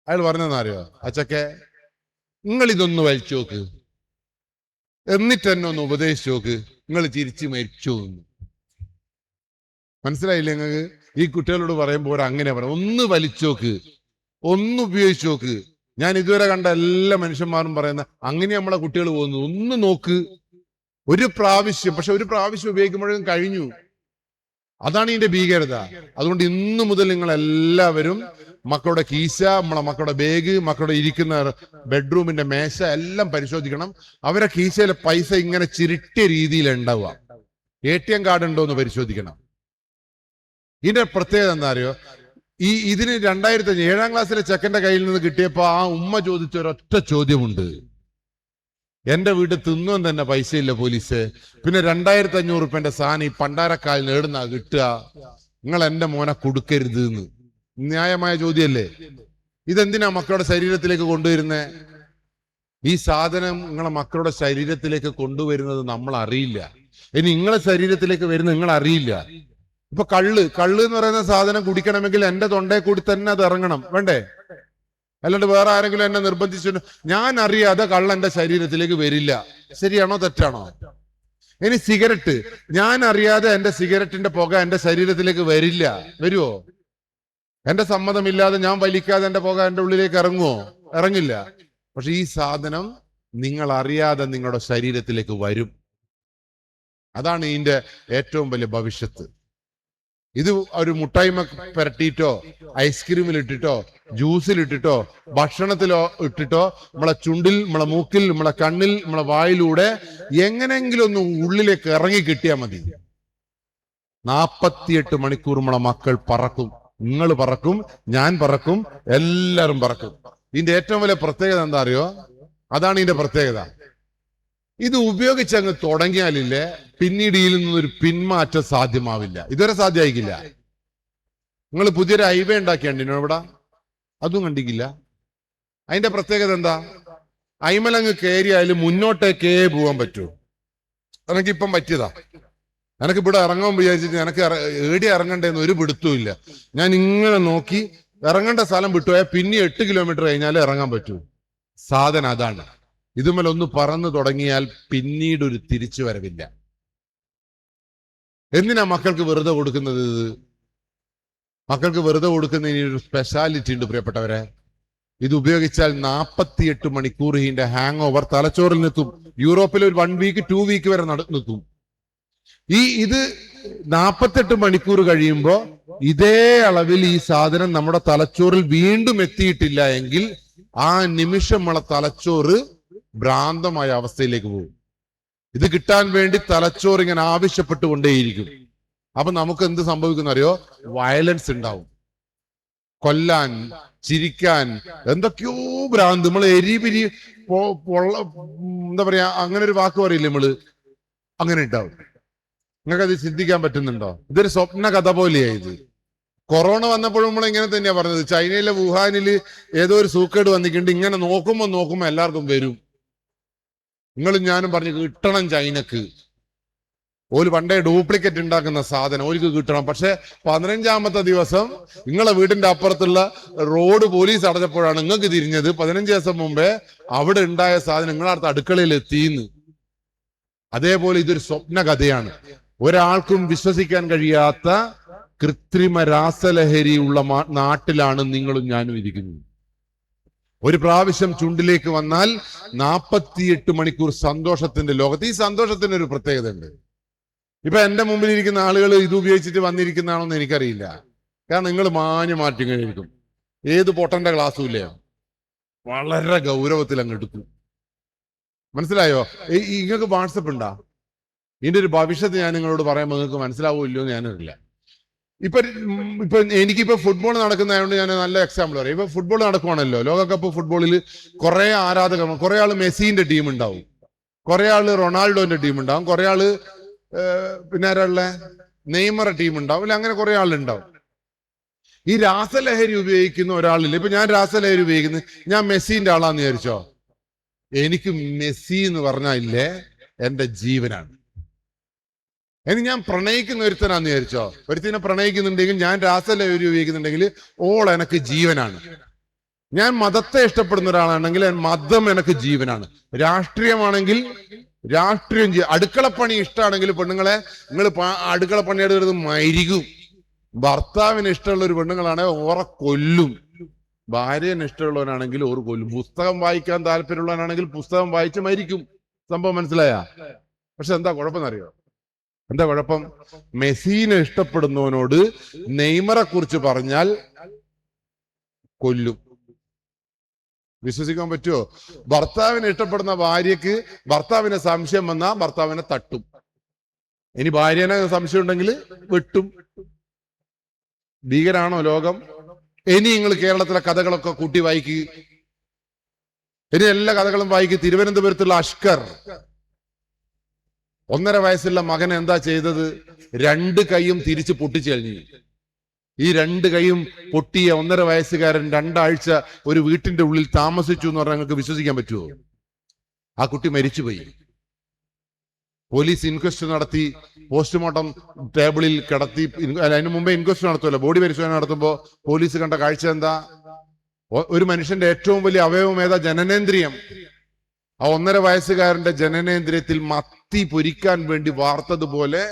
അയാൾ പറഞ്ഞെന്നറിയോ? അച്ചക്കെ, നിങ്ങൾ ഇതൊന്ന് വലിച്ചു നോക്ക്, എന്നിട്ട് എന്നെ ഒന്ന് ഉപദേശിച്ചു നോക്ക്, നിങ്ങൾ ചിരിച്ചു മരിച്ചു. മനസ്സിലായില്ലേ നിങ്ങൾക്ക്? ഈ കുട്ടികളോട് പറയുമ്പോൾ അങ്ങനെ പറയാം, ഒന്ന് വലിച്ചു നോക്ക്, ഒന്ന് ഉപയോഗിച്ചു നോക്ക്. ഞാൻ ഇതുവരെ കണ്ട എല്ലാ മനുഷ്യന്മാരും പറയുന്ന അങ്ങനെ നമ്മളെ കുട്ടികൾ പോകുന്നു. ഒന്ന് നോക്ക്, ഒരു പ്രാവശ്യം. പക്ഷെ ഒരു പ്രാവശ്യം ഉപയോഗിക്കുമ്പോഴേക്കും കഴിഞ്ഞു. അതാണ് ഇതിന്റെ ഭീകരത. അതുകൊണ്ട് ഇന്നു മുതൽ നിങ്ങൾ എല്ലാവരും മക്കളുടെ കീശ, മക്കളുടെ ബാഗ്, മക്കളുടെ ഇരിക്കുന്ന ബെഡ്റൂമിന്റെ മേശ എല്ലാം പരിശോധിക്കണം. അവരെ കീശയിലെ പൈസ ഇങ്ങനെ ചിരിട്ടിയ രീതിയിൽ ഉണ്ടാവുക. ATM കാർഡ് ഉണ്ടോ എന്ന് പരിശോധിക്കണം. ഇതിന്റെ പ്രത്യേകത എന്താ അറിയോ? ഇതിന് 7ാം ക്ലാസ്സിലെ ചെക്കന്റെ കയ്യിൽ നിന്ന് കിട്ടിയപ്പോ ആ ഉമ്മ ചോദിച്ച ഒരൊറ്റ ചോദ്യമുണ്ട്. എന്റെ വീട്ടിൽ തിന്നുവാൻ തന്നെ പൈസയില്ല പോലീസ്, പിന്നെ 2500 ഉറുപ്പ്യന്റെ സാധനം ഈ പണ്ടാരക്കാലിന് നേടുന്ന കിട്ടുക, നിങ്ങൾ എന്റെ മോനെ കൊടുക്കരുത് എന്ന്. ന്യായമായ ചോദ്യമല്ലേ? ഇതെന്തിനാ മക്കളുടെ ശരീരത്തിലേക്ക് കൊണ്ടുവരുന്നേ? ഈ സാധനം നിങ്ങളെ മക്കളുടെ ശരീരത്തിലേക്ക് കൊണ്ടുവരുന്നത് നമ്മൾ അറിയില്ല. ഇനി നിങ്ങളെ ശരീരത്തിലേക്ക് വരുന്നത് നിങ്ങൾ അറിയില്ല. ഇപ്പൊ കള്ള് എന്ന് പറയുന്ന സാധനം കുടിക്കണമെങ്കിൽ എന്റെ തൊണ്ടയിൽ കൂടി തന്നെ അത് ഇറങ്ങണം, വേണ്ടേ? അല്ലാണ്ട് വേറെ ആരെങ്കിലും എന്നെ നിർബന്ധിച്ചു ഞാൻ അറിയാതെ കള്ള എന്റെ ശരീരത്തിലേക്ക് വരില്ല. ശരിയാണോ തെറ്റാണോ? ഇനി സിഗരറ്റ്, ഞാൻ അറിയാതെ എന്റെ സിഗരറ്റിന്റെ പുക എന്റെ ശരീരത്തിലേക്ക് വരില്ല. വരുവോ? എന്റെ സമ്മതമില്ലാതെ ഞാൻ വലിക്കാതെ എന്റെ പുക എന്റെ ഉള്ളിലേക്ക് ഇറങ്ങുവോ? ഇറങ്ങില്ല. പക്ഷെ ഈ സാധനം നിങ്ങൾ അറിയാതെ നിങ്ങളുടെ ശരീരത്തിലേക്ക് വരും. അതാണ് ഇതിന്റെ ഏറ്റവും വലിയ ഭവിഷ്യത്ത്. ഇത് ഒരു മുട്ടായ്മ പുരട്ടിയിട്ടോ, ഐസ്ക്രീമിൽ ഇട്ടിട്ടോ, ജ്യൂസിലിട്ടിട്ടോ, ഭക്ഷണത്തിലോ ഇട്ടിട്ടോ, നമ്മളെ ചുണ്ടിൽ, നമ്മളെ മൂക്കിൽ, നമ്മളെ കണ്ണിൽ, നമ്മളെ വായിലൂടെ എങ്ങനെങ്കിലും ഒന്ന് ഉള്ളിലേക്ക് ഇറങ്ങി കിട്ടിയാൽ മതി. 48 മണിക്കൂർ നമ്മളെ മക്കൾ പറക്കും. നിങ്ങൾ പറക്കും, ഞാൻ പറക്കും, എല്ലാവരും പറക്കും. ഇതിന്റെ ഏറ്റവും വലിയ പ്രത്യേകത എന്താ അറിയോ? അതാണ് ഇതിന്റെ പ്രത്യേകത. ഇത് ഉപയോഗിച്ച് അങ്ങ് തുടങ്ങിയാലില്ലേ, പിന്നീട് ഇതിൽ നിന്നൊരു പിന്മാറ്റം സാധ്യമാവില്ല. ഇതുവരെ സാധ്യമായിക്കില്ല. നിങ്ങൾ പുതിയൊരു ഹൈവേ ഉണ്ടാക്കിയാണ്ടിനോ ഇവിടെ? അതും കണ്ടിക്കില്ല. അതിന്റെ പ്രത്യേകത എന്താ? അയിമലങ്ങ് കയറിയാലും മുന്നോട്ടേക്കേ പോകാൻ പറ്റൂ. എനിക്കിപ്പം പറ്റിയതാ. എനിക്ക് ഇവിടെ ഇറങ്ങാൻ വിചാരിച്ചിട്ട് എനിക്ക് ഏടി ഇറങ്ങണ്ടേന്ന് ഒരു പിടുത്തവും ഇല്ല. ഞാൻ ഇങ്ങനെ നോക്കി ഇറങ്ങേണ്ട സ്ഥലം വിട്ടുപോയാൽ പിന്നെ 8 കിലോമീറ്റർ കഴിഞ്ഞാലേ ഇറങ്ങാൻ പറ്റൂ. സാധനം അതാണ്. ഇതുമേൽ ഒന്ന് പറന്നു തുടങ്ങിയാൽ പിന്നീട് ഒരു തിരിച്ചു വരവില്ല. എന്തിനാ മക്കൾക്ക് വെറുതെ കൊടുക്കുന്നത്? ഇത് മക്കൾക്ക് വെറുതെ കൊടുക്കുന്നതിന് ഒരു സ്പെഷ്യാലിറ്റി ഉണ്ട് പ്രിയപ്പെട്ടവരെ. ഇത് ഉപയോഗിച്ചാൽ 48 മണിക്കൂർ ഇതിന്റെ ഹാങ് ഓവർ തലച്ചോറിൽ നിൽക്കും. യൂറോപ്പിൽ ഒരു 1 വീക്ക് 2 വീക്ക് വരെ നിൽക്കും. ഇത് 48 മണിക്കൂർ കഴിയുമ്പോ ഇതേ അളവിൽ ഈ സാധനം നമ്മുടെ തലച്ചോറിൽ വീണ്ടും എത്തിയിട്ടില്ല എങ്കിൽ ആ നിമിഷം നമ്മളെ തലച്ചോറ് ഭ്രാന്തമായ അവസ്ഥയിലേക്ക് പോകും. ഇത് കിട്ടാൻ വേണ്ടി തലച്ചോറ് ഇങ്ങനെ ആവശ്യപ്പെട്ടുകൊണ്ടേയിരിക്കും. അപ്പൊ നമുക്ക് എന്ത് സംഭവിക്കുന്ന അറിയോ? വയലൻസ് ഉണ്ടാവും, കൊല്ലാൻ, ചിരിക്കാൻ, എന്തൊക്കെയോ ഭ്രാന്ത്. നമ്മൾ എരിപിരി എന്താ പറയാ, അങ്ങനെ ഒരു വാക്ക് പറയില്ലേ നമ്മള്, അങ്ങനെ ഉണ്ടാവും. നിങ്ങൾക്ക് അത് ചിന്തിക്കാൻ പറ്റുന്നുണ്ടോ? ഇതൊരു സ്വപ്ന കഥ പോലെയാ ഇത്. കൊറോണ വന്നപ്പോഴും നമ്മൾ ഇങ്ങനെ തന്നെയാ പറഞ്ഞത്. ചൈനയിലെ വുഹാനില് ഏതോ ഒരു സൂക്കേട് വന്നിട്ടുണ്ട്, ഇങ്ങനെ നോക്കുമ്പോ എല്ലാവർക്കും വരും. നിങ്ങളും ഞാനും പറഞ്ഞു കിട്ടണം ചൈനക്ക്. ഓല് പണ്ടേ ഡ്യൂപ്ലിക്കേറ്റ് ഉണ്ടാക്കുന്ന സാധനം ഓലിക്ക് കിട്ടണം. പക്ഷെ 15ാമത്തെ ദിവസം നിങ്ങളെ വീടിന്റെ അപ്പുറത്തുള്ള റോഡ് പോലീസ് അടച്ചപ്പോഴാണ് നിങ്ങൾക്ക് തിരിഞ്ഞത് 15 ദിവസം മുമ്പേ അവിടെ ഉണ്ടായ സാധനം നിങ്ങളുടെ അടുത്ത അടുക്കളയിൽ എത്തിയെന്ന്. അതേപോലെ ഇതൊരു സ്വപ്ന കഥയാണ്. ഒരാൾക്കും വിശ്വസിക്കാൻ കഴിയാത്ത കൃത്രിമ രാസലഹരി ഉള്ള നാട്ടിലാണ് നിങ്ങളും ഞാനും ഇരിക്കുന്നത്. ഒരു പ്രാവശ്യം ചുണ്ടിലേക്ക് വന്നാൽ 48 മണിക്കൂർ സന്തോഷത്തിന്റെ ലോകത്ത്. ഈ സന്തോഷത്തിന് ഒരു പ്രത്യേകത ഉണ്ട്. ഇപ്പൊ എന്റെ മുമ്പിൽ ഇരിക്കുന്ന ആളുകൾ ഇത് ഉപയോഗിച്ചിട്ട് വന്നിരിക്കുന്നതാണോന്ന് എനിക്കറിയില്ല. കാരണം നിങ്ങൾ മാഞ്ഞു മാറ്റി കഴിക്കും. ഏത് പൊട്ടന്റെ ക്ലാസ്സും ഇല്ലേ, വളരെ ഗൗരവത്തിൽ അങ്ങ് എടുക്കും. മനസ്സിലായോ? നിങ്ങൾക്ക് വാട്സപ്പ് ഉണ്ടാ? ഇതിന്റെ ഒരു ഭവിഷ്യത്ത് ഞാൻ നിങ്ങളോട് പറയുമ്പോൾ നിങ്ങൾക്ക് മനസ്സിലാവോ ഇല്ലയോ എന്ന് ഞാനറിയില്ല. ഇപ്പൊ എനിക്കിപ്പോ ഫുട്ബോൾ നടക്കുന്നതായതുകൊണ്ട് ഞാൻ നല്ല എക്സാമ്പിൾ പറയാം. ഇപ്പൊ ഫുട്ബോൾ നടക്കുവാണല്ലോ, ലോകകപ്പ് ഫുട്ബോളിൽ കുറെ ആരാധകർ, കുറെ ആള് മെസ്സിന്റെ ടീം ഉണ്ടാവും, കുറെ ആള് റൊണാൾഡോന്റെ ടീം ഉണ്ടാവും, കുറെ ആള് പിന്നെ ആരാളുള്ള നെയ്മറ ടീം ഉണ്ടാവും, അല്ലെ അങ്ങനെ കുറെ ആളുണ്ടാവും. ഈ രാസലഹരി ഉപയോഗിക്കുന്ന ഒരാളില്ല. ഇപ്പൊ ഞാൻ രാസലഹരി ഉപയോഗിക്കുന്നത്, ഞാൻ മെസ്സിന്റെ ആളാന്ന് വിചാരിച്ചോ, എനിക്ക് മെസ്സി എന്ന് പറഞ്ഞാൽ ഇല്ലേ എന്റെ ജീവനാണ്. ഇനി ഞാൻ പ്രണയിക്കുന്ന ഒരുത്തനാന്ന് വിചാരിച്ചോ, ഒരുത്തിനെ പ്രണയിക്കുന്നുണ്ടെങ്കിൽ ഞാൻ രാസലഹരി ഉപയോഗിക്കുന്നുണ്ടെങ്കിൽ ഓൾ എനിക്ക് ജീവനാണ്. ഞാൻ മതത്തെ ഇഷ്ടപ്പെടുന്ന ഒരാളാണെങ്കിൽ മതം എനിക്ക് ജീവനാണ്. രാഷ്ട്രീയമാണെങ്കിൽ രാഷ്ട്രീയം. അടുക്കളപ്പണി ഇഷ്ടമാണെങ്കിൽ പെണ്ണുങ്ങളെ നിങ്ങൾ അടുക്കളപ്പണിയെടുക്കുന്നത് മരിക്കും. ഭർത്താവിന് ഇഷ്ടമുള്ള ഒരു പെണ്ണുങ്ങളാണ് ഓറെ കൊല്ലും. ഭാര്യന് ഇഷ്ടമുള്ളവനാണെങ്കിൽ ഓർ കൊല്ലും. പുസ്തകം വായിക്കാൻ താല്പര്യമുള്ളവനാണെങ്കിൽ പുസ്തകം വായിച്ച് മരിക്കും. സംഭവം മനസ്സിലായ? പക്ഷെ എന്താ കുഴപ്പമെന്നറിയോ? എന്താ കുഴപ്പം? മെസ്സിനെ ഇഷ്ടപ്പെടുന്നവനോട് നെയ്മറെ കുറിച്ച് പറഞ്ഞാൽ കൊല്ലും. വിശ്വസിക്കാൻ പറ്റുമോ? ഭർത്താവിനെ ഇഷ്ടപ്പെടുന്ന ഭാര്യക്ക് ഭർത്താവിനെ സംശയം വന്നാൽ ഭർത്താവിനെ തട്ടും. ഇനി ഭാര്യനെ സംശയം ഉണ്ടെങ്കിൽ വെട്ടും. ഭീകരാണോ ലോകം? ഇനി നിങ്ങൾ കേരളത്തിലെ കഥകളൊക്കെ കൂട്ടി വായിക്കുക. ഇനി എല്ലാ കഥകളും വായിക്കുക. തിരുവനന്തപുരത്തുള്ള അഷ്കർ 1.5 വയസ്സുള്ള മകൻ എന്താ ചെയ്തത്? 2 കൈയും തിരിച്ച് പൊട്ടിച്ചു കഴിഞ്ഞു. ഈ 2 കൈയും പൊട്ടിയ 1.5 വയസ്സുകാരൻ 2 ആഴ്ച ഒരു വീട്ടിന്റെ ഉള്ളിൽ താമസിച്ചു എന്ന് പറഞ്ഞാൽ നിങ്ങൾക്ക് വിശ്വസിക്കാൻ പറ്റുമോ? ആ കുട്ടി മരിച്ചുപോയി. പോലീസ് ഇൻക്വസ്റ്റ് നടത്തി, പോസ്റ്റ്മോർട്ടം ടേബിളിൽ കിടത്തി. അതിന് മുമ്പേ ഇൻക്വസ്റ്റ് നടത്തുമല്ലോ, ബോഡി പരിശോധന നടത്തുമ്പോൾ പോലീസ് കണ്ട കാഴ്ച എന്താ? ഒരു മനുഷ്യന്റെ ഏറ്റവും വലിയ അവയവം ഏതാ? ജനനേന്ദ്രിയം. ആ 1.5 വയസ്സുകാരന്റെ ജനനേന്ദ്രിയത്തിൽ മത്തി പൊരിക്കാൻ വേണ്ടി വാർത്തതുപോലെ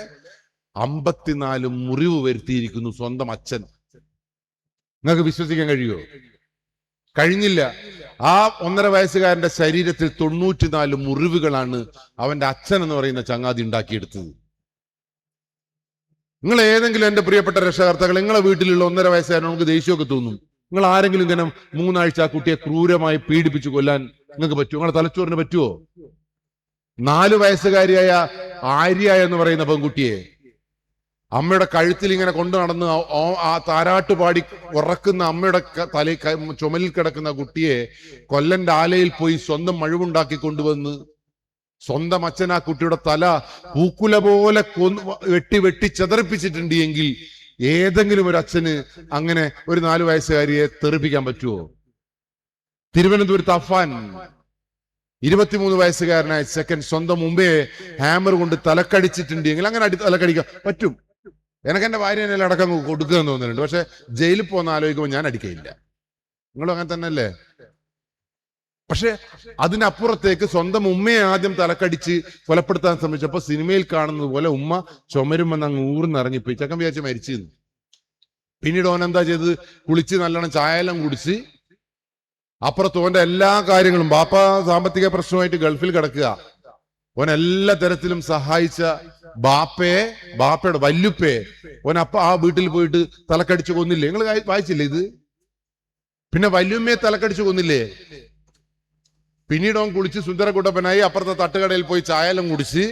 54 മുറിവ് വരുത്തിയിരിക്കുന്നു സ്വന്തം അച്ഛൻ. നിങ്ങൾക്ക് വിശ്വസിക്കാൻ കഴിയുമോ? കഴിഞ്ഞില്ല. ആ 1.5 വയസ്സുകാരന്റെ ശരീരത്തിൽ 94 മുറിവുകളാണ് അവന്റെ അച്ഛൻ എന്ന് പറയുന്ന ചങ്ങാതി ഉണ്ടാക്കിയെടുത്തത്. നിങ്ങൾ ഏതെങ്കിലും എന്റെ പ്രിയപ്പെട്ട രക്ഷകർത്താക്കൾ, നിങ്ങളെ വീട്ടിലുള്ള 1.5 വയസ്സുകാരൻ നമുക്ക് ദേഷ്യമൊക്കെ തോന്നും. നിങ്ങൾ ആരെങ്കിലും ഇങ്ങനെ 3 ആഴ്ച ആ കുട്ടിയെ ക്രൂരമായി പീഡിപ്പിച്ചു കൊല്ലാൻ നിങ്ങൾക്ക് പറ്റുമോ? നിങ്ങളെ തലച്ചോറിന് പറ്റുമോ? 4 വയസ്സുകാരിയായ ആര്യ എന്ന് പറയുന്ന പെൺകുട്ടിയെ അമ്മയുടെ കഴുത്തിൽ ഇങ്ങനെ കൊണ്ടു നടന്ന് ആ താരാട്ട് പാടി ഉറക്കുന്ന അമ്മയുടെ ചുമലിൽ കിടക്കുന്ന കുട്ടിയെ കൊല്ലന്റെ ആലയിൽ പോയി സ്വന്തം മഴുവുണ്ടാക്കി കൊണ്ടുവന്ന് സ്വന്തം അച്ഛൻ ആ കുട്ടിയുടെ തല പൂക്കുല പോലെ വെട്ടി ചെതറിപ്പിച്ചിട്ടുണ്ട് എങ്കിൽ ഏതെങ്കിലും ഒരു അച്ഛന് അങ്ങനെ ഒരു 4 വയസ്സുകാരിയെ തെറിപ്പിക്കാൻ പറ്റുമോ? തിരുവനന്തപുരത്ത് അഫാൻ 23 വയസ്സുകാരനായ സെക്കൻഡ് സ്വന്തം മുമ്പേ ഹാമർ കൊണ്ട് തലക്കടിച്ചിട്ടുണ്ടെങ്കിൽ അങ്ങനെ തലക്കടിക്കാൻ പറ്റും. എനിക്ക് എന്റെ ഭാര്യനെ അടക്കം കൊടുക്കുക എന്ന് തോന്നുന്നുണ്ട്. പക്ഷെ ജയിലിൽ പോകുന്ന ആലോചിക്കുമ്പോൾ ഞാൻ അടിക്കയില്ല. നിങ്ങളും അങ്ങനെ തന്നെ അല്ലേ? പക്ഷെ അതിനപ്പുറത്തേക്ക് സ്വന്തം ഉമ്മയെ ആദ്യം തലക്കടിച്ച് കൊലപ്പെടുത്താൻ ശ്രമിച്ചപ്പോ സിനിമയിൽ കാണുന്നത് പോലെ ഉമ്മ ചുമരുമെന്ന് അങ്ങ് ഊർന്നിറങ്ങിപ്പോയി. ചക്കൻ വിചാരിച്ച് മരിച്ചു. പിന്നീട് ഓൻ എന്താ ചെയ്തത്? കുളിച്ച് നല്ലോണം ചായയെല്ലാം കുടിച്ച് അപ്പുറത്ത് ഓന്റെ എല്ലാ കാര്യങ്ങളും, ബാപ്പ സാമ്പത്തിക പ്രശ്നമായിട്ട് ഗൾഫിൽ കിടക്കുക, ഓൻ എല്ലാ തരത്തിലും സഹായിച്ച ബാപ്പയുടെ വല്യുപ്പയെ ഓൻ ആ വീട്ടിൽ പോയിട്ട് തലക്കടിച്ചു കൊന്നില്ലേ? നിങ്ങൾ വായിച്ചില്ലേ ഇത്? പിന്നെ വല്യുമ്മയെ തലക്കടിച്ചു കൊന്നില്ലേ? പിന്നീട് അവൻ കുളിച്ച് സുന്ദരകുട്ടപ്പനായി അപ്പുറത്തെ തട്ടുകടയിൽ പോയി ചായലും കുടിച്ച്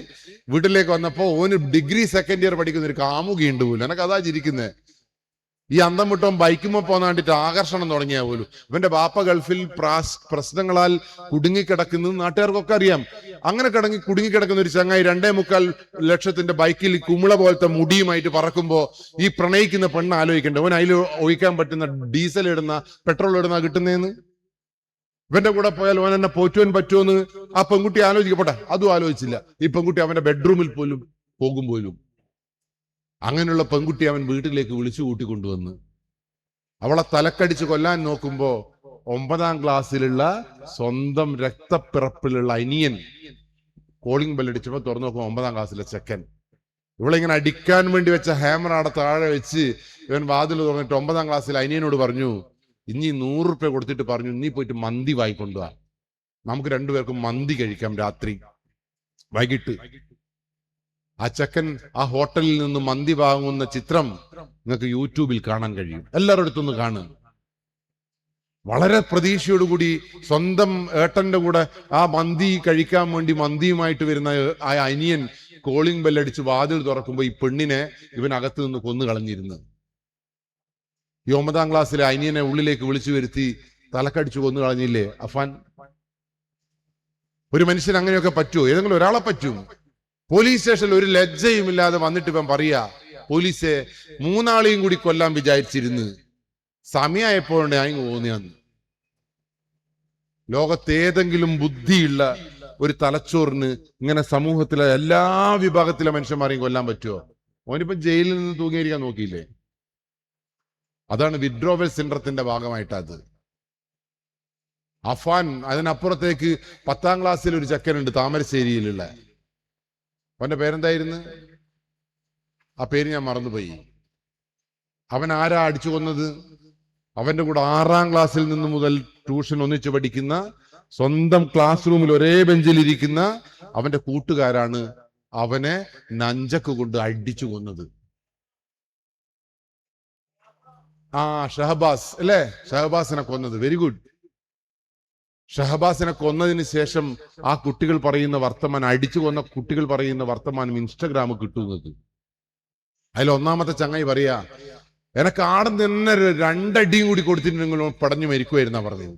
വീട്ടിലേക്ക് വന്നപ്പോ ഓന് ഡിഗ്രി സെക്കൻഡ് ഇയർ പഠിക്കുന്ന ഒരു കാമുകിയുണ്ട് പോലും. എനക്ക് അതാ ചിരിക്കുന്നത്. ഈ അന്തം വിട്ടോ ബൈക്കുമ്പോ പോകാൻ വേണ്ടിട്ട് ആകർഷണം തുടങ്ങിയ പോലും. ഇവന്റെ ബാപ്പ ഗൾഫിൽ പ്രശ്നങ്ങളാൽ കുടുങ്ങിക്കിടക്കുന്നത് നാട്ടുകാർക്കൊക്കെ അറിയാം. അങ്ങനെ കുടുങ്ങിക്കിടക്കുന്ന ഒരു ചങ്ങായി 2.25 ബൈക്കിൽ കുമിള പോലത്തെ മുടിയുമായിട്ട് പറക്കുമ്പോ ഈ പ്രണയിക്കുന്ന പെണ്ണ് ആലോചിക്കണ്ടേ ഓൻ അതിൽ ഒഴിക്കാൻ പറ്റുന്ന ഡീസൽ ഇടുന്ന പെട്രോൾ ഇടുന്ന കിട്ടുന്നതെന്ന്. ഇവന്റെ കൂടെ പോയാൽ ഓൻ എന്നെ പോറ്റുവാൻ പറ്റുമെന്ന് ആ പെൺകുട്ടി ആലോചിക്കപ്പെട്ടെ. അതും ആലോചിച്ചില്ല. ഈ പെൺകുട്ടി അവന്റെ ബെഡ്റൂമിൽ പോലും പോകും പോലും. അങ്ങനെയുള്ള പെൺകുട്ടി അവൻ വീട്ടിലേക്ക് വിളിച്ചു കൂട്ടിക്കൊണ്ടുവന്ന് അവളെ തലക്കടിച്ച് കൊല്ലാൻ നോക്കുമ്പോ 9ാം ക്ലാസ്സിലുള്ള സ്വന്തം രക്തപ്പിറപ്പിലുള്ള അനിയൻ കോളിംഗ് ബെല്ലടിച്ചപ്പോ തുറന്നു നോക്കുമ്പോ 9ാം ക്ലാസ്സിലെ ചെക്കൻ. ഇവളിങ്ങനെ അടിക്കാൻ വേണ്ടി വെച്ച ഹാമർ അവിടെ താഴെ വെച്ച് ഇവൻ വാതിൽ തുറന്നിട്ട് 9ാം ക്ലാസ്സിലെ അനിയനോട് പറഞ്ഞു, ഇനി 100 രൂപ കൊടുത്തിട്ട് പറഞ്ഞു, നീ പോയിട്ട് മന്തി വാങ്ങിക്കൊണ്ടുവാ, നമുക്ക് രണ്ടുപേർക്കും മന്തി കഴിക്കാം രാത്രി വൈകിട്ട്. ആ ചെക്കൻ ആ ഹോട്ടലിൽ നിന്ന് മന്തി വാങ്ങുന്ന ചിത്രം നിങ്ങൾക്ക് യൂട്യൂബിൽ കാണാൻ കഴിയും. എല്ലാവരുടെ അടുത്തൊന്ന് കാണുക. വളരെ പ്രതീക്ഷയോടുകൂടി സ്വന്തം ഏട്ടന്റെ കൂടെ ആ മന്തി കഴിക്കാൻ വേണ്ടി മന്തിയുമായിട്ട് വരുന്ന ആ അനിയൻ കോളിംഗ് ബെല്ലടിച്ച് വാതിൽ തുറക്കുമ്പോ ഈ പെണ്ണിനെ ഇവൻ അകത്ത് നിന്ന് കൊന്നു കളഞ്ഞിരുന്നു. ഈ 9ാം ക്ലാസ്സിലെ അനിയനെ ഉള്ളിലേക്ക് വിളിച്ചു വരുത്തി തലക്കടിച്ചു കൊന്നു കളഞ്ഞില്ലേ അഫാൻ? ഒരു മനുഷ്യൻ അങ്ങനെയൊക്കെ പറ്റുമോ? ഏതെങ്കിലും ഒരാളെ പറ്റും. പോലീസ് സ്റ്റേഷനിൽ ഒരു ലജ്ജയുമില്ലാതെ വന്നിട്ട് ഇവൻ പറയാ, പോലീസെ 3 ആളെയും കൂടി കൊല്ലാൻ വിചാരിച്ചിരുന്നു, സമയമായപ്പോഴാണ് ഞാൻ തോന്നിയാന്ന്. ലോകത്തേതെങ്കിലും ബുദ്ധിയുള്ള ഒരു തലച്ചോറിന് ഇങ്ങനെ സമൂഹത്തിലെ എല്ലാ വിഭാഗത്തിലെ മനുഷ്യന്മാരെയും കൊല്ലാൻ പറ്റുമോ? ഓനിപ്പം ജയിലിൽ നിന്ന് തൂങ്ങിയിരിക്കാൻ നോക്കിയില്ലേ? അതാണ് വിഡ്രോവൽ സിൻഡ്രത്തിന്റെ ഭാഗമായിട്ടത്. അഫാൻ. അതിനപ്പുറത്തേക്ക് 10ാം ക്ലാസ്സിൽ ഒരു ചെക്കനുണ്ട് താമരശ്ശേരിയിലുള്ള. അവന്റെ പേരെന്തായിരുന്നു? ആ പേര് ഞാൻ മറന്നുപോയി. അവൻ ആരാ അടിച്ചു കൊന്നത്? അവന്റെ കൂടെ 6ാം ക്ലാസ്സിൽ നിന്ന് മുതൽ ട്യൂഷൻ ഒന്നിച്ച് പഠിക്കുന്ന, സ്വന്തം ക്ലാസ് റൂമിൽ ഒരേ ബെഞ്ചിൽ ഇരിക്കുന്ന അവന്റെ കൂട്ടുകാരാണ് അവനെ നഞ്ചക്ക് കൊണ്ട് അടിച്ചു കൊന്നത്. ആ ഷഹബാസ് അല്ലേ? ഷഹബാസിനെ കൊന്നത്. Very good. ഷഹബാസിനെ കൊന്നതിന് ശേഷം ആ കുട്ടികൾ പറയുന്ന വർത്തമാനം, അടിച്ചു കൊന്ന കുട്ടികൾ പറയുന്ന വർത്തമാനം ഇൻസ്റ്റഗ്രാമിൽ കിട്ടുന്നത്. അതിൽ 1ാമത്തെ ചങ്ങായി പറയാ, എനക്ക് ആടം തന്നെ 2 അടിയും കൂടി കൊടുത്തിട്ടുണ്ടെങ്കിൽ പടഞ്ഞു മരിക്കുമായിരുന്നാ പറഞ്ഞത്.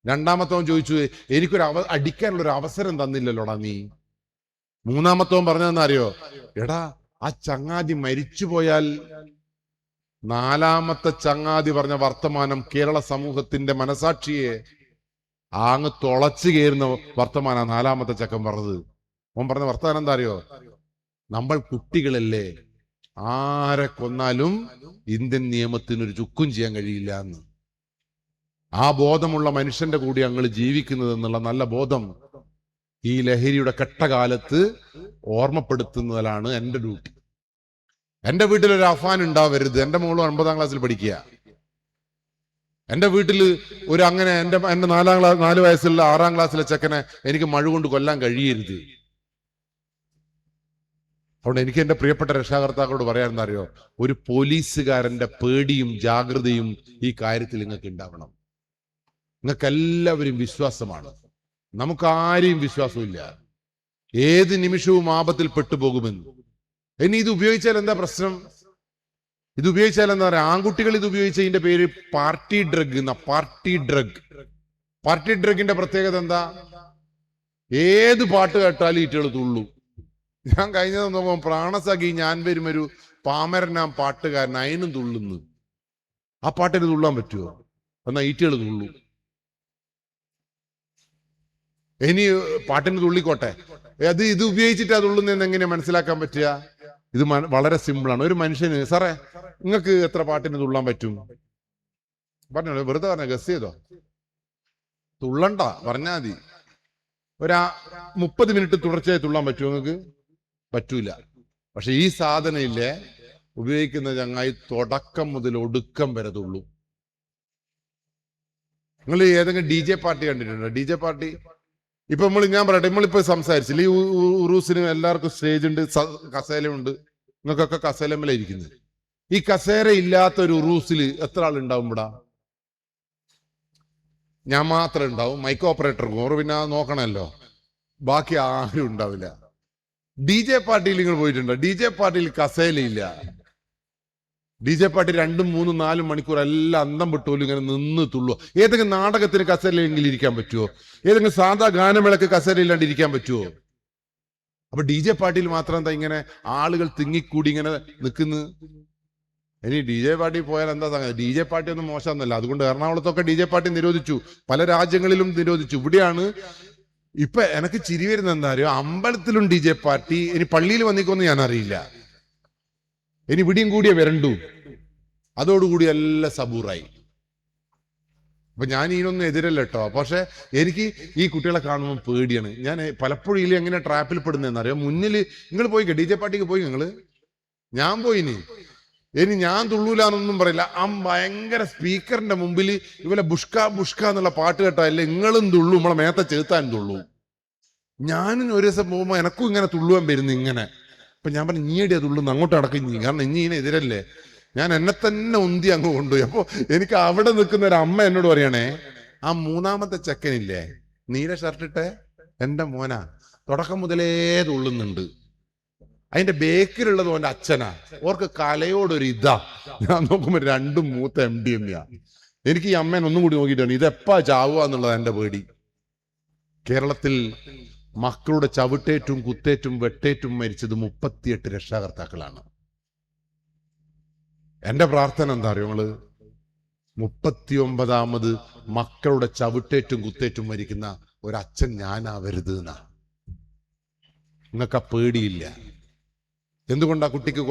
2ാമത്തവൻ ചോദിച്ചു, എനിക്കൊരു അടിക്കാനുള്ള ഒരു അവസരം തന്നില്ലല്ലോടാ നീ. 3ാമത്തവൻ പറഞ്ഞതെന്നാ അറിയോ? എടാ ആ ചങ്ങാതി മരിച്ചു പോയാൽ 4ാമത്തെ ചങ്ങാതി പറഞ്ഞ വർത്തമാനം കേരള സമൂഹത്തിന്റെ മനസാക്ഷിയെ അങ്ങ് തുളച്ചു കയറുന്ന വർത്തമാനാ 4ാമത്തെ ചക്കൻ പറഞ്ഞത്. ഓൻ പറഞ്ഞ വർത്തമാനം എന്താ അറിയോ? നമ്മൾ കുട്ടികളല്ലേ, ആരെ കൊന്നാലും ഇന്ത്യൻ നിയമത്തിനൊരു ചുക്കും ചെയ്യാൻ കഴിയില്ല എന്ന്. ആ ബോധമുള്ള മനുഷ്യന്റെ കൂടി ഞങ്ങൾ ജീവിക്കുന്നത് എന്നുള്ള നല്ല ബോധം ഈ ലഹരിയുടെ കെട്ടകാലത്ത് ഓർമ്മപ്പെടുത്തുന്നതിലാണ് എൻ്റെ ഡ്യൂട്ടി. എൻ്റെ വീട്ടിലൊരു അഫാൻ ഉണ്ടാവരുത്. എൻ്റെ മോള് 9ാം ക്ലാസ്സിൽ പഠിക്കുക. എൻ്റെ വീട്ടിൽ ഒരു അങ്ങനെ എൻ്റെ 4 വയസ്സുള്ള 6ാം ക്ലാസ്സിലെ ചെക്കനെ എനിക്ക് മഴ കൊണ്ട് കൊല്ലാൻ കഴിയരുത്. അതുകൊണ്ട് എനിക്ക് എൻ്റെ പ്രിയപ്പെട്ട രക്ഷാകർത്താക്കളോട് പറയാൻ അറിയോ, ഒരു പോലീസുകാരന്റെ പേടിയും ജാഗ്രതയും ഈ കാര്യത്തിൽ നിങ്ങൾക്ക് ഉണ്ടാവണം. നിങ്ങൾക്ക് എല്ലാവരും വിശ്വാസമാണ്, നമുക്ക് ആരെയും വിശ്വാസമില്ല. ഏത് നിമിഷവും ആപത്തിൽ പെട്ടുപോകുമെന്ന്. ഇനി ഇത് ഉപയോഗിച്ചാൽ എന്താ പ്രശ്നം? ഇത് ഉപയോഗിച്ചാൽ എന്താ പറയാ, ആൺകുട്ടികൾ ഇത് ഉപയോഗിച്ചതിന്റെ പേര് പാർട്ടി ഡ്രഗ് എന്ന. പാർട്ടി ഡ്രഗിന്റെ പ്രത്യേകത എന്താ? ഏത് പാട്ട് കേട്ടാലും ഈറ്റകൾ തുള്ളു. ഞാൻ കഴിഞ്ഞ നോക്കുമ്പോ പ്രാണസഖി ഞാൻ വരും ഒരു പാമരനാം പാട്ടുകാരൻ, അതിനും തുള്ളുന്നു. ആ പാട്ടിന് തുള്ളാൻ പറ്റുമോ? എന്നാ ഈറ്റകൾ തുള്ളു. ഇനി പാട്ടിന് തുള്ളിക്കോട്ടെ, ഇത് ഉപയോഗിച്ചിട്ട് അത് തുള്ളുന്നതെന്ന് എങ്ങനെയാ മനസ്സിലാക്കാൻ പറ്റുക? ഇത് വളരെ സിമ്പിളാണ്. ഒരു മനുഷ്യന്, സാറേ നിങ്ങൾക്ക് എത്ര പാട്ടിന് തുള്ളാൻ പറ്റും? പറഞ്ഞോ, വെറുതെ പറഞ്ഞ ഗസ് ചെയ്തോ, തുള്ളണ്ട പറഞ്ഞാ മതി. 30 മിനിറ്റ് തുടർച്ചയായി തുള്ളാൻ പറ്റുമോ നിങ്ങൾക്ക്? പറ്റൂല. പക്ഷെ ഈ സാധനം ഇല്ലേ ഉപയോഗിക്കുന്ന ചങ്ങായി തുടക്കം മുതൽ ഒടുക്കം വരെ തുള്ളും. നിങ്ങൾ ഏതെങ്കിലും DJ പാർട്ടി കണ്ടിട്ടുണ്ടോ? DJ പാർട്ടി ഇപ്പൊ ഞാൻ പറയട്ടെ, നമ്മളിപ്പോ സംസാരിച്ചില്ല, ഈ ഉറൂസിന് എല്ലാവർക്കും സ്റ്റേജ് ഉണ്ട്, കസേലയുണ്ട്. നിങ്ങൾക്കൊക്കെ കസേലമ്മല ഇരിക്കുന്നത്. ഈ കസേര ഇല്ലാത്ത ഒരു ഉറൂസിൽ എത്ര ആളുണ്ടാവും ഇവിടെ? ഞാൻ മാത്രമേ ഉണ്ടാവും, മൈക്ക് ഓപ്പറേറ്റർ കോറ് പിന്നെ നോക്കണമല്ലോ, ബാക്കി ആരും ഉണ്ടാവില്ല. DJ പാർട്ടിയിൽ നിങ്ങൾ പോയിട്ടുണ്ടോ? DJ പാർട്ടിയിൽ കസേലയില്ല. DJ പാർട്ടി 2, 3, 4 മണിക്കൂർ എല്ലാം അന്തം വിട്ടോലും ഇങ്ങനെ നിന്ന് തുള്ളു. ഏതെങ്കിലും നാടകത്തിന് കസേലയെങ്കിലും ഇരിക്കാൻ പറ്റുമോ? ഏതെങ്കിലും സാധാ ഗാനമേളക്ക് കസേലയില്ലാണ്ട് ഇരിക്കാൻ പറ്റുമോ? അപ്പൊ DJ പാർട്ടിയിൽ മാത്രം എന്താ ഇങ്ങനെ ആളുകൾ തിങ്ങിക്കൂടി ഇങ്ങനെ നിൽക്കുന്നു? ഇനി DJ പാർട്ടി പോയാൽ എന്താ സംഗതി? DJ പാർട്ടി ഒന്നും മോശമൊന്നുമല്ല. അതുകൊണ്ട് എറണാകുളത്തൊക്കെ DJ പാർട്ടി നിരോധിച്ചു, പല രാജ്യങ്ങളിലും നിരോധിച്ചു. ഇവിടെയാണ് ഇപ്പൊ എനിക്ക് ചിരി വരുന്നത്. എന്താ അറിയോ? അമ്പലത്തിലും DJ പാർട്ടി. ഇനി പള്ളിയിൽ വന്നിക്കൊന്നും ഞാൻ അറിയില്ല. ഇനി ഇവിടെയും കൂടിയേ വരണ്ടു. അതോടുകൂടി എല്ലാം സബൂറായി. അപ്പൊ ഞാൻ ഇതിനൊന്നും എതിരല്ല കേട്ടോ. പക്ഷെ എനിക്ക് ഈ കുട്ടികളെ കാണുമ്പോൾ പേടിയാണ്. ഞാൻ പലപ്പോഴും ഇതിൽ എങ്ങനെ ട്രാപ്പിൽ പെടുന്നതെന്ന് അറിയാം. മുന്നിൽ നിങ്ങൾ പോയിക്കോ, DJ പാർട്ടിക്ക് പോയി നിങ്ങള്. ഞാൻ പോയിനി. ഇനി ഞാൻ തുള്ളൂലെന്നൊന്നും പറയില്ല. ആ ഭയങ്കര സ്പീക്കറിന്റെ മുമ്പിൽ ഇവലെ ബുഷ്ക ബുഷ്ക എന്നുള്ള പാട്ട് കേട്ടാല്ലേ നിങ്ങളും തുള്ളു, നമ്മളെ മേത്തെ ചെറുത്താൻ തുള്ളു. ഞാനും ഒരു ദിവസം പോകുമ്പോ എനക്കും ഇങ്ങനെ തുള്ളുവാൻ വരുന്നു ഇങ്ങനെ. അപ്പൊ ഞാൻ പറഞ്ഞു നീടിയാ തുള്ളുന്നു, അങ്ങോട്ട് അടക്കം ചെയ്യും. കാരണം ഇനി ഇതിനെതിരല്ലേ. ഞാൻ എന്നെ തന്നെ ഉന്തി അങ്ങ് കൊണ്ടുപോയി. അപ്പൊ എനിക്ക് അവിടെ നിൽക്കുന്ന ഒരു അമ്മ എന്നോട് പറയണേ, ആ 3ാമത്തെ ചെക്കനില്ലേ നീല ഷർട്ടിട്ടെ, എന്റെ മോനാ തുടക്കം മുതലേ തുള്ളുന്നുണ്ട്. അതിന്റെ ബേക്കിലുള്ളത് ഓന്റെ അച്ഛനാ. ഓർക്ക് കലയോടൊരു ഇതാ. ഞാൻ നോക്കുമ്പോ 2 മൂത്ത MDMA. എനിക്ക് ഈ അമ്മേനെ ഒന്നും കൂടി നോക്കിയിട്ടാണ് ഇതെപ്പാ ചാവുക എന്നുള്ളത് എന്റെ പേടി. കേരളത്തിൽ മക്കളുടെ ചവിട്ടേറ്റും കുത്തേറ്റും വെട്ടേറ്റും മരിച്ചത് 38 രക്ഷാകർത്താക്കളാണ്. എന്റെ പ്രാർത്ഥന എന്താ അറിയോ? നിങ്ങള് 39ാമത് മക്കളുടെ ചവിട്ടേറ്റും കുത്തേറ്റും മരിക്കുന്ന ഒരച്ഛൻ ഞാനാവരുത് എന്നാ. നിങ്ങൾക്ക് ആ പേടിയില്ല. എന്തുകൊണ്ടാ കുട്ടിക്ക്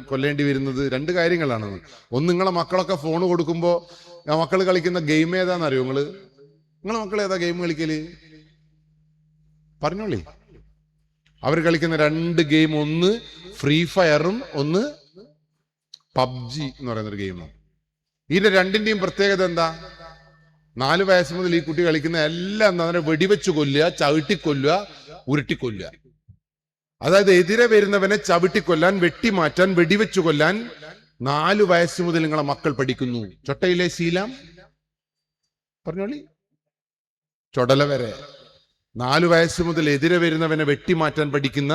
കൊല്ലേണ്ടി വരുന്നത്? 2 കാര്യങ്ങളാണ്. ഒന്ന്, നിങ്ങളെ മക്കളൊക്കെ ഫോൺ കൊടുക്കുമ്പോ മക്കൾ കളിക്കുന്ന ഗെയിം ഏതാണെന്നറിയോ? നിങ്ങളെ മക്കൾ ഏതാ ഗെയിം കളിക്കല്? പറഞ്ഞോളി. അവർ കളിക്കുന്ന 2 ഗെയിം, ഒന്ന് ഫ്രീ ഫയറും ഒന്ന് PUBG എന്ന് പറയുന്നൊരു ഗെയിമാണ്. ഇതിന്റെ 2ന്റെയും പ്രത്യേകത എന്താ? 4 വയസ്സ് മുതൽ ഈ കുട്ടി കളിക്കുന്ന എല്ലാം എന്താ? വെടിവെച്ച് കൊല്ലുക, ചവിട്ടിക്കൊല്ലുക, ഉരുട്ടിക്കൊല്ലുക. അതായത് എതിരെ വരുന്നവനെ ചവിട്ടിക്കൊല്ലാൻ, വെട്ടിമാറ്റാൻ, വെടിവെച്ചു കൊല്ലാൻ 4 വയസ്സ് മുതൽ നിങ്ങളെ മക്കൾ പഠിക്കുന്നു. ചൊട്ടയിലെ ശീലം പറഞ്ഞോളി. ചൊടല വരെ 4 വയസ്സ് മുതൽ എതിരെ വരുന്നവനെ വെട്ടിമാറ്റാൻ പഠിക്കുന്ന,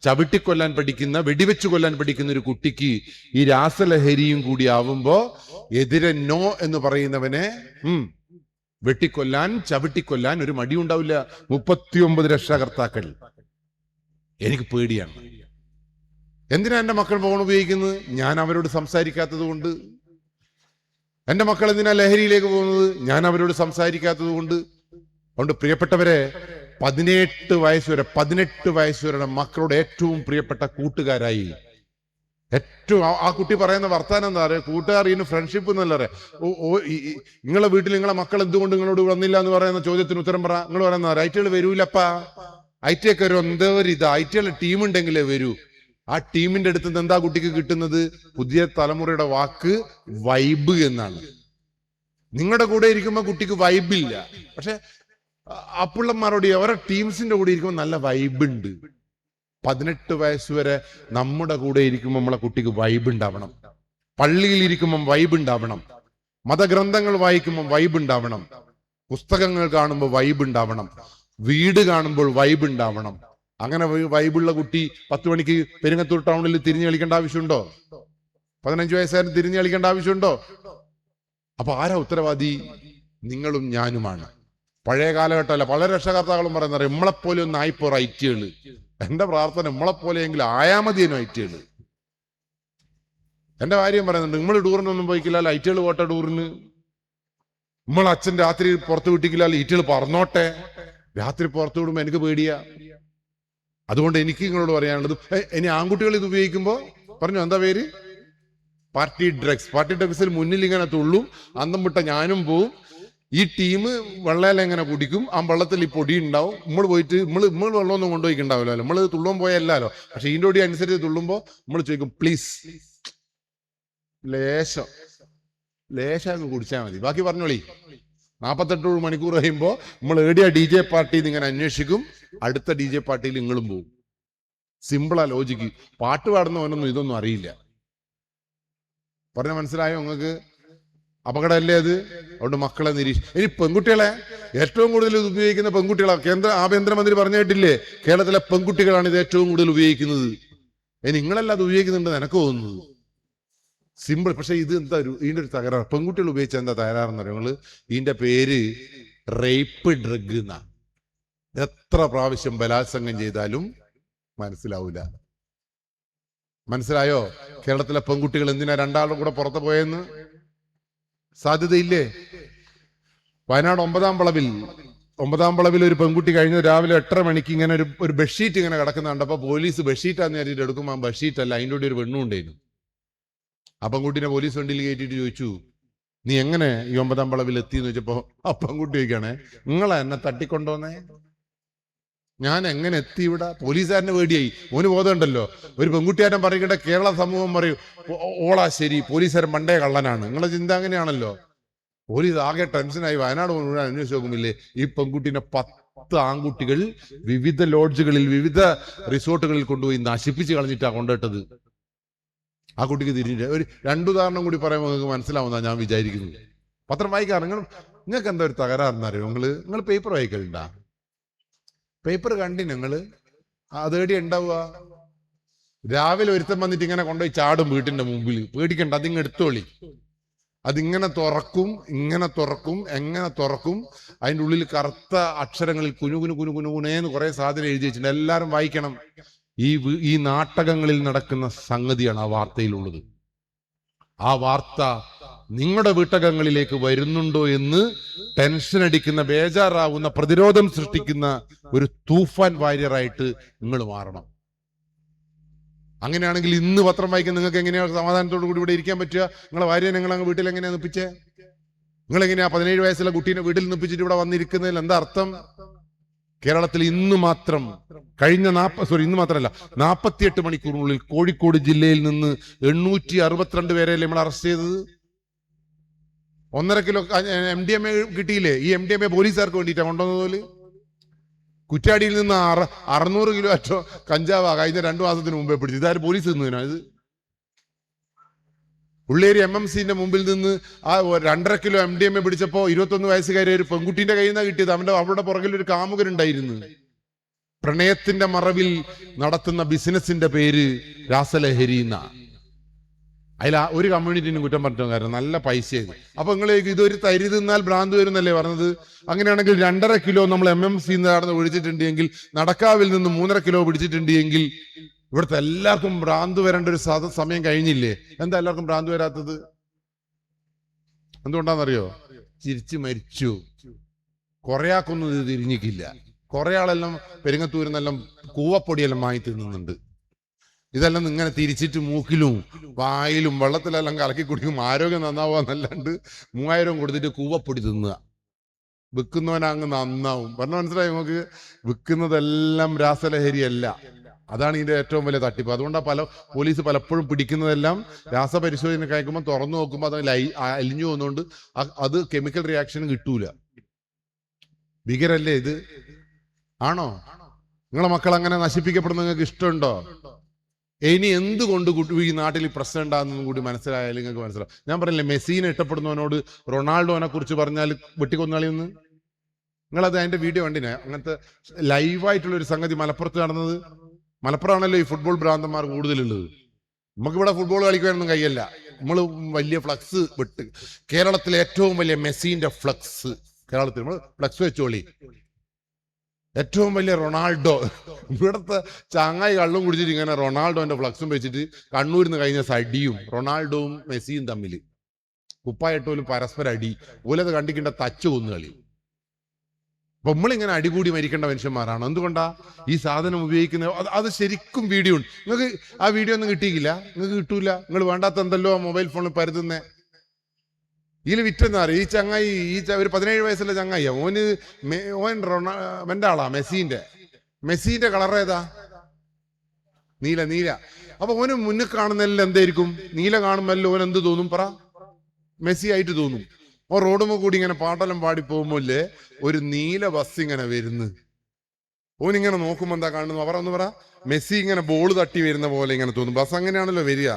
ചവിട്ടിക്കൊല്ലാൻ പഠിക്കുന്ന, വെടിവെച്ചു കൊല്ലാൻ പഠിക്കുന്ന ഒരു കുട്ടിക്ക് ഈ രാസലഹരിയും കൂടി ആവുമ്പോ എതിരെ നോ എന്ന് പറയുന്നവനെ വെട്ടിക്കൊല്ലാൻ, ചവിട്ടിക്കൊല്ലാൻ ഒരു മടിയുണ്ടാവില്ല. 39 രക്ഷാകർത്താക്കൾ. എനിക്ക് പേടിയാണ്. എന്തിനാ എന്റെ മക്കൾ ഫോൺ ഉപയോഗിക്കുന്നത്? ഞാൻ അവരോട് സംസാരിക്കാത്തത് കൊണ്ട്. എന്റെ മക്കൾ എന്തിനാ ലഹരിയിലേക്ക് പോകുന്നത്? ഞാൻ അവരോട് സംസാരിക്കാത്തത് കൊണ്ട്. അതുകൊണ്ട് പ്രിയപ്പെട്ടവരെ, 18 വയസ്സ് വരെ മക്കളുടെ ഏറ്റവും പ്രിയപ്പെട്ട കൂട്ടുകാരായി. ഏറ്റവും ആ കുട്ടി പറയുന്ന വർത്താനം എന്താ പറയുക? കൂട്ടുകാർ ഇതിന് ഫ്രണ്ട്ഷിപ്പ് എന്നല്ല പറയാ. നിങ്ങളെ വീട്ടിൽ നിങ്ങളെ മക്കൾ എന്തുകൊണ്ട് നിങ്ങളോട് വന്നില്ല എന്ന് പറയുന്ന ചോദ്യത്തിന് ഉത്തരം പറ. നിങ്ങൾ പറയുന്ന ഐറ്റികൾ വരൂലപ്പാ, ഐറ്റിയൊക്കെ ഒരു എന്തോ ഒരു ഇതാ, ഐറ്റികളുടെ ടീം ഉണ്ടെങ്കിലേ വരൂ. ആ ടീമിന്റെ അടുത്ത് നിന്ന് എന്താ കുട്ടിക്ക് കിട്ടുന്നത്? പുതിയ തലമുറയുടെ വാക്ക് വൈബ് എന്നാണ്. നിങ്ങളുടെ കൂടെ ഇരിക്കുമ്പോ കുട്ടിക്ക് വൈബില്ല. പക്ഷെ ആ പിള്ളന്മാരോട് അവരുടെ ടീംസിന്റെ കൂടെ ഇരിക്കുമ്പോൾ നല്ല വൈബ് ഉണ്ട്. 18 വയസ്സ് വരെ നമ്മുടെ കൂടെ ഇരിക്കുമ്പോൾ നമ്മളെ കുട്ടിക്ക് വൈബ് ഉണ്ടാവണം. പള്ളിയിൽ ഇരിക്കുമ്പോൾ വൈബ് ഉണ്ടാവണം. മതഗ്രന്ഥങ്ങൾ വായിക്കുമ്പോൾ വൈബ് ഉണ്ടാവണം. പുസ്തകങ്ങൾ കാണുമ്പോൾ വൈബ് ഉണ്ടാവണം. വീട് കാണുമ്പോൾ വൈബ് ഉണ്ടാവണം. അങ്ങനെ വൈബുള്ള കുട്ടി 10 മണിക്ക് പെരിങ്ങത്തൂർ ടൗണിൽ തിരിഞ്ഞു കളിക്കേണ്ട ആവശ്യമുണ്ടോ? 15 വയസ്സുകാരൻ തിരിഞ്ഞു കളിക്കേണ്ട ആവശ്യമുണ്ടോ? അപ്പൊ ആരാ ഉത്തരവാദി? നിങ്ങളും ഞാനുമാണ്. പഴയ കാലഘട്ടമല്ല. പല രക്ഷകർത്താക്കളും പറയുന്നത് നമ്മളെപ്പോലെ ഒന്ന് ആയിപ്പോ ഐറ്റികള്. എന്റെ പ്രാർത്ഥന നമ്മളെപ്പോലെയെങ്കിലും ആയാ മതിയെന്നോ ഐറ്റികള്. എന്റെ കാര്യം പറയുന്നുണ്ട്, നിങ്ങൾ ടൂറിനൊന്നും പോയിക്കില്ല, ഐറ്റികൾ പോട്ടെ ടൂറിന്. നമ്മൾ അച്ഛൻ രാത്രി പുറത്ത് വിട്ടിക്കില്ല, ഈറ്റുകൾ പറന്നോട്ടെ. രാത്രി പുറത്തു വിടുമ്പോ എനിക്ക് പേടിയാ. അതുകൊണ്ട് എനിക്ക് നിങ്ങളോട് പറയാനുള്ളത്, ഇനി ആൺകുട്ടികൾ ഇത് ഉപയോഗിക്കുമ്പോ പറഞ്ഞു എന്താ പേര്? Party drugs. പാർട്ടി ഡ്രഗ്സിൽ മുന്നിൽ ഇങ്ങനെ തുള്ളും, അന്തം വിട്ട ഞാനും പോവും. ഈ ടീം വെള്ളയില എങ്ങനെ കുടിക്കും, ആ വെള്ളത്തിൽ ഈ പൊടി ഉണ്ടാവും. നമ്മൾ പോയിട്ട് നമ്മൾ വെള്ളമൊന്നും കൊണ്ടുപോയിണ്ടാവില്ലോ, നമ്മൾ തുള്ളും പോയല്ലോ. പക്ഷെ ഇതിന്റെ പൊടി അനുസരിച്ച് തുള്ളുമ്പോ നമ്മൾ ചോദിക്കും പ്ലീസ് ലേശം കുടിച്ചാൽ മതി, ബാക്കി പറഞ്ഞോളി. 48 മണിക്കൂർ കഴിയുമ്പോ നമ്മൾ ഏടിയ DJ പാർട്ടി ഇങ്ങനെ അന്വേഷിക്കും. അടുത്ത DJ പാർട്ടിയിൽ നിങ്ങളും പോകും. സിമ്പിളാ ലോജിക്ക്. പാട്ട് പാടുന്നവനൊന്നും ഇതൊന്നും അറിയില്ല. പറഞ്ഞ മനസ്സിലായോ നിങ്ങൾക്ക്? അപകടമല്ലേ അത്? അതുകൊണ്ട് മക്കളെ ഇനി പെൺകുട്ടികളെ ഏറ്റവും കൂടുതൽ ഇത് ഉപയോഗിക്കുന്ന പെൺകുട്ടികളാണ്. കേന്ദ്ര ആഭ്യന്തരമന്ത്രി പറഞ്ഞു കേട്ടില്ലേ, കേരളത്തിലെ പെൺകുട്ടികളാണ് ഇത് ഏറ്റവും കൂടുതൽ ഉപയോഗിക്കുന്നത്. നിങ്ങളല്ല അത് ഉപയോഗിക്കുന്നുണ്ടെന്ന് എനിക്ക് തോന്നുന്നത്. സിമ്പിൾ. പക്ഷെ ഇത് എന്താ ഇതിന്റെ ഒരു തകരാറ്, പെൺകുട്ടികൾ ഉപയോഗിച്ച എന്താ തകരാറെന്ന് അറിയാം നിങ്ങള്? ഇതിന്റെ പേര് റേപ്പ് ഡ്രഗ് എന്നാ. എത്ര പ്രാവശ്യം ബലാത്സംഗം ചെയ്താലും മനസ്സിലാവൂല. മനസ്സിലായോ? കേരളത്തിലെ പെൺകുട്ടികൾ എന്തിനാ രണ്ടാളും കൂടെ പുറത്തു പോയെന്ന്? സാധ്യതയില്ലേ? വയനാട് 9ാം വളവിൽ ഒരു പെൺകുട്ടി കഴിഞ്ഞ രാവിലെ 8:30 മണിക്ക് ഇങ്ങനെ ഒരു ബെഡ്ഷീറ്റ് ഇങ്ങനെ കിടക്കുന്ന കണ്ടപ്പോ പോലീസ് ബെഡ്ഷീറ്റാന്ന് കരുതിയിട്ട് എടുക്കുമ്പോൾ ആ ബെഡ്ഷീറ്റ് അല്ല, അതിൻ്റെ കൂടെ ഒരു പെണ്ണും ഉണ്ടായിരുന്നു. ആ പെൺകുട്ടീനെ പോലീസ് വണ്ടിയിൽ കയറ്റിയിട്ട് ചോദിച്ചു, നീ എങ്ങനെ ഈ 9ാം വളവിൽ എത്തിയെന്ന് ചോദിച്ചപ്പോ ആ പെൺകുട്ടി ചോദിക്കാണേ, നിങ്ങളെ എന്നെ തട്ടിക്കൊണ്ടോന്നേ, ഞാൻ എങ്ങനെ എത്തി ഇവിടെ? പോലീസുകാരന് പേടിയായി. ഓന് ബോധമുണ്ടല്ലോ, ഒരു പെൺകുട്ടിയാരൻ പറയട്ടെ, കേരള സമൂഹം പറയും ഓളാ ശരി, പോലീസുകാരൻ മണ്ടേ കള്ളനാണ്. നിങ്ങളെ ചിന്ത അങ്ങനെയാണല്ലോ. പോലീസ് ആകെ ടെൻഷനായി. വയനാട് മുഴുവൻ അന്വേഷിച്ച് നോക്കുമില്ലേ, ഈ പെൺകുട്ടീനെ 10 ആൺകുട്ടികൾ വിവിധ ലോഡ്ജുകളിൽ വിവിധ റിസോർട്ടുകളിൽ കൊണ്ടുപോയി നശിപ്പിച്ച് കളഞ്ഞിട്ടാ കൊണ്ടിട്ടത്. ആ കുട്ടിക്ക് തിരിഞ്ഞിട്ട് ഒരു 2 ഉദാഹരണം കൂടി പറയുമ്പോൾ നിങ്ങൾക്ക് മനസ്സിലാവുന്ന ഞാൻ വിചാരിക്കുന്നത്. പത്രം വായിക്കാറ് നിങ്ങൾക്ക് എന്താ ഒരു തകരാറെന്നറിയോ? നിങ്ങൾ പേപ്പർ വായിക്കലുണ്ടാ? പേപ്പർ കണ്ടി നിങ്ങള് അതേടി ഉണ്ടാവുക. രാവിലെ ഒരുത്തം വന്നിട്ട് ഇങ്ങനെ കൊണ്ടുപോയി ചാടും വീട്ടിന്റെ മുമ്പിൽ. പേടിക്കണ്ട, അതിങ്ങ് എടുത്തോളി. അതിങ്ങനെ തുറക്കും, ഇങ്ങനെ തുറക്കും, എങ്ങനെ തുറക്കും. അതിൻ്റെ ഉള്ളിൽ കറുത്ത അക്ഷരങ്ങളിൽ കുനുകുനേന്ന് കുറെ സാധനം എഴുതി വെച്ചിട്ടുണ്ട്. എല്ലാവരും വായിക്കണം. ഈ നാടകങ്ങളിൽ നടക്കുന്ന സംഗതിയാണ് ആ വാർത്തയിലുള്ളത്. ആ വാർത്ത നിങ്ങളുടെ വീട്ടകങ്ങളിലേക്ക് വരുന്നുണ്ടോ എന്ന് ടെൻഷൻ അടിക്കുന്ന, ബേജാറാവുന്ന, പ്രതിരോധം സൃഷ്ടിക്കുന്ന ഒരു തൂഫാൻ വാരിയറായിട്ട് നിങ്ങൾ മാറണം. അങ്ങനെയാണെങ്കിൽ ഇന്ന് പത്രം വായിക്കാൻ നിങ്ങൾക്ക് എങ്ങനെയാണ് സമാധാനത്തോടു കൂടി ഇവിടെ ഇരിക്കാൻ പറ്റുക? നിങ്ങളെ ഭാര്യയെ നിങ്ങൾ അങ്ങ് വീട്ടിൽ എങ്ങനെയാ നിപ്പിച്ചേ? നിങ്ങൾ എങ്ങനെയാ 17 വയസ്സുള്ള കുട്ടീനെ വീട്ടിൽ നിപ്പിച്ചിട്ട് ഇവിടെ വന്നിരിക്കുന്നതിൽ എന്താ അർത്ഥം? കേരളത്തിൽ ഇന്ന് മാത്രം ഇന്ന് മാത്രമല്ല 48 മണിക്കൂറിനുള്ളിൽ കോഴിക്കോട് ജില്ലയിൽ നിന്ന് 862 പേരെയല്ലേ നമ്മൾ അറസ്റ്റ് ചെയ്തത്. 1.5 കിലോ MDMA കിട്ടിയില്ലേ? ഈ MDMA പോലീസുകാർക്ക് വേണ്ടിയിട്ടാണ് കൊണ്ടുവന്നതുപോലെ. കുറ്റ്യാടിയിൽ നിന്ന് 600 കിലോ അറ്റോ കഞ്ചാവാ കഴിഞ്ഞ 2 മാസത്തിന് മുമ്പേ പിടിച്ചു. ഇതാരും പോലീസ് നിന്നതിനാ ഇത്? ഉള്ളേരി MMCന്റെ മുമ്പിൽ നിന്ന് ആ 2.5 കിലോ MDMA പിടിച്ചപ്പോ 21 വയസ്സുകാരി ഒരു പെൺകുട്ടിന്റെ കയ്യിൽ നിന്നാണ് കിട്ടിയത്. അവരുടെ പുറകിൽ ഒരു കാമുകനുണ്ടായിരുന്നു. പ്രണയത്തിന്റെ മറവിൽ നടത്തുന്ന ബിസിനസിന്റെ പേര് രാസലഹരി എന്നാ. അതിൽ ഒരു കമ്മ്യൂണിറ്റിനും കുറ്റം പറഞ്ഞ കാരണം നല്ല പൈസയായി. അപ്പൊ നിങ്ങൾ ഇതൊരു തരി തിന്നാൽ ഭ്രാന്ത് വരുന്നല്ലേ പറഞ്ഞത്? അങ്ങനെയാണെങ്കിൽ 2.5 കിലോ നമ്മൾ MMC നടന്ന് ഒഴിച്ചിട്ടുണ്ടെങ്കിൽ, നടക്കാവിൽ നിന്ന് 3.5 കിലോ പിടിച്ചിട്ടുണ്ടെങ്കിൽ ഇവിടുത്തെ എല്ലാവർക്കും ഭ്രാന്ത് വരേണ്ട ഒരു സമയം കഴിഞ്ഞില്ലേ? എന്താ എല്ലാവർക്കും ഭ്രാന്ത് വരാത്തത്? എന്തുകൊണ്ടാണെന്നറിയോ? ചിരിച്ചു മരിച്ചു. കുറെ ആൾക്കൊന്നും ഇത് തിരിഞ്ഞിക്കില്ല. കുറെ ആളെല്ലാം പെരിങ്ങത്തൂരിന്നെല്ലാം കൂവപ്പൊടിയെല്ലാം വാങ്ങി തിന്നുന്നുണ്ട്. ഇതെല്ലാം ഇങ്ങനെ തിരിച്ചിട്ട് മൂക്കിലും വായിലും വെള്ളത്തിലെല്ലാം കലക്കി കുടിക്കും. ആരോഗ്യം നന്നാവാന്നല്ലാണ്ട് 3000 കൊടുത്തിട്ട് കൂവപ്പൊടി തിന്നുക. വിൽക്കുന്നവനങ്ങ് നന്നാവും. പറഞ്ഞ മനസ്സിലായി നമുക്ക്? വിൽക്കുന്നതെല്ലാം രാസലഹരിയല്ല. അതാണ് ഇതിന്റെ ഏറ്റവും വലിയ തട്ടിപ്പ്. അതുകൊണ്ടാണ് പോലീസ് പലപ്പോഴും പിടിക്കുന്നതെല്ലാം രാസപരിശോധന കഴിക്കുമ്പോൾ തുറന്നു നോക്കുമ്പോൾ അത് അലിഞ്ഞു പോകുന്നതുകൊണ്ട് അത് കെമിക്കൽ റിയാക്ഷൻ കിട്ടൂല. ഭീകരല്ലേ ഇത്? ആണോ? നിങ്ങളെ മക്കൾ അങ്ങനെ നശിപ്പിക്കപ്പെടുന്ന നിങ്ങൾക്ക് ഇഷ്ടമുണ്ടോ? ഇനി എന്തുകൊണ്ട് ഈ നാട്ടിൽ പ്രശ്നം ഉണ്ടാകുന്നതും കൂടി മനസ്സിലായാലും നിങ്ങൾക്ക് മനസ്സിലാവും. ഞാൻ പറഞ്ഞില്ലേ, മെസ്സിനെ ഇഷ്ടപ്പെടുന്നവനോട് റൊണാൾഡോനെ കുറിച്ച് പറഞ്ഞാൽ വെട്ടിക്കൊന്നാളിന്ന്. നിങ്ങളത് അതിന്റെ വീഡിയോ കണ്ടിനെ? അങ്ങനത്തെ ലൈവായിട്ടുള്ള ഒരു സംഗതി മലപ്പുറത്ത് നടന്നത്. മലപ്പുറമാണല്ലോ ഈ ഫുട്ബോൾ ഭ്രാന്തന്മാർ കൂടുതലുള്ളത്. നമുക്കിവിടെ ഫുട്ബോൾ കളിക്കാനൊന്നും കഴിയല്ല. നമ്മൾ വലിയ ഫ്ലക്സ് വിട്ട്, കേരളത്തിലെ ഏറ്റവും വലിയ മെസ്സിന്റെ ഫ്ലക്സ് കേരളത്തിൽ നമ്മൾ ഫ്ലക്സ് വെച്ചോളി. ഏറ്റവും വലിയ റൊണാൾഡോ, ഇവിടുത്തെ ചാങ്ങായി കള്ളും കുടിച്ചിട്ട് ഇങ്ങനെ റൊണാൾഡോന്റെ ഫ്ലക്സും വെച്ചിട്ട് കണ്ണൂരിൽ നിന്ന് കഴിഞ്ഞ സടിയും റൊണാൾഡോവും മെസ്സിയും തമ്മിൽ കുപ്പായിട്ടോലും പരസ്പരം അടി. ഓലത് കണ്ടിക്കേണ്ട തച്ച് കൊന്നുകളി. അപ്പൊ നമ്മളിങ്ങനെ അടികൂടി മരിക്കേണ്ട മനുഷ്യന്മാരാണ്. എന്തുകൊണ്ടാ ഈ സാധനം ഉപയോഗിക്കുന്നത്? അത് ശരിക്കും വീഡിയോ ഉണ്ട്. നിങ്ങൾക്ക് ആ വീഡിയോ ഒന്നും കിട്ടിയില്ല, നിങ്ങൾക്ക് കിട്ടൂല. നിങ്ങൾ വേണ്ടാത്ത എന്തല്ലോ മൊബൈൽ ഫോണിൽ പരുതുന്നേ. ഇതിൽ വിറ്റെന്നാ അറിയാം. ഈ ചങ്ങായി ഒരു 17 വയസ്സുള്ള ചങ്ങായി, ഓൻ എൻ്റെ ആളാ. മെസ്സിന്റെ കളർ ഏതാ? നീല. അപ്പൊ ഓന് മുന്നിൽ കാണുന്നതിൽ എന്തായിരിക്കും? നീല കാണുമ്പല്ലോ ഓൻ എന്ത് തോന്നും? പറ. മെസ്സി ആയിട്ട് തോന്നും. ഓ റോഡുമ്പോ കൂടി ഇങ്ങനെ പാട്ടെല്ലാം പാടി പോകുമ്പോല്ലേ ഒരു നീല ബസ് ഇങ്ങനെ വരുന്നു. ഓനിങ്ങനെ നോക്കുമ്പോ എന്താ കാണുന്നു? ഒന്ന് പറ. മെസ്സി ഇങ്ങനെ ബോൾ തട്ടി വരുന്ന പോലെ ഇങ്ങനെ തോന്നും. ബസ് അങ്ങനെയാണല്ലോ വരിക.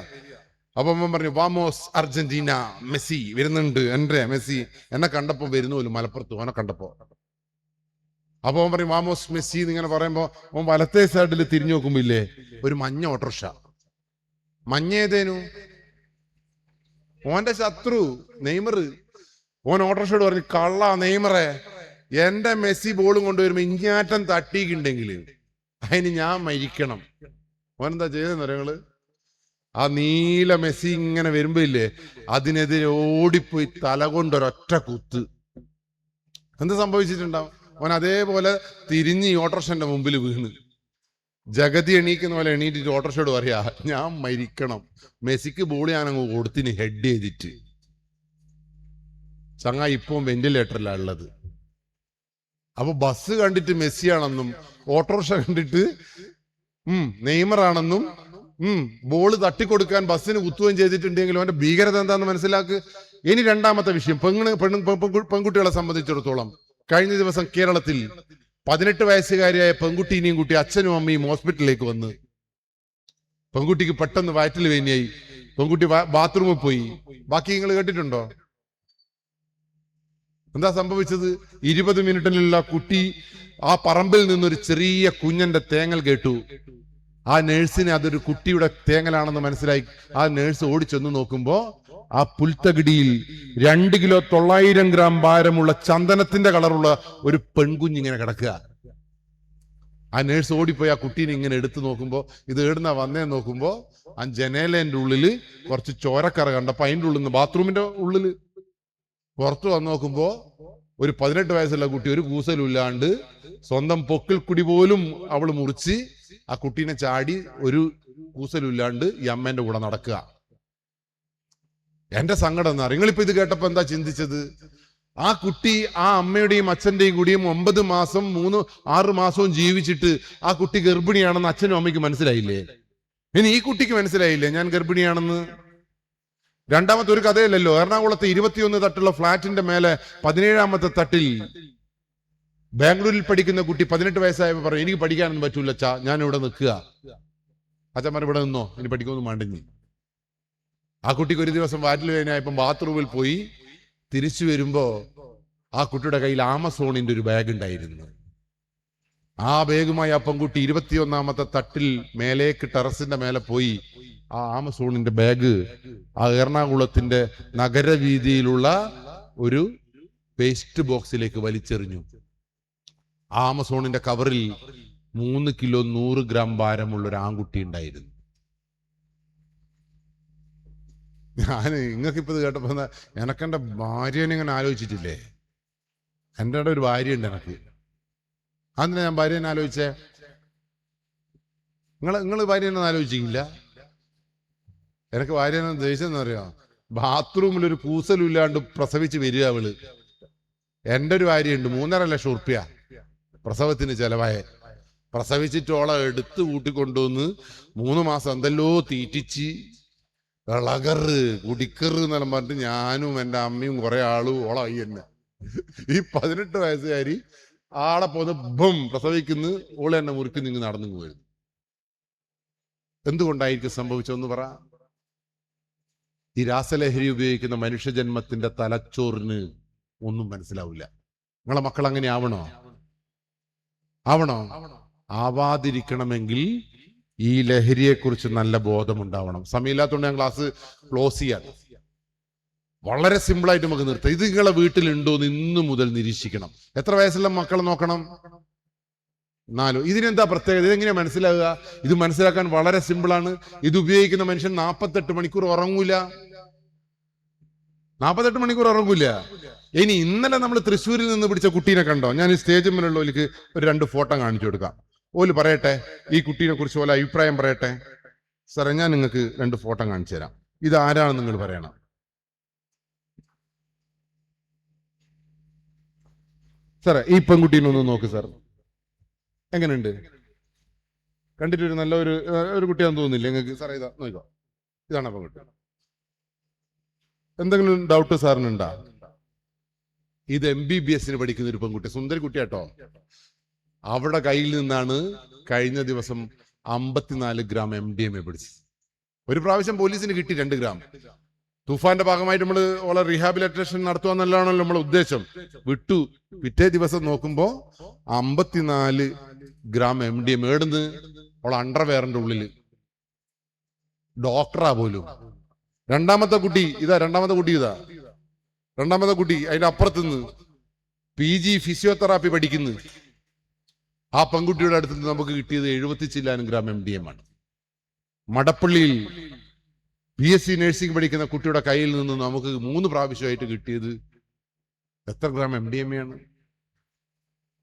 അപ്പൊ അവൻ പറഞ്ഞു വാമോസ് അർജന്റീന, മെസ്സി വരുന്നുണ്ട്, എൻട്രെ മെസ്സി. എന്നെ കണ്ടപ്പോ വരുന്നു മലപ്പുറത്ത്, ഓനെ കണ്ടപ്പോ. അപ്പൊ അവൻ പറയും വാമോസ് മെസ്സി എന്നിങ്ങനെ പറയുമ്പോ അവൻ വലത്തേ സൈഡിൽ തിരിഞ്ഞു നോക്കുമ്പോ ഇല്ലേ ഒരു മഞ്ഞ ഓട്ടോറിക്ഷ. മഞ്ഞ ഏതേനു? ഓന്റെ ശത്രു നെയ്മർ. ഓൻ ഓട്ടോറിക്ഷയോട് പറഞ്ഞു കള്ള നെയ്മറെ, എന്റെ മെസ്സി ബോളും കൊണ്ടുവരുമ്പോ ഇങ്ങാറ്റം തട്ടിയിട്ടുണ്ടെങ്കിൽ അതിന് ഞാൻ മരിക്കണം. ഓനെന്താ ചെയ്തെന്ന് ഞങ്ങള് ആ നീല മെസ്സി ഇങ്ങനെ വരുമ്പോ ഇല്ലേ അതിനെതിരെ ഓടിപ്പോയി തല കൊണ്ടൊരൊറ്റ കുത്ത്. എന്ത് സംഭവിച്ചിട്ടുണ്ടാവും? ഓൻ അതേപോലെ തിരിഞ്ഞ് ഈ ഓട്ടോറിക്ഷന്റെ മുമ്പിൽ വീണ് ജഗതി എണീക്കുന്ന പോലെ എണീറ്റിട്ട് ഓട്ടോറിക്ഷയോട് പറയാ ഞാൻ മരിക്കണം, മെസ്സിക്ക് ബോൾ ഞാനങ്ങ് കൊടുത്തിന് ഹെഡ് ചെയ്തിട്ട്. ചങ്ങായി ഇപ്പം വെന്റിലേറ്ററിലാണ് ഉള്ളത്. അപ്പൊ ബസ് കണ്ടിട്ട് മെസ്സിയാണെന്നും ഓട്ടോറിക്ഷ കണ്ടിട്ട് നെയ്മറാണെന്നും ബോള് തട്ടിക്കൊടുക്കാൻ ബസ്സിന് കുത്തുകയും ചെയ്തിട്ടുണ്ടെങ്കിലും അവന്റെ ഭീകരത എന്താന്ന് മനസ്സിലാക്ക്. ഇനി രണ്ടാമത്തെ വിഷയം, പെൺകുട്ടികളെ സംബന്ധിച്ചിടത്തോളം കഴിഞ്ഞ ദിവസം കേരളത്തിൽ 18 വയസ്സുകാരിയായ പെൺകുട്ടീനെയും കൂട്ടി അച്ഛനും അമ്മയും ഹോസ്പിറ്റലിലേക്ക് വന്ന്. പെൺകുട്ടിക്ക് പെട്ടെന്ന് വയറ്റിൽ വേനിയായി. പെൺകുട്ടി ബാത്റൂമിൽ പോയി. ബാക്കി നിങ്ങൾ കേട്ടിട്ടുണ്ടോ? എന്താ സംഭവിച്ചത്? 20 മിനിറ്റിലുള്ള കുട്ടി ആ പറമ്പിൽ നിന്നൊരു ചെറിയ കുഞ്ഞന്റെ തേങ്ങൽ കേട്ടു. ആ നേഴ്സിന് അതൊരു കുട്ടിയുടെ തേങ്ങലാണെന്ന് മനസ്സിലായി. ആ നേഴ്സ് ഓടിച്ചെന്ന് നോക്കുമ്പോ ആ പുൽത്തകിടിയിൽ 2 കിലോ 900 ഗ്രാം ഭാരമുള്ള ചന്ദനത്തിന്റെ കളറുള്ള ഒരു പെൺകുഞ്ഞിങ്ങനെ കിടക്കുക. ആ നേഴ്സ് ഓടിപ്പോയി ആ കുട്ടീനെ ഇങ്ങനെ എടുത്തു നോക്കുമ്പോ ഇത് ഏടുന്ന വന്നേന്ന് നോക്കുമ്പോ ആ ജനേലേന്റെ ഉള്ളില് കുറച്ച് ചോരക്കറ കണ്ടപ്പോ അതിന്റെ ഉള്ളിൽ നിന്ന് ബാത്റൂമിന്റെ ഉള്ളില് പുറത്തു വന്ന് നോക്കുമ്പോ ഒരു 18 വയസ്സുള്ള കുട്ടി ഒരു കൂസലില്ലാണ്ട് സ്വന്തം പൊക്കിൾ കുടി പോലും അവള് മുറിച്ച് ആ കുട്ടീനെ ചാടി ഒരു കൂസലില്ലാണ്ട് ഈ അമ്മേന്റെ കൂടെ നടക്കുക. എന്റെ സങ്കടം എന്നാ, നിങ്ങളിപ്പോ ഇത് കേട്ടപ്പോ എന്താ ചിന്തിച്ചത്? ആ കുട്ടി ആ അമ്മയുടെയും അച്ഛന്റെയും കൂടിയും 9 മാസം 6 മാസവും ജീവിച്ചിട്ട് ആ കുട്ടി ഗർഭിണിയാണെന്ന് അച്ഛനും അമ്മയ്ക്ക് മനസ്സിലായില്ലേ? ഇനി ഈ കുട്ടിക്ക് മനസ്സിലായില്ലേ ഞാൻ ഗർഭിണിയാണെന്ന്? രണ്ടാമത്തെ ഒരു കഥയല്ലല്ലോ. എറണാകുളത്ത് 21 തട്ടുള്ള ഫ്ലാറ്റിന്റെ മേലെ 17ാമത്തെ തട്ടിൽ ബാംഗ്ലൂരിൽ പഠിക്കുന്ന കുട്ടി 18 വയസ്സായപ്പോ പറയും എനിക്ക് പഠിക്കാനൊന്നും പറ്റൂല അച്ഛാ, ഞാൻ ഇവിടെ നിൽക്കുക. അച്ഛന്മാർ ഇവിടെ നിന്നോ, ഇനി പഠിക്കൊന്നും വേണ്ടെങ്കിൽ. ആ കുട്ടിക്ക് ഒരു ദിവസം വാറ്റിൽ വേനായപ്പം ബാത്റൂമിൽ പോയി തിരിച്ചു വരുമ്പോ ആ കുട്ടിയുടെ കയ്യിൽ ആമസോണിന്റെ ഒരു ബാഗ് ഉണ്ടായിരുന്നു. ആ ബാഗുമായി ആ പെൺകുട്ടി 21ാമത്തെ തട്ടിൽ മേലേക്ക് ടെറസിന്റെ മേലെ പോയി ആ ആമസോണിന്റെ ബാഗ് ആ എറണാകുളത്തിന്റെ നഗരവീതിയിലുള്ള ഒരു വേസ്റ്റ് ബോക്സിലേക്ക് വലിച്ചെറിഞ്ഞു. ആമസോണിന്റെ കവറിൽ 3 കിലോ 100 ഗ്രാം ഭാരമുള്ള ഒരു ആൺകുട്ടി ഉണ്ടായിരുന്നു. ഞാൻ നിങ്ങൾക്കിപ്പോ ഇത് കേട്ടപ്പോ എനക്കെന്റെ ഭാര്യനെ ഇങ്ങനെ ആലോചിച്ചിട്ടില്ലേ? എൻ്റെ ഒരു ഭാര്യ ഉണ്ട് എനക്ക്. അതെന്താ ഞാൻ ഭാര്യനെ ആലോചിച്ചേ? നിങ്ങൾ ഭാര്യനെ ആലോചിച്ചില്ല? എനിക്ക് ഭാര്യനെ ദേഷ്യം എന്ന് പറയാ, ബാത്റൂമിൽ ഒരു കൂസലില്ലാണ്ട് പ്രസവിച്ച് വരിക അവള്. എൻ്റെ ഒരു ഭാര്യയുണ്ട്, 3.5 ലക്ഷം ഉറുപ്പ്യ പ്രസവത്തിന് ചെലവായ. പ്രസവിച്ചിട്ടോളെ എടുത്ത് കൂട്ടിക്കൊണ്ടുവന്ന് 3 മാസം എന്തെല്ലോ തീറ്റിച്ച് ഇളകറ് കുടിക്കറ് എന്നെല്ലാം പറഞ്ഞിട്ട് ഞാനും എൻ്റെ അമ്മയും കുറെ ആളും ഓളായി തന്നെ. ഈ 18 വയസ്സുകാരി ആളെ പോന്ന് ബം പ്രസവിക്കുന്നു, ഓളെ എന്നെ മുറുക്കി നിങ്ങൾ നടന്നു പോയിരുന്നു. എന്തുകൊണ്ടായിരിക്കും സംഭവിച്ചതെന്ന് പറ. ഈ രാസലഹരി ഉപയോഗിക്കുന്ന മനുഷ്യജന്മത്തിന്റെ തലച്ചോറിന് ഒന്നും മനസ്സിലാവില്ല. നിങ്ങളെ മക്കൾ അങ്ങനെ ആവണോ? ആവാതിരിക്കണമെങ്കിൽ ഈ ലഹരിയെക്കുറിച്ച് നല്ല ബോധമുണ്ടാവണം. സമയമില്ലാത്തതുകൊണ്ട് ഞാൻ ക്ലാസ് ക്ലോസ് ചെയ്യാൻ. വളരെ സിമ്പിളായിട്ട് നമുക്ക് നിർത്താം. ഇത് നിങ്ങളെ വീട്ടിലുണ്ടോ എന്ന് ഇന്നു മുതൽ നിരീക്ഷിക്കണം. എത്ര വയസ്സുള്ള മക്കളെ നോക്കണം? 4. ഇതിനെന്താ പ്രത്യേകത? ഇതെങ്ങനെയാ മനസ്സിലാവുക? ഇത് മനസ്സിലാക്കാൻ വളരെ സിമ്പിളാണ്. ഇത് ഉപയോഗിക്കുന്ന മനുഷ്യൻ 48 മണിക്കൂർ ഉറങ്ങൂല. 48 മണിക്കൂർ ഉറങ്ങൂല. ഇനി ഇന്നലെ നമ്മൾ തൃശ്ശൂരിൽ നിന്ന് പിടിച്ച കുട്ടീനെ കണ്ടോ? ഞാൻ ഈ സ്റ്റേജ് മുന്നിലുള്ളവർക്ക് ഒരു 2 ഫോട്ടോ കാണിച്ചു കൊടുക്കാം. ഓല് പറയട്ടെ, ഈ കുട്ടീനെ കുറിച്ച് ഓല അഭിപ്രായം പറയട്ടെ. സാറേ, ഞാൻ നിങ്ങൾക്ക് 2 ഫോട്ടോ കാണിച്ചു തരാം. ഇത് ആരാണെന്ന് നിങ്ങൾ പറയണം. സാറേ, ഈ പെൺകുട്ടീനെ ഒന്ന് നോക്ക് സാർ. എങ്ങനെയുണ്ട്? കണ്ടിട്ട് ഒരു നല്ല ഒരു കുട്ടിയാണെന്ന് തോന്നുന്നില്ല നിങ്ങൾക്ക്? സാറേ, ഇതാ നോക്കോ, ഇതാണ് പെൺകുട്ടി. എന്തെങ്കിലും ഡൗട്ട് സാറിനുണ്ടാ? ഇത് MBBS പഠിക്കുന്ന ഒരു പെൺകുട്ടി, സുന്ദരി കുട്ടിയാട്ടോ. അവരുടെ കയ്യിൽ നിന്നാണ് കഴിഞ്ഞ ദിവസം 54 ഗ്രാം MDMA പിടിച്ചത്. ഒരു പ്രാവശ്യം പോലീസിന് കിട്ടി 2 ഗ്രാം. തൂഫാന്റെ ഭാഗമായിട്ട് നമ്മൾ ഓളെ റീഹാബിലിറ്റേഷൻ നടത്തുക എന്നുള്ളതാണല്ലോ നമ്മളെ ഉദ്ദേശം. വിട്ടു. പിറ്റേ ദിവസം നോക്കുമ്പോ 54 ഗ്രാം MDMA ഏടുന്ന് ഓളെ അണ്ടർവെയറിന്റെ ഉള്ളില്. ഡോക്ടറാ പോലും. രണ്ടാമത്തെ കുട്ടി ഇതാ രണ്ടാമത്തെ കുട്ടി അതിന്റെ അപ്പുറത്തുനിന്ന് PG ഫിസിയോതെറാപ്പി പഠിക്കുന്നു. ആ പെൺകുട്ടിയുടെ അടുത്ത് നിന്ന് നമുക്ക് കിട്ടിയത് 70 ഗ്രാം MDMA ആണ്. മടപ്പള്ളിയിൽ BSc നഴ്സിംഗ് പഠിക്കുന്ന കുട്ടിയുടെ കയ്യിൽ നിന്ന് നമുക്ക് 3 പ്രാവശ്യമായിട്ട് കിട്ടിയത് എത്ര ഗ്രാം MDMA ആണ്?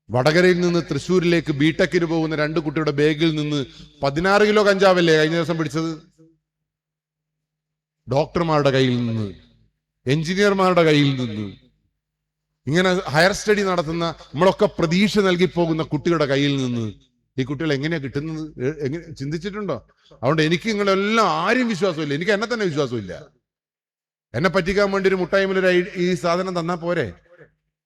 വടകരയിൽ നിന്ന് തൃശ്ശൂരിലേക്ക് ബിടെക്കിന് പോകുന്ന 2 കുട്ടിയുടെ ബാഗിൽ നിന്ന് 16 കിലോ കഞ്ചാവല്ലേ കഴിഞ്ഞ ദിവസം പിടിച്ചത്? ഡോക്ടർമാരുടെ കയ്യിൽ നിന്ന്, എഞ്ചിനീയർമാരുടെ കയ്യിൽ നിന്ന്, ഇങ്ങനെ ഹയർ സ്റ്റഡി നടത്തുന്ന നമ്മളൊക്കെ പ്രതീക്ഷ നൽകി പോകുന്ന കുട്ടികളുടെ കയ്യിൽ നിന്ന് ഈ കുട്ടികൾ എങ്ങനെയാ കിട്ടുന്നത്? എങ്ങനെ ചിന്തിച്ചിട്ടുണ്ടോ? അതുകൊണ്ട് എനിക്ക് നിങ്ങളെല്ലാം ആരും വിശ്വാസമില്ല. എനിക്ക് എന്നെ തന്നെ വിശ്വാസമില്ല. എന്നെ പറ്റിക്കാൻ വേണ്ടി ഒരു മുട്ടായ്മയിൽ ഈ സാധനം തന്നാ പോരെ.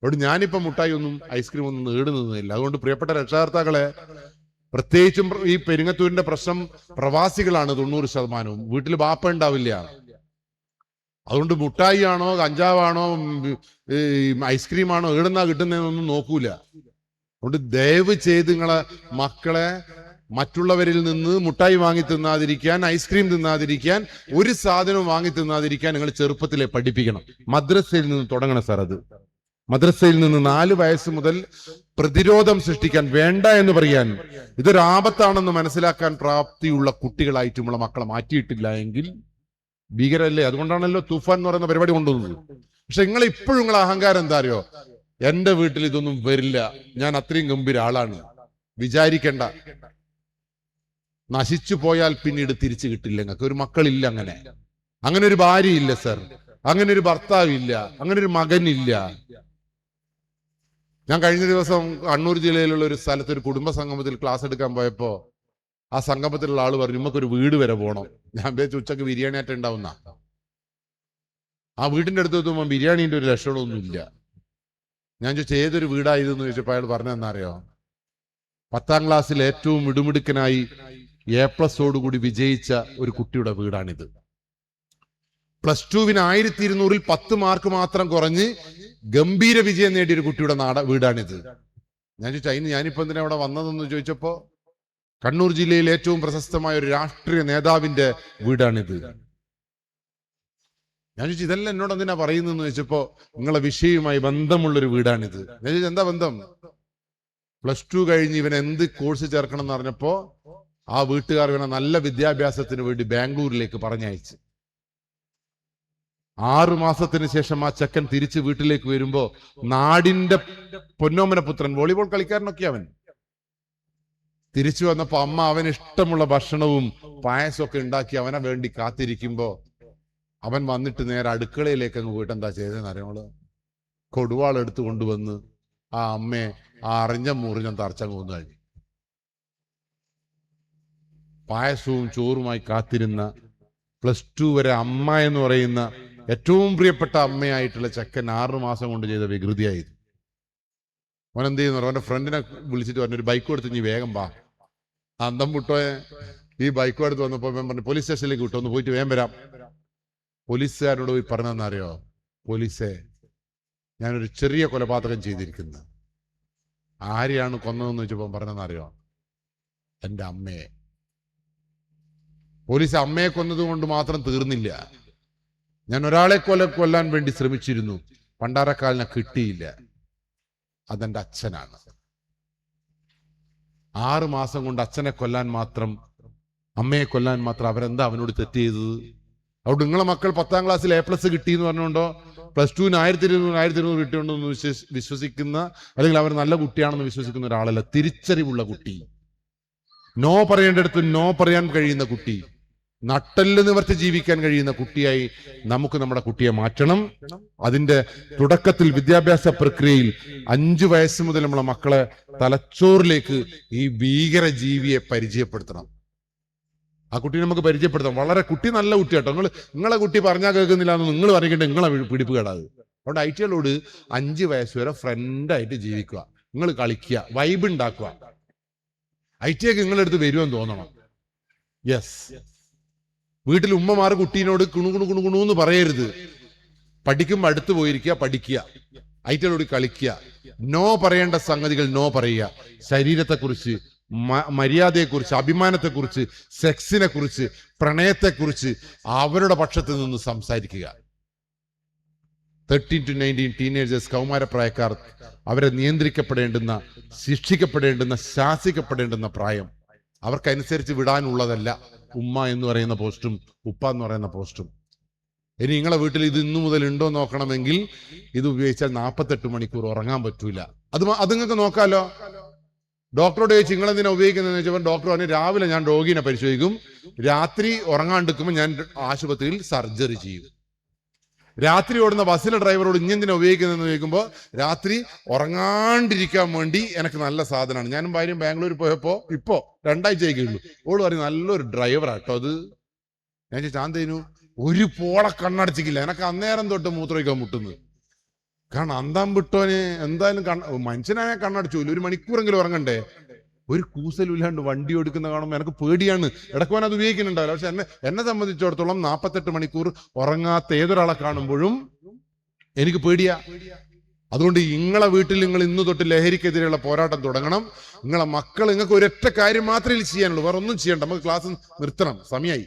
അതുകൊണ്ട് ഞാനിപ്പോ മുട്ടായി ഒന്നും ഐസ്ക്രീം ഒന്നും നേടുന്നതില്ല. അതുകൊണ്ട് പ്രിയപ്പെട്ട രക്ഷകർത്താക്കളെ, പ്രത്യേകിച്ചും ഈ പെരിങ്ങത്തൂരിന്റെ പ്രശ്നം പ്രവാസികളാണ് 90%. വീട്ടിൽ ബാപ്പ ഉണ്ടാവില്ല. അതുകൊണ്ട് മുട്ടായി ആണോ കഞ്ചാവാണോ ഐസ്ക്രീമാണോ എവിടുന്നാ കിട്ടുന്നതെന്നൊന്നും നോക്കൂല. അതുകൊണ്ട് ദയവ് ചെയ്ത് നിങ്ങളെ മക്കളെ മറ്റുള്ളവരിൽ നിന്ന് മുട്ടായി വാങ്ങി തിന്നാതിരിക്കാൻ, ഐസ്ക്രീം തിന്നാതിരിക്കാൻ, ഒരു സാധനവും വാങ്ങി തിന്നാതിരിക്കാൻ നിങ്ങൾ ചെറുപ്പത്തിലെ പഠിപ്പിക്കണം. മദ്രസയിൽ നിന്ന് തുടങ്ങണം സാർ. അത് മദ്രസയിൽ നിന്ന് 4 വയസ്സ് മുതൽ പ്രതിരോധം സൃഷ്ടിക്കാൻ, വേണ്ട എന്ന് പറയാൻ, ഇതൊരു ആപത്താണെന്ന് മനസ്സിലാക്കാൻ പ്രാപ്തിയുള്ള കുട്ടികളായിട്ട് നമ്മളെ മക്കളെ മാറ്റിയിട്ടില്ല എങ്കിൽ ഭീകരല്ലേ. അതുകൊണ്ടാണല്ലോ തൂഫാൻ എന്ന് പറയുന്ന പരിപാടി കൊണ്ടുവന്നത്. പക്ഷെ നിങ്ങൾ ഇപ്പോഴും നിങ്ങളെ അഹങ്കാരം എന്താ അറിയോ? എന്റെ വീട്ടിൽ ഇതൊന്നും വരില്ല, ഞാൻ അത്രയും ഗംഭീര ആളാണ്. വിചാരിക്കണ്ട. നശിച്ചു പോയാൽ പിന്നീട് തിരിച്ചു കിട്ടില്ല. നിങ്ങൾക്ക് ഒരു മക്കളില്ല, അങ്ങനെ ഒരു ഭാര്യയില്ല സർ, അങ്ങനെ ഒരു ഭർത്താവില്ല, അങ്ങനെ ഒരു മകനില്ല. ഞാൻ കഴിഞ്ഞ ദിവസം കണ്ണൂർ ജില്ലയിലുള്ള ഒരു സ്ഥലത്ത് ഒരു കുടുംബ സംഗമത്തിൽ ക്ലാസ് എടുക്കാൻ പോയപ്പോ ആ സംഗമത്തിലുള്ള ആള് പറഞ്ഞു, നമുക്കൊരു വീട് വരെ പോകണം. ഞാൻ വിചാരിച്ചു ഉച്ചക്ക് ബിരിയാണി ആയിട്ട് ഉണ്ടാവുന്ന. ആ വീടിന്റെ അടുത്ത് എത്തുമ്പോൾ ബിരിയാണീന്റെ ഒരു ലക്ഷണമൊന്നും ഇല്ല. ഞാൻ ചോദിച്ചു ഏതൊരു വീടായിരുന്നു ചോദിച്ചപ്പോൾ അയാൾ പറഞ്ഞതെന്നറിയോ? 10ാം ക്ലാസ്സിൽ ഏറ്റവും മിടുമിടുക്കനായി A+ഓടുകൂടി വിജയിച്ച ഒരു കുട്ടിയുടെ വീടാണിത്. +2 1200-ൽ 10 മാർക്ക് മാത്രം കുറഞ്ഞ് ഗംഭീര വിജയം നേടിയ ഒരു കുട്ടിയുടെ വീടാണിത്. ഞാൻ ചോദിച്ചു അതിന് ഞാനിപ്പോ എന്തിനാ അവിടെ വന്നതെന്ന് ചോദിച്ചപ്പോ കണ്ണൂർ ജില്ലയിൽ ഏറ്റവും പ്രശസ്തമായ ഒരു രാഷ്ട്രീയ നേതാവിന്റെ വീടാണിത്. ഞാൻ ചോദിച്ചു ഇതെല്ലാം എന്നോട് എന്തിനാ പറയുന്നതെന്ന് ചോദിച്ചപ്പോ നിങ്ങളെ വിഷയവുമായി ബന്ധമുള്ളൊരു വീടാണിത്. ഞാൻ ചോദിച്ചു എന്താ ബന്ധം? +2 കഴിഞ്ഞ് ഇവൻ എന്ത് കോഴ്സ് ചേർക്കണം എന്ന് പറഞ്ഞപ്പോ ആ വീട്ടുകാർ ഇവനെ നല്ല വിദ്യാഭ്യാസത്തിന് വേണ്ടി ബാംഗ്ലൂരിലേക്ക് പറഞ്ഞയച്ചു. 6 മാസത്തിന് ശേഷം ആ ചെക്കൻ തിരിച്ച് വീട്ടിലേക്ക് വരുമ്പോ നാടിന്റെ പൊന്നോമന പുത്രൻ, വോളിബോൾ കളിക്കാരനൊക്കെ അവൻ, തിരിച്ചു വന്നപ്പോ അമ്മ അവന് ഇഷ്ടമുള്ള ഭക്ഷണവും പായസമൊക്കെ ഉണ്ടാക്കി അവനെ വേണ്ടി കാത്തിരിക്കുമ്പോ അവൻ വന്നിട്ട് നേരെ അടുക്കളയിലേക്ക് അങ്ങ് പോയിട്ട് എന്താ ചെയ്തതെന്ന് അറിയാമോ? കൊടുവാൾ എടുത്തു കൊണ്ടുവന്ന് ആ അമ്മയെ ആ അറിഞ്ഞ തറച്ചങ്ങ് കൊന്നു കഴിഞ്ഞു. പായസവും ചോറുമായി കാത്തിരുന്ന +2 വരെ അമ്മ എന്ന് പറയുന്ന ഏറ്റവും പ്രിയപ്പെട്ട അമ്മയായിട്ടുള്ള ചെക്കൻ 6 മാസം കൊണ്ട് ചെയ്ത വികൃതിയായിരുന്നു. അവൻ എന്ത് ചെയ്യുന്നു? അവന്റെ ഫ്രണ്ടിനെ വിളിച്ചിട്ട് പറഞ്ഞു, ഒരു ബൈക്ക് കൊടുത്ത് നീ വേഗം വാ. അന്തം മുട്ടോയെ ഈ ബൈക്ക് എടുത്ത് വന്നപ്പോ പറഞ്ഞു പോലീസ് സ്റ്റേഷനിലേക്ക് വിട്ടു, ഒന്ന് പോയിട്ട് വേഗം വരാം. പോലീസുകാരോട് പോയി പറഞ്ഞെന്നറിയോ? പോലീസേ, ഞാനൊരു ചെറിയ കൊലപാതകം ചെയ്തിരിക്കുന്നു. ആരെയാണ് കൊന്നതെന്ന് വെച്ചപ്പോ പറഞ്ഞെന്നറിയോ? എന്റെ അമ്മയെ. പോലീസ് അമ്മയെ കൊന്നത് കൊണ്ട് മാത്രം തീർന്നില്ല. ഞാൻ ഒരാളെ കൊല്ലാൻ വേണ്ടി ശ്രമിച്ചിരുന്നു, പണ്ടാരക്കാലിനെ കിട്ടിയില്ല, അതെന്റെ അച്ഛനാണ്. 6 മാസം കൊണ്ട് അച്ഛനെ കൊല്ലാൻ മാത്രം, അമ്മയെ കൊല്ലാൻ മാത്രം അവരെന്താ അവനോട് തെറ്റ് ചെയ്തത്? അതുകൊണ്ട് നിങ്ങളെ മക്കൾ 10ാം ക്ലാസ്സിൽ A+ കിട്ടി എന്ന് പറഞ്ഞുകൊണ്ടോ +2-ന് 1200 കിട്ടിയുണ്ടോ എന്ന് വിശ്വസിക്കുന്ന, അല്ലെങ്കിൽ അവർ നല്ല കുട്ടിയാണെന്ന് വിശ്വസിക്കുന്ന ഒരാളല്ല. തിരിച്ചറിവുള്ള കുട്ടി, നോ പറയേണ്ടടുത്ത് നോ പറയാൻ കഴിയുന്ന കുട്ടി, നട്ടെല്ല് നിവർത്തി ജീവിക്കാൻ കഴിയുന്ന കുട്ടിയായി നമുക്ക് നമ്മുടെ കുട്ടിയെ മാറ്റണം. അതിന്റെ തുടക്കത്തിൽ വിദ്യാഭ്യാസ പ്രക്രിയയിൽ 5 വയസ്സ് മുതൽ നമ്മളെ മക്കളെ തലച്ചോറിലേക്ക് ഈ ഭീകര ജീവിയെ പരിചയപ്പെടുത്തണം. ആ കുട്ടിയെ നമുക്ക് പരിചയപ്പെടുത്താം. വളരെ കുട്ടി നല്ല കുട്ടി കേട്ടോ. നിങ്ങളെ കുട്ടി പറഞ്ഞാൽ കേൾക്കുന്നില്ല എന്ന് നിങ്ങൾ പറഞ്ഞിട്ട് നിങ്ങളെ പിടിപ്പ് കേടാത്. അതുകൊണ്ട് ഐറ്റികളോട് 5 വയസ്സ് വരെ ഫ്രണ്ടായിട്ട് ജീവിക്കുക, നിങ്ങൾ കളിക്കുക, വൈബ് ഉണ്ടാക്കുക. ഐറ്റിയൊക്കെ നിങ്ങളെടുത്ത് വരുമെന്ന് തോന്നണം. യെസ്, വീട്ടിൽ ഉമ്മമാർ കുട്ടീനോട് കുണുകുണു പറയരുത്. പഠിക്കുമ്പോൾ അടുത്ത് പോയിരിക്കുക, പഠിക്കുക, ഐറ്റലോട് കളിക്കുക. നോ പറയേണ്ട സംഗതികൾ നോ പറയുക. ശരീരത്തെക്കുറിച്ച്, മര്യാദയെക്കുറിച്ച്, അഭിമാനത്തെക്കുറിച്ച്, സെക്സിനെ കുറിച്ച്, പ്രണയത്തെക്കുറിച്ച് അവരുടെ പക്ഷത്ത് നിന്ന് സംസാരിക്കുക. 13 to 19 ടീനേജേഴ്സ്, കൗമാരപ്രായക്കാർ, അവരെ നിയന്ത്രിക്കപ്പെടേണ്ടുന്ന, ശിക്ഷിക്കപ്പെടേണ്ടുന്ന, ശാസിക്കപ്പെടേണ്ടുന്ന പ്രായം. അവർക്കനുസരിച്ച് വിടാനുള്ളതല്ല ഉമ്മ എന്ന് പറയുന്ന പോസ്റ്റും ഉപ്പ എന്ന് പറയുന്ന പോസ്റ്റും. ഇനി നിങ്ങളെ വീട്ടിൽ ഇത് ഇന്നു മുതൽ ഉണ്ടോ നോക്കണമെങ്കിൽ ഇത് ഉപയോഗിച്ചാൽ 48 മണിക്കൂർ ഉറങ്ങാൻ പറ്റൂല. അത് നിങ്ങൾക്ക് നോക്കാമല്ലോ. ഡോക്ടറോട് ചോദിച്ചു നിങ്ങൾ എന്തിനാ ഉപയോഗിക്കുന്നതെന്ന് ചോദിച്ചപ്പോൾ ഡോക്ടർ പറഞ്ഞു രാവിലെ ഞാൻ രോഗീനെ പരിശോധിക്കും, രാത്രി ഉറങ്ങാണ്ടിരിക്കുമ്പോൾ ഞാൻ ആശുപത്രിയിൽ സർജറി ചെയ്യും. രാത്രി ഓടുന്ന ബസ്സിലെ ഡ്രൈവറോട് ഇഞ്ഞെന്തിനാ ഉപയോഗിക്കുന്നതെന്ന് ചോദിക്കുമ്പോൾ രാത്രി ഉറങ്ങാണ്ടിരിക്കാൻ വേണ്ടി എനിക്ക് നല്ല സാധനമാണ്. ഞാനും ഭാര്യയും ബാംഗ്ലൂർ പോയപ്പോ ഇപ്പോ 2 ആഴ്ചയൊക്കെ ഉള്ളൂ. ഓള് പറയും നല്ലൊരു ഡ്രൈവറാട്ടോ അത്. ഞാൻ ചാന്തേനു ഒരു പോളെ കണ്ണടച്ചിക്കില്ല, എനിക്ക് അന്നേരം തൊട്ട് മൂത്രമൊഴിക്കാൻ മുട്ടുന്നത്. കാരണം അന്താൻ വിട്ടോന് എന്തായാലും മനുഷ്യനായ കണ്ണടച്ചൂല, 1 മണിക്കൂറെങ്കിലും ഉറങ്ങണ്ടേ. ഒരു കൂസലില്ലാണ്ട് വണ്ടി ഓടിക്കുന്ന കാണുമ്പോൾ എനിക്ക് പേടിയാണ്. ഇടയ്ക്കുവാൻ അത് ഉപയോഗിക്കുന്നുണ്ടാവില്ല. പക്ഷെ എന്നെ സംബന്ധിച്ചിടത്തോളം 48 മണിക്കൂർ ഉറങ്ങാത്ത ഏതൊരാളെ കാണുമ്പോഴും എനിക്ക് പേടിയാ. അതുകൊണ്ട് നിങ്ങളെ വീട്ടിൽ നിങ്ങൾ ഇന്ന് തൊട്ട് ലഹരിക്കെതിരെയുള്ള പോരാട്ടം തുടങ്ങണം. നിങ്ങളെ മക്കൾ, നിങ്ങൾക്ക് ഒരൊറ്റ കാര്യം മാത്രമേ ചെയ്യാനുള്ളൂ, വേറെ ഒന്നും ചെയ്യണ്ട. നമുക്ക് ക്ലാസ് നിർത്തണം, സമയമായി.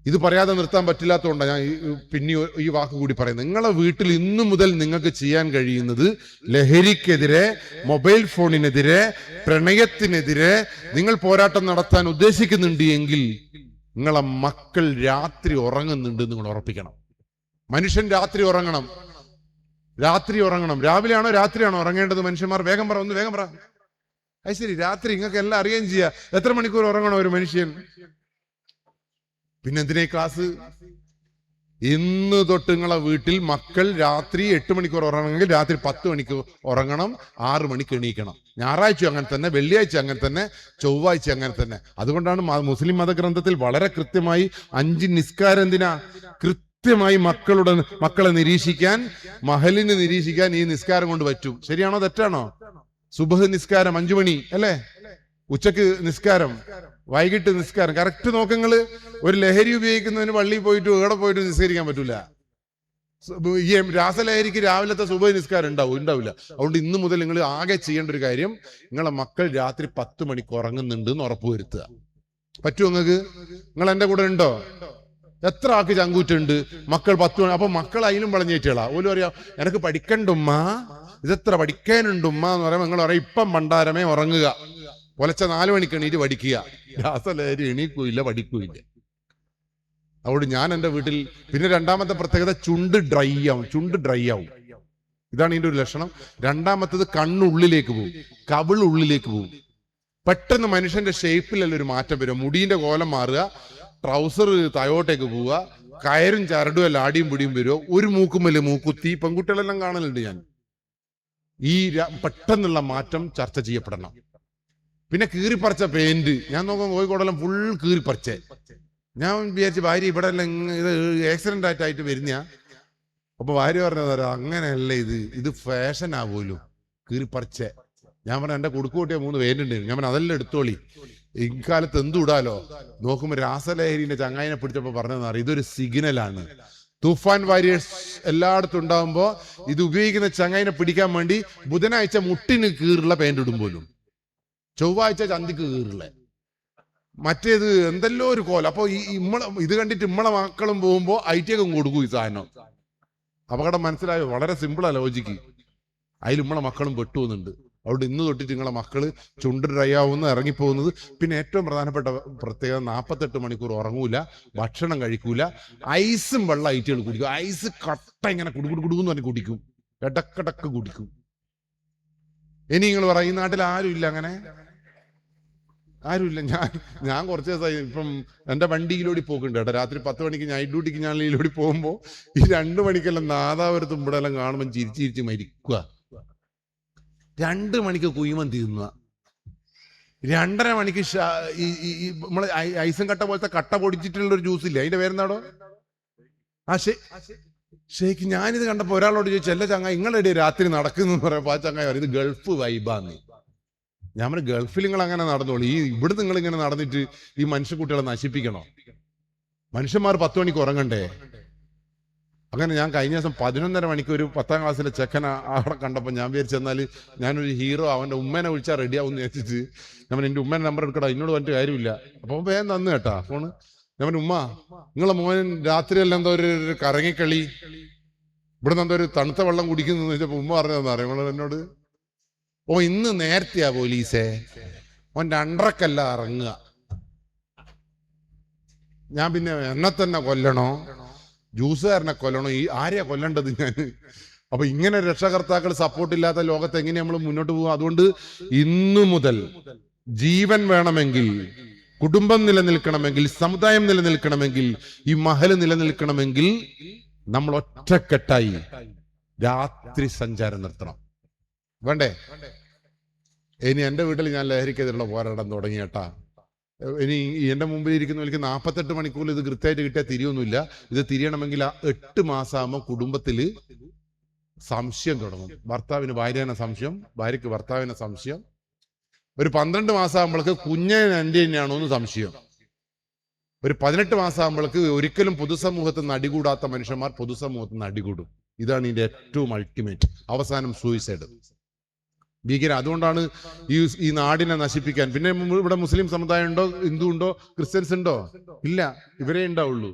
ഇത് പറയാതെ നിർത്താൻ പറ്റില്ലാത്തതുകൊണ്ടാണ് ഞാൻ പിന്നെ ഈ വാക്ക് കൂടി പറയുന്നത്. നിങ്ങളെ വീട്ടിൽ ഇന്നു മുതൽ നിങ്ങൾക്ക് ചെയ്യാൻ കഴിയുന്നത് ലഹരിക്കെതിരെ, മൊബൈൽ ഫോണിനെതിരെ, പ്രണയത്തിനെതിരെ നിങ്ങൾ പോരാട്ടം നടത്താൻ ഉദ്ദേശിക്കുന്നുണ്ട് എങ്കിൽ നിങ്ങളെ മക്കൾ രാത്രി ഉറങ്ങുന്നുണ്ട് നിങ്ങൾ ഉറപ്പിക്കണം. മനുഷ്യൻ രാത്രി ഉറങ്ങണം, രാത്രി ഉറങ്ങണം. രാവിലെയാണോ രാത്രിയാണോ ഉറങ്ങേണ്ടത്? മനുഷ്യന്മാർ വേഗം പറ, ഒന്ന് വേഗം പറ. അത് ശരി, രാത്രി നിങ്ങൾക്ക് എല്ലാം അറിയുകയും ചെയ്യാം. എത്ര മണിക്കൂർ ഉറങ്ങണം ഒരു മനുഷ്യൻ? പിന്നെന്തിനാ ക്ലാസ്? ഇന്ന് തൊട്ട് നിങ്ങളെ വീട്ടിൽ മക്കൾ രാത്രി 8 മണിക്കൂർ ഉറങ്ങണമെങ്കിൽ രാത്രി 10 മണിക്ക് ഉറങ്ങണം, 6 മണിക്ക് എണീക്കണം. ഞായറാഴ്ച അങ്ങനെ തന്നെ, വെള്ളിയാഴ്ച അങ്ങനെ തന്നെ, ചൊവ്വാഴ്ച അങ്ങനെ തന്നെ. അതുകൊണ്ടാണ് മുസ്ലിം മതഗ്രന്ഥത്തിൽ വളരെ കൃത്യമായി 5 നിസ്കാരം എന്തിനാ? കൃത്യമായി മക്കളെ നിരീക്ഷിക്കാൻ, മഹലിന് നിരീക്ഷിക്കാൻ ഈ നിസ്കാരം കൊണ്ട് പറ്റും. ശരിയാണോ തെറ്റാണോ? സുബഹ് നിസ്കാരം 5 മണി അല്ലേ, ഉച്ചക്ക് നിസ്കാരം, വൈകിട്ട് നിസ്കാരം. കറക്റ്റ് നോക്കങ്ങള്. ഒരു ലഹരി ഉപയോഗിക്കുന്നതിന് പള്ളിയിൽ പോയിട്ട് എവിടെ പോയിട്ട് നിസ്കരിക്കാൻ പറ്റൂല. ഈ രാസലഹരിക്ക് രാവിലത്തെ സുബഹ് നിസ്കാരം ഉണ്ടാവില്ല. അതുകൊണ്ട് ഇന്ന് മുതൽ നിങ്ങൾ ആകെ ചെയ്യേണ്ട ഒരു കാര്യം, നിങ്ങളെ മക്കൾ രാത്രി 10 മണിക്ക് ഉറങ്ങുന്നുണ്ട് എന്ന് ഉറപ്പുവരുത്തുക. പറ്റുമോ നിങ്ങൾക്ക്? നിങ്ങൾ എന്റെ കൂടെ ഉണ്ടോ? എത്ര ആൾക്ക് ചങ്കൂറ്റുണ്ട് മക്കൾ 10 മണി? അപ്പൊ മക്കൾ അതിലും വളഞ്ഞേറ്റുകളാ. ഓലും അറിയാം എനിക്ക് പഠിക്കണ്ടുമ്മ, ഇതെത്ര പഠിക്കാനുണ്ടുമ്മ എന്ന് പറയുമ്പോൾ നിങ്ങൾ പറയാം ഇപ്പം പണ്ടാരമേ ഉറങ്ങുക, പുലച്ച 4 മണിക്ക് എണീറ്റ് പഠിക്കുക. രാസലഹരി എണീക്കൂല്ല, പഠിക്കൂല്ല. അതുകൊണ്ട് ഞാൻ എൻ്റെ വീട്ടിൽ പിന്നെ രണ്ടാമത്തെ പ്രത്യേകത ചുണ്ട് ഡ്രൈ ആവും. ഇതാണ് ഇതിന്റെ ഒരു ലക്ഷണം. രണ്ടാമത്തത് കണ്ണുള്ളിലേക്ക് പോകും, കവിളുള്ളിലേക്ക് പോകും. പെട്ടെന്ന് മനുഷ്യന്റെ ഷേപ്പിലല്ല ഒരു മാറ്റം വരും. മുടീന്റെ കോലം മാറുക, ട്രൗസർ താഴോട്ടേക്ക് പോവുക, കയറും ചരടും എല്ലാം ആടിയും പിടിയും വരുമോ, ഒരു മൂക്കുമല്ലേ മൂക്കുത്തി. പെൺകുട്ടികളെല്ലാം കാണലുണ്ട് ഞാൻ. ഈ പെട്ടെന്നുള്ള മാറ്റം ചർച്ച ചെയ്യപ്പെടണം. പിന്നെ കീറിപ്പറിച്ച പെയിന്റ്, ഞാൻ നോക്കുമ്പോൾ കോഴിക്കോടെല്ലാം ഫുൾ കീറിപ്പറിച്ചേ. ഞാൻ വിചാരിച്ചു ഭാര്യ ഇവിടെ എല്ലാം ഇത് ആക്സിഡന്റ് ആയിട്ട് വരുന്ന. അപ്പൊ ഭാര്യ പറഞ്ഞത് അങ്ങനെയല്ല, ഇത് ഫാഷൻ ആവുമല്ലോ കീറിപ്പറിച്ചേ. ഞാൻ പറഞ്ഞ എന്റെ കുടുക്കുകൂട്ടിയ 3 പെയിന്റ് ഉണ്ട്. ഞാൻ പറഞ്ഞ അതെല്ലാം എടുത്തോളി, ഇക്കാലത്ത് എന്തുവിടാലോ. നോക്കുമ്പോ രാസലഹരിന്റെ ചങ്ങായിനെ പിടിച്ചപ്പോ പറഞ്ഞതെന്ന് ഇതൊരു സിഗ്നലാണ്. തൂഫാൻ വാരിയേഴ്സ് എല്ലായിടത്തും ഉണ്ടാകുമ്പോ ഇത് ഉപയോഗിക്കുന്ന ചങ്ങായിനെ പിടിക്കാൻ വേണ്ടി ബുധനാഴ്ച മുട്ടിന് കീറുള്ള പെയിന്റ് ഇടും പോലും, ചൊവ്വാഴ്ച ചന്തിക്ക് കീറുള്ള, മറ്റേത് എന്തെല്ലോ ഒരു കോല. അപ്പൊ ഇത് കണ്ടിട്ട് ഇമ്മളെ മക്കളും പോകുമ്പോ ഐറ്റിയൊക്കെ കൊടുക്കും ഈ സാധനം. അപകടം മനസ്സിലായോ? വളരെ സിമ്പിളാ ലോജിക്ക്. അതിൽ ഇമ്മളെ മക്കളും പെട്ടുപോകുന്നുണ്ട്. അതുകൊണ്ട് ഇന്ന് തൊട്ടിട്ട് നിങ്ങളെ മക്കള് ചുണ്ട് ഡ്രൈ ആവുന്ന, ഇറങ്ങിപ്പോകുന്നത്. പിന്നെ ഏറ്റവും പ്രധാനപ്പെട്ട പ്രത്യേകത 48 മണിക്കൂർ ഉറങ്ങൂല, ഭക്ഷണം കഴിക്കൂല, ഐസും വെള്ളം ഐറ്റുകൾ കുടിക്കും. ഐസ് കട്ട ഇങ്ങനെ കുടുകുടുന്ന് പറഞ്ഞ് കുടിക്കും, ഇടക്കിടക്ക് കുടിക്കും. ഇനി നിങ്ങൾ പറ, ഈ നാട്ടിൽ ആരും ഇല്ല അങ്ങനെ? ആരുമില്ല. ഞാൻ കുറച്ച് ദിവസമായി ഇപ്പം എൻ്റെ വണ്ടിയിലൂടെ പോക്കുണ്ട് കേട്ടോ. രാത്രി 10 മണിക്ക് നൈറ്റ് ഡ്യൂട്ടിക്ക് ഞാൻ ഇതിലൂടെ പോകുമ്പോൾ ഈ 2 മണിക്കെല്ലാം നാദാപുരത്തും ഇവിടെ എല്ലാം കാണുമ്പോൾ ചിരിച്ചിരിച്ച് മരിക്കുക. 2 മണിക്ക് കുയ്മന്തി തിന്നുക, 2:30 മണിക്ക് നമ്മള് ഐസും കട്ട പോലത്തെ കട്ട പൊടിച്ചിട്ടുള്ള ഒരു ജ്യൂസ് ഇല്ലേ, അതിന്റെ പേരെന്താടോ? ഷേക്ക്. ഞാനിത് കണ്ടപ്പോ ഒരാളോട് ചോദിച്ചു, എല്ലാ ചങ്ങായി നിങ്ങളെവിടെ രാത്രി നടക്കുന്നു പറയുമ്പോ ആ ചങ്ങായി പറയും ഇത് ഗൾഫ് വൈബാന്ന്. ഞാൻ പറഞ്ഞു ഗൾഫിൽ നിങ്ങൾ അങ്ങനെ നടന്നോളൂ, ഇവിടെ നിങ്ങൾ ഇങ്ങനെ നടന്നിട്ട് ഈ മനുഷ്യ കുട്ടികളെ നശിപ്പിക്കണോ? മനുഷ്യന്മാർ 10 മണിക്ക് ഉറങ്ങണ്ടേ? അങ്ങനെ ഞാൻ കഴിഞ്ഞ ദിവസം 11:30 മണിക്ക് ഒരു 10ാം ക്ലാസ്സിലെ ചെക്കൻ അവിടെ കണ്ടപ്പോൾ ഞാൻ വിചാരിച്ചെന്നാൽ ഞാനൊരു ഹീറോ, അവൻ്റെ ഉമ്മേനെ വിളിച്ചാൽ റെഡിയാവും എന്ന് വെച്ചിട്ട് ഞാൻ എൻ്റെ ഉമ്മേനെ നമ്പർ എടുക്കടാ, എന്നോട് പറഞ്ഞിട്ട് കാര്യമില്ല. അപ്പോൾ വേഗം തന്നു കേട്ടാ ഫോണ്. ഞാൻ പറഞ്ഞു ഉമ്മ, നിങ്ങളെ മോൻ രാത്രിയെല്ലാം എന്തോ ഒരു കറങ്ങിക്കളി, ഇവിടെ നിന്ന് എന്തോ ഒരു തണുത്ത വെള്ളം കുടിക്കുന്നു ചോദിച്ചപ്പോൾ ഉമ്മ പറഞ്ഞതെന്ന് അറിയാം എന്നോട്, ഓ ഇന്ന് നേരത്തെയാ പോലീസേ, ഓൻ 2:30ക്കല്ല ഇറങ്ങുക. ഞാൻ പിന്നെ എന്നെ തന്നെ കൊല്ലണോ, ജ്യൂസുകാരനെ കൊല്ലണോ, ആരെയാ കൊല്ലേണ്ടത് ഞാൻ? അപ്പൊ ഇങ്ങനെ രക്ഷകർത്താക്കൾ സപ്പോർട്ടില്ലാത്ത ലോകത്ത് എങ്ങനെ നമ്മൾ മുന്നോട്ട് പോകും? അതുകൊണ്ട് ഇന്നു മുതൽ ജീവൻ വേണമെങ്കിൽ, കുടുംബം നിലനിൽക്കണമെങ്കിൽ, സമുദായം നിലനിൽക്കണമെങ്കിൽ, ഈ മഹല് നിലനിൽക്കണമെങ്കിൽ നമ്മൾ ഒറ്റക്കെട്ടായി രാത്രി സഞ്ചാരം നിർത്തണം. വേണ്ടേ? ഇനി എൻ്റെ വീട്ടിൽ ഞാൻ ലഹരിക്കെതിരുള്ള പോരാട്ടം തുടങ്ങിയേട്ടാ. ഇനി എൻ്റെ മുമ്പിൽ ഇരിക്കുന്നവർക്ക് 48 മണിക്കൂറിൽ ഇത് കൃത്യമായിട്ട് കിട്ടിയാൽ തിരിയൊന്നുമില്ല. ഇത് തിരിയണമെങ്കിൽ 8 മാസമാകുമ്പോൾ കുടുംബത്തിൽ സംശയം തുടങ്ങും. ഭർത്താവിന് ഭാര്യനെ സംശയം, ഭാര്യയ്ക്ക് ഭർത്താവിനെ സംശയം. ഒരു 12 മാസമാകുമ്പോഴേക്ക് കുഞ്ഞൻ എൻ്റെ തന്നെയാണോ എന്ന് സംശയം. ഒരു 18 മാസമാകുമ്പോഴേക്ക് ഒരിക്കലും പൊതുസമൂഹത്തിൽ നിന്ന് അടികൂടാത്ത മനുഷ്യന്മാർ പൊതുസമൂഹത്തിൽ നിന്ന് അടികൂടും. ഇതാണ് ഇതിന്റെ ഏറ്റവും അൾട്ടിമേറ്റ്. അവസാനം സൂയിസൈഡ്, ഭീകര. അതുകൊണ്ടാണ് ഈ നാടിനെ നശിപ്പിക്കാൻ. പിന്നെ ഇവിടെ മുസ്ലിം സമുദായം ഉണ്ടോ, ഹിന്ദു ഉണ്ടോ, ക്രിസ്ത്യൻസ് ഉണ്ടോ? ഇല്ല, ഇവരേ ഉണ്ടാവുള്ളൂ.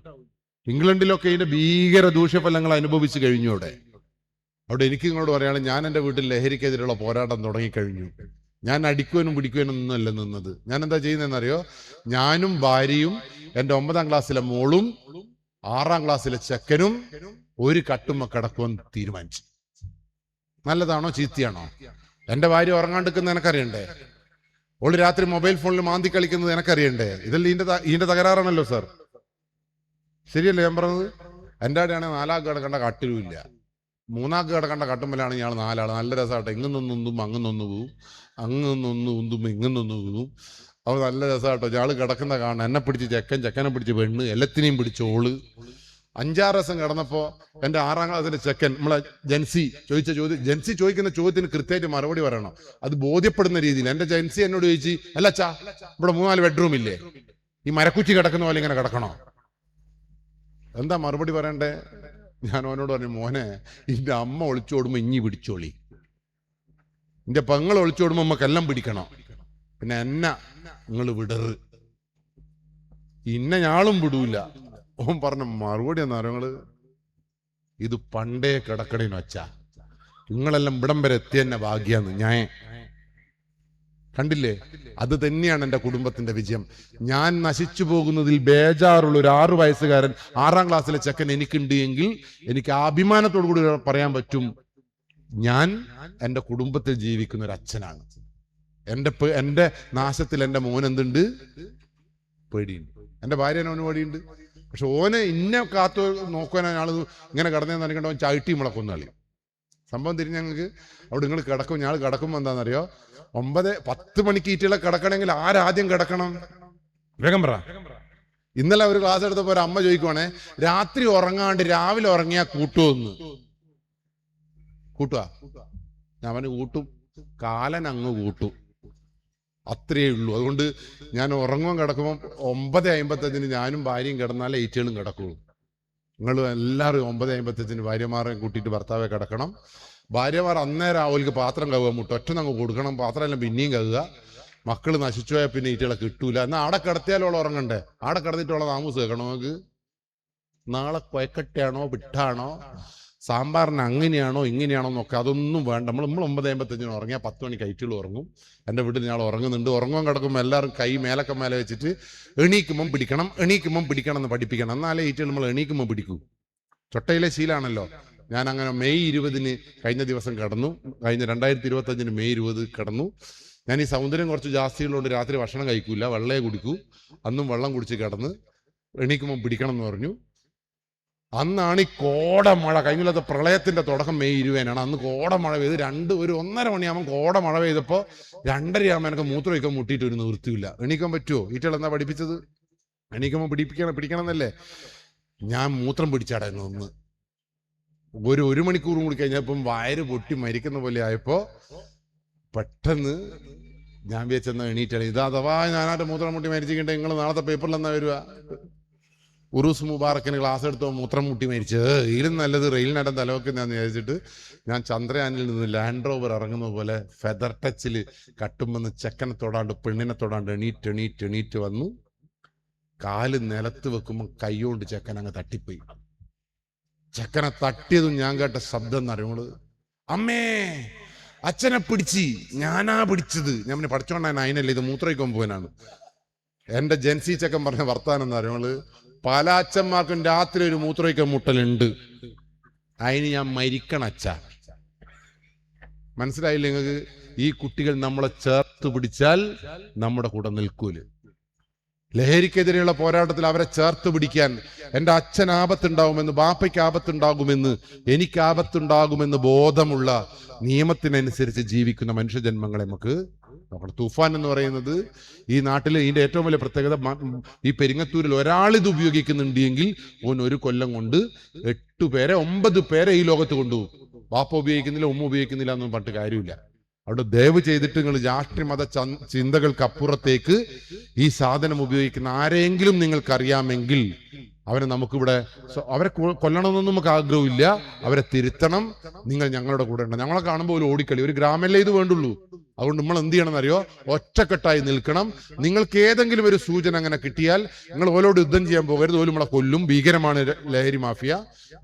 ഇംഗ്ലണ്ടിലൊക്കെ ഇതിന്റെ ഭീകര ദൂഷ്യഫലങ്ങൾ അനുഭവിച്ചു കഴിഞ്ഞു. അവിടെ എനിക്ക് നിങ്ങളോട് പറയുകയാണ്, ഞാൻ എൻ്റെ വീട്ടിൽ ലഹരിക്കെതിരെയുള്ള പോരാട്ടം തുടങ്ങിക്കഴിഞ്ഞു. ഞാൻ അടിക്കുവാനും പിടിക്കുവാനും ഒന്നുമല്ല നിന്നത്. ഞാൻ എന്താ ചെയ്യുന്നതെന്നറിയോ? ഞാനും ഭാര്യയും എൻ്റെ 9ാം ക്ലാസ്സിലെ മോളും 6ാം ക്ലാസ്സിലെ ചെക്കനും ഒരു കട്ടുമ്മ കിടക്കുവാൻ തീരുമാനിച്ചു. നല്ലതാണോ ചീത്തയാണോ? എൻ്റെ ഭാര്യ ഉറങ്ങാണ്ടിരിക്കുന്നത് എനക്കറിയണ്ടേ? ഓള് രാത്രി മൊബൈൽ ഫോണിൽ മാന്തി കളിക്കുന്നത് എനക്കറിയണ്ടേ? ഇതെല്ലാം ഇതിന്റെ തകരാറാണല്ലോ സാർ. ശരിയല്ലേ ഞാൻ പറഞ്ഞത്? എൻ്റെ ആടെയാണെങ്കിൽ 4 കിടക്കേണ്ട കട്ടിലും ഇല്ല, 3 കിടക്കേണ്ട കട്ടുമ്പലാണ് ഇയാൾ 4 ആൾ. നല്ല രസമാട്ടെ, ഇങ്ങുന്നൊന്നും അങ്ങുന്നൊന്നു പോവും, അങ്ങുന്നൊന്ന് ഉന്തുമ്പോ ഇങ്ങുന്നൊന്നു പോവും. അപ്പോൾ നല്ല രസമാട്ടോ ഞാൾ കിടക്കുന്ന കാണാൻ. എന്നെ പിടിച്ച് ചെക്കൻ, ചെക്കനെ പിടിച്ച് പെണ്ണ്, എല്ലാത്തിനെയും പിടിച്ച് ഓള്. 5-6 ദിവസം കിടന്നപ്പോ എൻ്റെ 6ാം ക്ലാസ്സിലെ ചെക്കൻ, നമ്മളെ ജൻസി ജൻസി ചോദിക്കുന്ന ചോദ്യത്തിന് കൃത്യമായിട്ട് മറുപടി പറയണം, അത് ബോധ്യപ്പെടുന്ന രീതിയിൽ. എൻ്റെ ജൻസി എന്നോട് ചോദിച്ചു, അല്ല അച്ഛാ ഇവിടെ 3-4 ബെഡ്റൂം ഇല്ലേ, ഈ മരക്കുച്ചി കിടക്കുന്ന പോലെ ഇങ്ങനെ കിടക്കണോ? എന്താ മറുപടി പറയണ്ടേ? ഞാൻ അവനോട് പറഞ്ഞു, മോനെ ഇന്റെ അമ്മ ഒളിച്ചോടുമ്പോ ഇഞ്ഞി പിടിച്ചോളി, ഇന്റെ പെങ്ങൾ ഒളിച്ചോടുമ്പോ നമ്മക്കെല്ലാം പിടിക്കണം, പിന്നെ എന്നെ നിങ്ങൾ വിടറ്, ഇന്ന ഞാളും വിടൂല. ഓൻ പറഞ്ഞ മറുപടി എന്നാ നിങ്ങള്, ഇത് പണ്ടേ കിടക്കണേനു അച്ഛാ, നിങ്ങളെല്ലാം ഇവിടം വരെ എത്തിയെന്നെ ഭാഗ്യാന്ന്. ഞാൻ കണ്ടില്ലേ? അത് തന്നെയാണ് എൻ്റെ കുടുംബത്തിന്റെ വിജയം. ഞാൻ നശിച്ചു പോകുന്നതിൽ ബേജാറുള്ള ഒരു 6 വയസ്സുകാരൻ 6ാം ക്ലാസ്സിലെ ചെക്കൻ എനിക്കുണ്ട് എങ്കിൽ എനിക്ക് അഭിമാനത്തോടു കൂടി പറയാൻ പറ്റും, ഞാൻ എൻ്റെ കുടുംബത്തിൽ ജീവിക്കുന്ന ഒരു അച്ഛനാണ്. എൻ്റെ നാശത്തിൽ എൻ്റെ മോൻ എന്തുണ്ട്? പേടിയുണ്ട്. എൻ്റെ ഭാര്യനെ ഓന് പേടിയുണ്ട്. പക്ഷെ ഓനെ ഇന്നെ കാത്തു നോക്കാനാ ഞാൾ ഇങ്ങനെ കിടന്നതെന്ന് അറിയണ്ട, ഓൻ ചവിട്ടി മുളക്കൊന്നു കളി. സംഭവം തിരിഞ്ഞ് ഞങ്ങൾക്ക് അവിടെ നിങ്ങൾ കിടക്കും. ഞാൾ കിടക്കുമ്പോൾ എന്താണെന്നറിയോ? 9-10 മണിക്ക് ഈറ്റുകളെ കിടക്കണമെങ്കിൽ ആരാദ്യം കിടക്കണം? വേഗം പറ. ഇന്നലെ ഒരു ക്ലാസ് എടുത്തപ്പോ ഒരു അമ്മ ചോദിക്കുവാണേ, രാത്രി ഉറങ്ങാണ്ട് രാവിലെ ഉറങ്ങിയാ കൂട്ടുമെന്ന്. കൂട്ടുക? ഞാൻ അവന് കൂട്ടും, കാലൻ അങ്ങ് കൂട്ടും, അത്രയേ ഉള്ളൂ. അതുകൊണ്ട് ഞാൻ ഉറങ്ങുവാൻ കിടക്കുമ്പോൾ 9:55 ഞാനും ഭാര്യയും കിടന്നാലേ ഈറ്റുകളും കിടക്കുള്ളൂ. നിങ്ങൾ എല്ലാവരും 9:55 ഭാര്യമാരെ കൂട്ടിയിട്ട് ഭർത്താവെ കിടക്കണം. ഭാര്യമാർ അന്നേരം അവർക്ക് പാത്രം കഴുകുക, മുട്ടൊറ്റ അങ്ങ് കൊടുക്കണം, പാത്രം എല്ലാം പിന്നെയും കഴുകുക. മക്കൾ നശിച്ചു പോയാൽ പിന്നെ ഈറ്റകളെ കിട്ടൂല. എന്നാൽ ആടെ കിടത്തിയാലോളം ഉറങ്ങണ്ടേ? ആടെ കിടന്നിട്ടുള്ള താമസം കേൾക്കണോ നമുക്ക്? നാളെ കൊയക്കട്ടയാണോ വിട്ടാണോ സാമ്പാറിന് അങ്ങനെയാണോ ഇങ്ങനെയാണോ എന്നൊക്കെ അതൊന്നും വേണ്ട. നമ്മൾ 9:55 ഉറങ്ങിയാൽ 10 മണിക്ക് ഐറ്റുകൾ ഉറങ്ങും. എൻ്റെ വീട്ടിൽ ഞാൻ ഉറങ്ങുന്നുണ്ട്. ഉറങ്ങാൻ കിടക്കുമ്പോൾ എല്ലാവരും കൈ മേലൊക്കെ മേലെ വെച്ചിട്ട് എണീക്കുമ്പം പിടിക്കണം, എണീക്കുമ്പം പിടിക്കണം എന്ന് പഠിപ്പിക്കണം. എന്നാലേ ഈറ്റുകൾ നമ്മൾ എണീക്കുമ്പോൾ പിടിക്കൂ. ചൊട്ടയിലെ ശീലാണല്ലോ. ഞാൻ അങ്ങനെ മെയ് 20 കഴിഞ്ഞ ദിവസം കിടന്നു. കഴിഞ്ഞ 2025 മെയ് 20 കിടന്നു. ഞാൻ ഈ സൗന്ദര്യം കുറച്ച് ജാസ്തിയുള്ളതുകൊണ്ട് രാത്രി ഭക്ഷണം കഴിക്കൂല, വെള്ളയെ കുടിക്കൂ. അന്നും വെള്ളം കുടിച്ച് കിടന്ന് എണീക്കുമ്പോൾ പിടിക്കണം എന്ന് പറഞ്ഞു. അന്നാണ് ഈ കോടമഴ. കഴിഞ്ഞ പ്രളയത്തിന്റെ തുടക്കം മെയ് 20 അന്ന് കോടമഴ പെയ്ത് 1:30 മണിയാകുമ്പോൾ കോടമഴ പെയ്തപ്പോൾ 2:30 ആകുമ്പോൾ എനിക്ക് മൂത്രം വയ്ക്കാൻ മുട്ടിയിട്ട് ഒരു നിവൃത്തിയില്ല. എണീക്കാൻ പറ്റുമോ? ഈറ്റകൾ എന്താ പഠിപ്പിച്ചത്? എണീക്കുമ്പോൾ പിടിക്കണം എന്നല്ലേ. ഞാൻ മൂത്രം പിടിച്ചാടായിരുന്നു ഒന്ന്. ഒരു മണിക്കൂറും കൂടി കഴിഞ്ഞപ്പം വയറ് പൊട്ടി മരിക്കുന്ന പോലെ ആയപ്പോ പെട്ടെന്ന് ഞാൻ വിചാരിച്ചെന്നാ എണീറ്റാണ്. ഇത് അഥവാ ഞാനായിട്ട് മൂത്രം മുട്ടി മരിച്ചിട്ട് നിങ്ങൾ നാളത്തെ പേപ്പറിൽ എന്നാ വരിക, ഉറൂസ് മുബാറക്കിന് ക്ലാസ് എടുത്തോ മൂത്രം മുട്ടി മരിച്ചത്, ഇതിലും നല്ലത് റെയിലിനടം തലവെക്കുന്നതാന്ന് വിചാരിച്ചിട്ട് ഞാൻ ചന്ദ്രയാനിൽ നിന്ന് ലാൻഡ് റോവർ ഇറങ്ങുന്ന പോലെ ഫെദർ ടച്ചിൽ കട്ടുമെന്ന് ചെക്കനെ തൊടാണ്ട് പെണ്ണിനെ തൊടാണ്ട് എണീറ്റ് വന്നു. കാല് നിലത്ത് വെക്കുമ്പോൾ കൈകൊണ്ട് ചെക്കൻ അങ്ങ് തട്ടിപ്പോയി. ചെക്കനെ തട്ടിയതും ഞാൻ കേട്ട ശബ്ദം എന്നറിയുന്നത്, അമ്മേ അച്ഛനെ പിടിച്ച്, ഞാനാ പിടിച്ചത്. ഞാൻ പിന്നെ പഠിച്ചോണ്ടാൻ അതിനല്ലേ, ഇത് മൂത്രയിക്കാൻ പോകാനാണ്. എന്റെ ജെൻസി ചെക്കൻ പറഞ്ഞ വർത്താനം എന്ന് പറയുന്നത്, പല അച്ഛന്മാർക്കും രാത്രി ഒരു മൂത്രയിക്കാൻ മുട്ടലുണ്ട്, അതിന് ഞാൻ മരിക്കണ അച്ഛ. മനസ്സിലായില്ല നിങ്ങൾക്ക്? ഈ കുട്ടികൾ നമ്മളെ ചേർത്ത് പിടിച്ചാൽ നമ്മുടെ കൂടെ നിൽക്കൂല്. ലഹരിക്കെതിരെയുള്ള പോരാട്ടത്തിൽ അവരെ ചേർത്ത് പിടിക്കാൻ എൻ്റെ അച്ഛൻ ആപത്തുണ്ടാകുമെന്ന്, ബാപ്പയ്ക്ക് ആപത്തുണ്ടാകുമെന്ന്, എനിക്ക് ആപത്തുണ്ടാകുമെന്ന് ബോധമുള്ള നിയമത്തിനനുസരിച്ച് ജീവിക്കുന്ന മനുഷ്യജന്മങ്ങളെ നമുക്ക് നോക്കണം. തൂഫാൻ എന്ന് പറയുന്നത് ഈ നാട്ടിൽ ഇതിന്റെ ഏറ്റവും വലിയ പ്രത്യേകത, ഈ പെരിങ്ങത്തൂരിൽ ഒരാളിത് ഉപയോഗിക്കുന്നുണ്ട് എങ്കിൽ ഓൻ ഒരു കൊല്ലം കൊണ്ട് 8 പേരെ 9 പേരെ ഈ ലോകത്ത് കൊണ്ടുപോകും. ബാപ്പ ഉപയോഗിക്കുന്നില്ല, ഉമ്മ ഉപയോഗിക്കുന്നില്ല എന്നൊന്നും പറഞ്ഞിട്ട് കാര്യമില്ല. അവിടെ ദയവ് ചെയ്തിട്ട് നിങ്ങൾ രാഷ്ട്രീയ മത ചിന്തകൾക്ക് അപ്പുറത്തേക്ക് ഈ സാധനം ഉപയോഗിക്കുന്ന ആരെങ്കിലും നിങ്ങൾക്കറിയാമെങ്കിൽ അവരെ നമുക്കിവിടെ, അവരെ കൊല്ലണമെന്നൊന്നും നമുക്ക് ആഗ്രഹമില്ല, അവരെ തിരുത്തണം. നിങ്ങൾ ഞങ്ങളുടെ കൂടെ ഉണ്ട്. ഞങ്ങളെ കാണുമ്പോൾ ഒരു ഓടിക്കളി, ഒരു ഗ്രാമല്ലേ ഇത് വേണ്ടുള്ളൂ. അതുകൊണ്ട് നമ്മൾ എന്ത് ചെയ്യണം എന്നറിയോ? ഒറ്റക്കെട്ടായി നിൽക്കണം. നിങ്ങൾക്ക് ഏതെങ്കിലും ഒരു സൂചന അങ്ങനെ കിട്ടിയാൽ നിങ്ങൾ ഓലോട് യുദ്ധം ചെയ്യാൻ പോകരുത്. ഓല് നമ്മളെ കൊല്ലും, ഭീകരമാണ് ലഹരി മാഫിയ.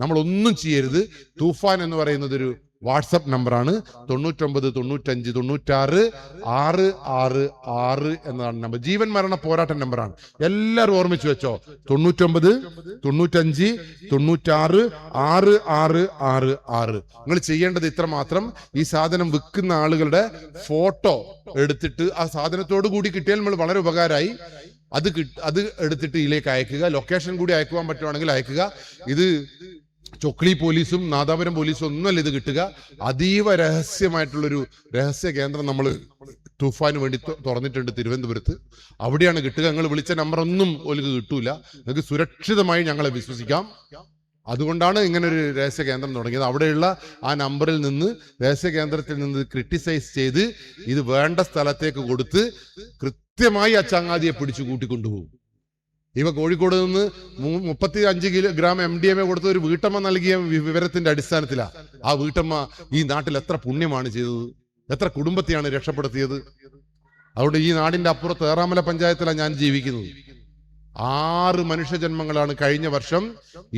നമ്മളൊന്നും ചെയ്യരുത്. തൂഫാൻ എന്ന് പറയുന്നത് ഒരു വാട്സപ്പ് നമ്പറാണ്. 99 95 96 666 എന്നതാണ് നമ്പർ. ജീവൻ മരണ പോരാട്ട നമ്പറാണ്. എല്ലാവരും ഓർമ്മിച്ചു വെച്ചോ. 99 95 96 666. നിങ്ങൾ ചെയ്യേണ്ടത് ഇത്ര മാത്രം: ഈ സാധനം വിൽക്കുന്ന ആളുകളുടെ ഫോട്ടോ എടുത്തിട്ട് ആ സാധനത്തോട് കൂടി കിട്ടിയാൽ നമ്മൾ വളരെ ഉപകാരമായി. അത് എടുത്തിട്ട് ഇതിലേക്ക് അയക്കുക. ലൊക്കേഷൻ കൂടി അയക്കുവാൻ പറ്റുവാണെങ്കിൽ അയക്കുക. ഇത് ചൊക്ലി പോലീസും നാദാപുരം പോലീസും ഒന്നുമല്ല ഇത് കിട്ടുക. അതീവ രഹസ്യമായിട്ടുള്ളൊരു രഹസ്യ കേന്ദ്രം നമ്മൾ തൂഫാന് വേണ്ടി തുറന്നിട്ടുണ്ട് തിരുവനന്തപുരത്ത്. അവിടെയാണ് കിട്ടുക. നിങ്ങൾ വിളിച്ച നമ്പറൊന്നും ഒലിക്ക് കിട്ടൂല. നിങ്ങൾക്ക് സുരക്ഷിതമായി ഞങ്ങളെ വിശ്വസിക്കാം. അതുകൊണ്ടാണ് ഇങ്ങനെ ഒരു രഹസ്യ കേന്ദ്രം തുടങ്ങിയത്. അവിടെയുള്ള ആ നമ്പറിൽ നിന്ന്, രഹസ്യ കേന്ദ്രത്തിൽ നിന്ന് ക്രിട്ടിസൈസ് ചെയ്ത് ഇത് വേണ്ട സ്ഥലത്തേക്ക് കൊടുത്ത് കൃത്യമായി ആ ചങ്ങാതിയെ പിടിച്ചു കൂട്ടിക്കൊണ്ടുപോകും. ഇവ കോഴിക്കോട് നിന്ന് 35 ഗ്രാം MDMA കൊടുത്ത ഒരു വീട്ടമ്മ നൽകിയ വിവരത്തിന്റെ അടിസ്ഥാനത്തിലാണ്. ആ വീട്ടമ്മ ഈ നാട്ടിൽ എത്ര പുണ്യമാണ് ചെയ്തത്, എത്ര കുടുംബത്തെയാണ് രക്ഷപ്പെടുത്തിയത്. അതുകൊണ്ട് ഈ നാടിന്റെ അപ്പുറത്ത് ഏറാമല പഞ്ചായത്തിലാണ് ഞാൻ ജീവിക്കുന്നത്. 6 മനുഷ്യജന്മങ്ങളാണ് കഴിഞ്ഞ വർഷം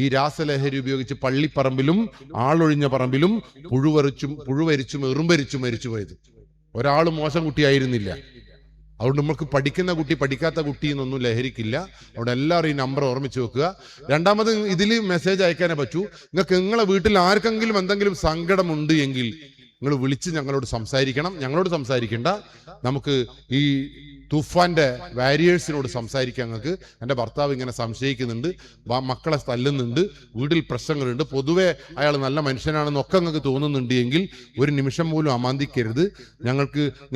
ഈ രാസലഹരി ഉപയോഗിച്ച് പള്ളിപ്പറമ്പിലും ആളൊഴിഞ്ഞ പറമ്പിലും പുഴുവരിച്ചും എറുമ്പരിച്ചും മരിച്ചുപോയത്. ഒരാൾ മോശം കുട്ടിയായിരുന്നില്ല. അതുകൊണ്ട് നമുക്ക് പഠിക്കുന്ന കുട്ടി പഠിക്കാത്ത കുട്ടി എന്നൊന്നും ലഹരിക്കില്ല. അവിടെ എല്ലാവരും ഈ നമ്പർ ഓർമ്മിച്ച് വെക്കുക. രണ്ടാമത്, ഇതിൽ മെസ്സേജ് അയക്കാനേ പറ്റൂ. നിങ്ങൾക്ക് നിങ്ങളെ വീട്ടിൽ ആർക്കെങ്കിലും എന്തെങ്കിലും സങ്കടമുണ്ട് എങ്കിൽ നിങ്ങൾ വിളിച്ച് ഞങ്ങളോട് സംസാരിക്കണം. ഞങ്ങളോട് സംസാരിക്കേണ്ട, നമുക്ക് ഈ തൂഫാന്റെ വാരിയേഴ്സിനോട് സംസാരിക്കാൻ. നിങ്ങൾക്ക് എൻ്റെ ഭർത്താവ് ഇങ്ങനെ സംശയിക്കുന്നുണ്ട്, മക്കളെ തല്ലുന്നുണ്ട്, വീട്ടിൽ പ്രശ്നങ്ങളുണ്ട്, പൊതുവെ അയാൾ നല്ല മനുഷ്യനാണെന്നൊക്കെ നിങ്ങൾക്ക് തോന്നുന്നുണ്ട് എങ്കിൽ ഒരു നിമിഷം പോലും അമാന്തിക്കരുത്.